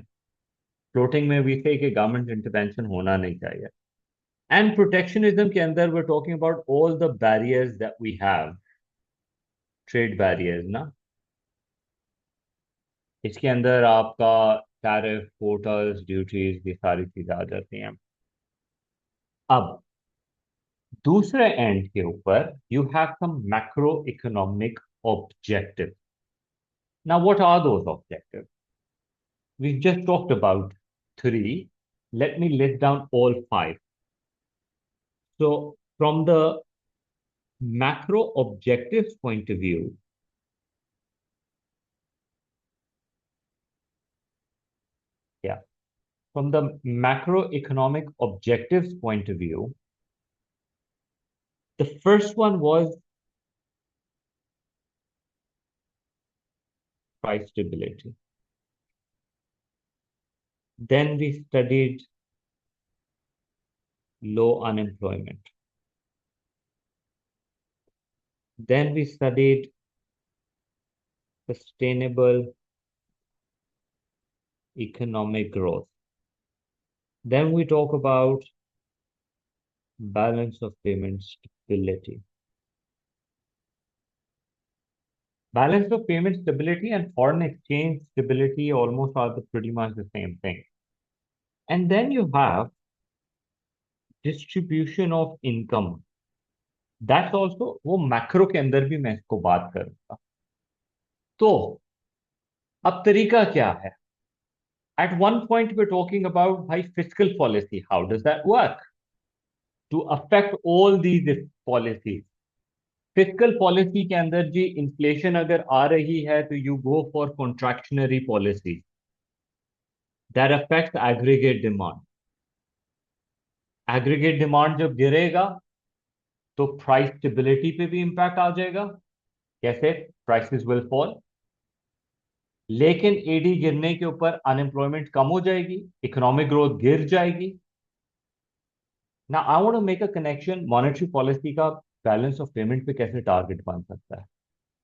फ्लोटिंग में भी से कि गवर्नमेंट इंटरवेंशन होना नहीं चाहिए। एंड प्रोटेक्शनिज्म के अंदर we are talking about all the barriers that we have, trade barriers ना। इसके अंदर आपका टैरिफ, कोटास, ड्यूटीज, ये सारी चीजें आ जाती हैं। अब दूसरे एंड के ऊपर you have some macro economic objectives. Now, what are those objectives? We just talked about three. Let me list down all five. So, from the macro objectives point of view, yeah, from the macroeconomic objectives point of view, the first one was price stability. Then we studied low unemployment. Then we studied sustainable economic growth. Then we talk about balance of payment stability. Balance of payment stability and foreign exchange stability almost are pretty much the same thing. And then you have distribution of income. That's also वो macro के अंदर भी मैं इसको बात करूंगा. तो अब तरीका क्या है? At one point we're talking about by fiscal policy. How does that work? To affect all these policies. Fiscal policy के अंदर जी इन्फ्लेशन अगर आ रही है तो you go for contractionary policy that affects aggregate demand. Aggregate demand जब गिरेगा तो price stability पे भी इंपैक्ट आ जाएगा. कैसे? Prices will fall. लेकिन एडी गिरने के ऊपर अनएम्प्लॉयमेंट कम हो जाएगी, इकोनॉमिक ग्रोथ गिर जाएगी. ना I want to make a connection. Monetary policy का बैलेंस ऑफ पेमेंट पे कैसे टारगेट बन सकता है?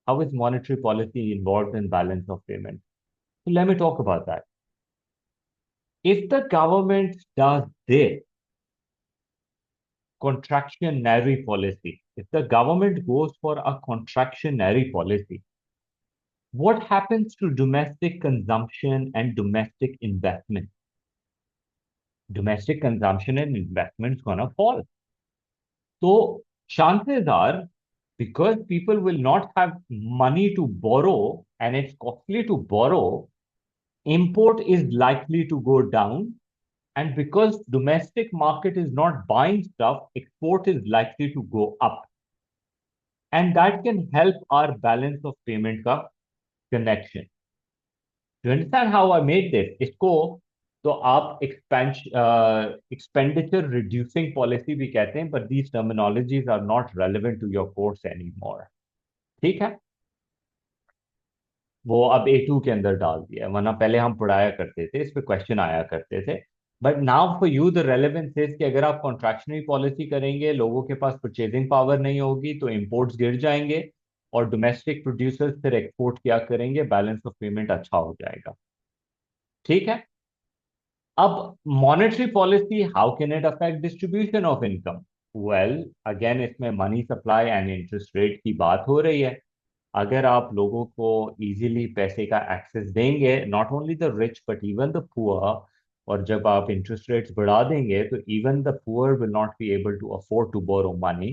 How is monetary policy involve in balance of payment? So let me talk about that. If the government does this contractionary policy, if the government goes for a contractionary policy, what happens to domestic consumption and domestic investment? Domestic consumption and investment is going to fall. So chances are, because people will not have money to borrow and it's costly to borrow, import is likely to go down. And because domestic market is not buying stuff, export is likely to go up. And that can help our balance of payment का connection. Do you understand how I made this? इसको तो आप expenditure reducing policy भी कहते हैं, but these terminologies are not relevant to your course anymore. ठीक है? वो अब A2 के अंदर डाल दिया है, वरना पहले हम पढ़ाया करते थे, इस पे क्वेश्चन आया करते थे. But now for you the relevance is कि अगर आप कॉन्ट्रैक्शनरी पॉलिसी करेंगे, लोगों के पास परचेजिंग पावर नहीं होगी तो इंपोर्ट्स गिर जाएंगे और डोमेस्टिक प्रोड्यूसर्स फिर एक्सपोर्ट क्या करेंगे, बैलेंस ऑफ पेमेंट अच्छा हो जाएगा. ठीक है. अब monetary policy, how can it affect distribution of income? Well, again इसमें money supply and interest rate की बात हो रही है. अगर आप लोगों को इजीली पैसे का एक्सेस देंगे, not only the rich but even the poor, और जब आप इंटरेस्ट रेट्स बढ़ा देंगे तो even the poor will not be able to afford to borrow money.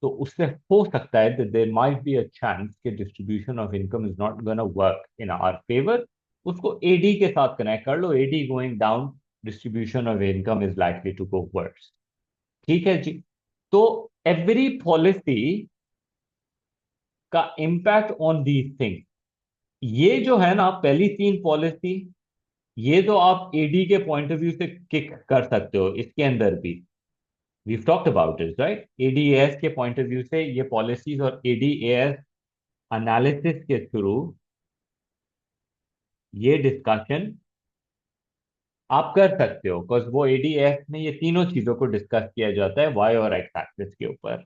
तो उससे हो सकता है that there might be a chance कि distribution of income is not gonna work in our favour. उसको एडी के साथ कनेक्ट कर लो. AD going down, distribution of income is likely to go verse. ठीक है जी. तो एवरी पॉलिसी का इम्पैक्ट ऑन दीज थिंग्स, ये जो है ना पहली तीन पॉलिसी, ये तो आप एडी के पॉइंट ऑफ व्यू से किक कर सकते हो. इसके अंदर भी we talked about it, right? ADAS के पॉइंट ऑफ व्यू से ये पॉलिसीज और एडीएएस एनालिसिस के थ्रू ये डिस्कशन आप कर सकते हो, बिकॉज वो एडीएएस में ये तीनों चीजों को डिस्कस किया जाता है वाई और एक्स एक्सिस के ऊपर.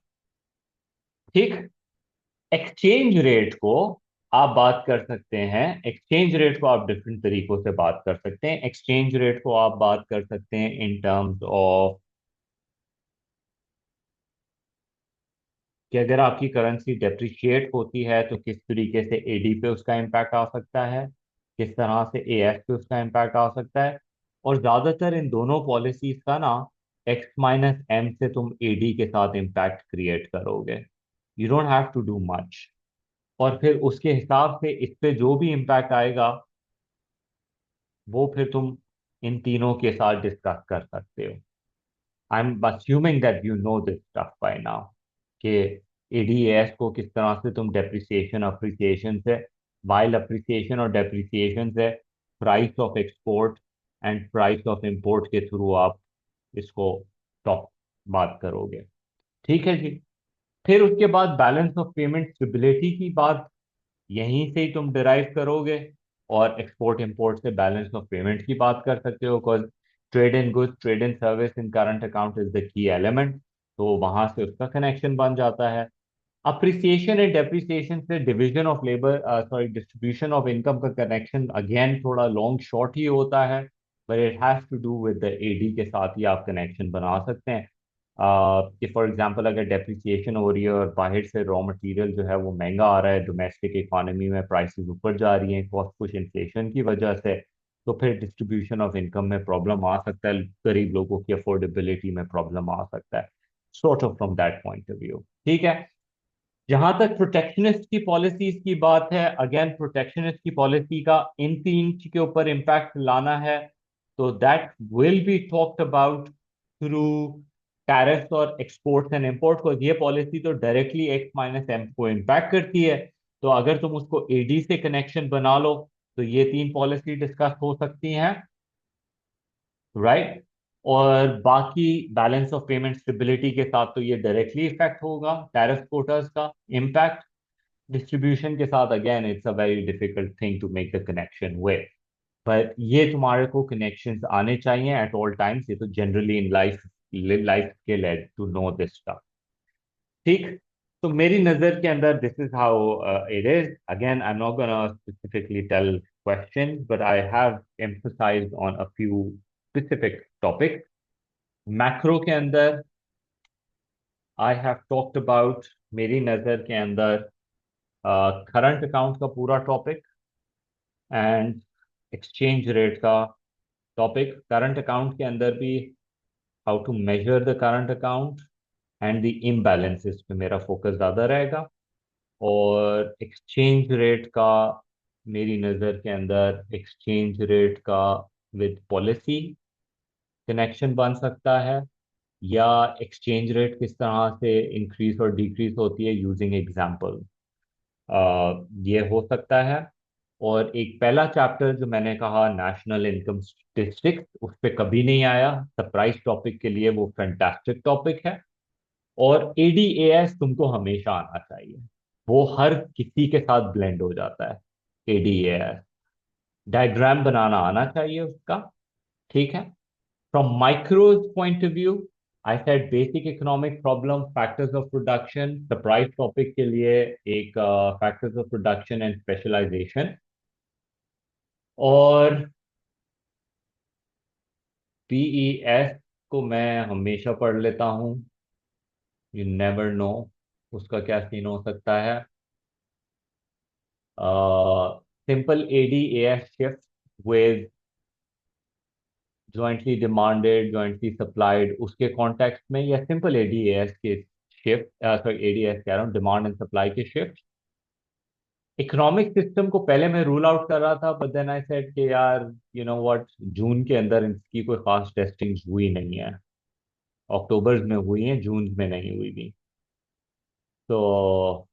ठीक. एक्सचेंज रेट को आप बात कर सकते हैं. एक्सचेंज रेट को आप डिफरेंट तरीकों से बात कर सकते हैं. एक्सचेंज रेट को आप बात कर सकते हैं इन टर्म्स ऑफ कि अगर आपकी करेंसी डेप्रिशिएट होती है तो किस तरीके से एडी पे उसका इम्पैक्ट आ सकता है, किस तरह से एएफ पे उसका इम्पैक्ट आ सकता है. और ज्यादातर इन दोनों पॉलिसीज का ना एक्स माइनस एम से तुम एडी के साथ इम्पैक्ट क्रिएट करोगे. You don't have to do much. और फिर उसके हिसाब से इस पे जो भी इम्पैक्ट आएगा वो फिर तुम इन तीनों के साथ डिस्कस कर सकते हो। I am assuming that you know this stuff by now कि एडीएस को किस तरह से तुम डेप्रिसिएशन अप्रिसिएशन से, वाइल अप्रिसिएशन और डेप्रिसिएशन से price of export and price of import के थ्रू आप इसको टॉप बात करोगे। ठीक है जी। फिर उसके बाद बैलेंस ऑफ पेमेंट स्टेबिलिटी की बात यहीं से ही तुम डिराइव करोगे, और एक्सपोर्ट इंपोर्ट से बैलेंस ऑफ पेमेंट की बात कर सकते हो, because trade in goods trade in service in current account is the key element. तो वहां से उसका कनेक्शन बन जाता है। अप्रिसिएशन एंड डेप्रिसिएशन से division of labour sorry distribution of income का कनेक्शन अगेन थोड़ा लॉन्ग शॉर्ट ही होता है, but it has to do with the AD के साथ ही आप कनेक्शन बना सकते हैं। कि फॉर एग्जांपल अगर डेप्रिसिएशन हो रही है और बाहर से रॉ मटेरियल जो है वो महंगा आ रहा है, डोमेस्टिक इकोनॉमी में प्राइसेस ऊपर जा रही हैं कॉस्ट पुश इन्फ्लेशन की वजह से, तो फिर डिस्ट्रीब्यूशन ऑफ इनकम में प्रॉब्लम आ सकता है, गरीब लोगों की अफोर्डेबिलिटी में प्रॉब्लम आ सकता है, sort of from that point of view. ठीक है। जहां तक प्रोटेक्शनिस्ट की पॉलिसीज की बात है, अगेन प्रोटेक्शनिस्ट की पॉलिसी का इन तीन के ऊपर इम्पैक्ट लाना है, तो that will B talked about through tariffs और एक्सपोर्ट्स एंड इंपोर्ट को। ये पॉलिसी तो डायरेक्टली एक्स माइनस एम को इम्पैक्ट करती है, तो अगर तुम उसको एडी से कनेक्शन बना लो तो ये तीन पॉलिसी डिस्कस हो सकती हैं, राइट। और बाकी बैलेंस ऑफ पेमेंट स्टेबिलिटी के साथ तो ये डायरेक्टली इफेक्ट होगा टैरिफ कोटास का इम्पैक्ट। डिस्ट्रीब्यूशन के साथ again it's a very difficult thing to make the connection with, पर ये तुम्हारे को कनेक्शंस आने चाहिए एट ऑल टाइम्स। ये तो जनरली इन लाइफ लाइफ के led to know this stuff. ठीक। तो मेरी नजर के अंदर this is how it is. Again I am not gonna specifically tell question, but I have emphasized on a few specific topic. Macro के अंदर I have talked about, मेरी नजर के अंदर करंट अकाउंट का पूरा टॉपिक एंड एक्सचेंज रेट का topic. Current account के अंदर भी how to measure the current account and the imbalances पे मेरा फोकस ज़्यादा रहेगा। और एक्सचेंज रेट का मेरी नज़र के अंदर एक्सचेंज रेट का विद पॉलिसी कनेक्शन बन सकता है, या एक्सचेंज रेट किस तरह से इंक्रीज और डिक्रीज होती है यूजिंग एग्जाम्पल, ये हो सकता है। और एक पहला चैप्टर जो मैंने कहा नेशनल इनकम स्टेटिस्टिक्स, उस पर कभी नहीं आया, सरप्राइज टॉपिक के लिए वो फैंटास्टिक टॉपिक है। और एडीएएस तुमको हमेशा आना चाहिए, वो हर किसी के साथ ब्लेंड हो जाता है। एडीएएस डायग्राम बनाना आना चाहिए उसका। ठीक है। From micros point of view I said basic economic problem factors of production, surprise topic के लिए एक factors of production and specialisation. और पीईएस को मैं हमेशा पढ़ लेता हूँ, यू नेवर नो उसका क्या सीन हो सकता है। Simple ADAS shift with jointly demanded jointly supplied, उसके कॉन्टेक्स्ट में, या सिंपल एडीएएस के शिफ्ट, सॉरी एडीएस कह रहा हूँ, डिमांड एंड सप्लाई के शिफ्ट। इकोनॉमिक सिस्टम को पहले मैं रूल आउट कर रहा था, बट देन आई सेड कि यार यू नो व्हाट, जून के अंदर इसकी कोई खास टेस्टिंग हुई नहीं है, अक्टूबर में हुई है, जून में नहीं हुई थी। तो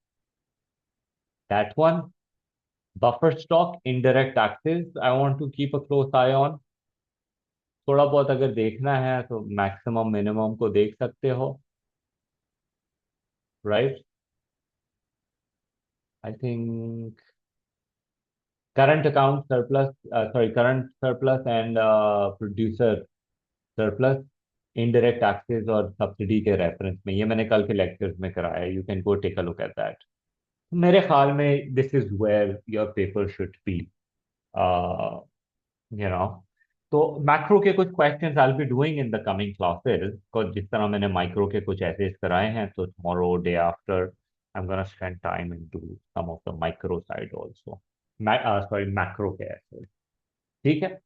that one, buffer stock indirect taxes I want to keep a close eye on. थोड़ा बहुत अगर देखना है तो मैक्सिमम मिनिमम को देख सकते हो, right. I think current account surplus, sorry current surplus and producer surplus, indirect taxes और सब्सिडी के रेफरेंस में, ये मैंने कल के लेक्चर्स में कराया है, you can go take a look at that. मेरे ख्याल में this is where your paper should be, you know. तो मैक्रो के कुछ questions I will be doing in the coming classes, because जिस तरह मैंने माइक्रो के कुछ ऐसे कराए हैं, तो tomorrow day after I am gonna spend time into some of the micro side also, sorry macro के ऐसे। ठीक है।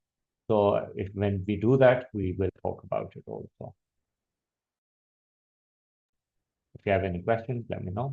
So if when we do that, we will talk about it also. If you have any questions, let me know.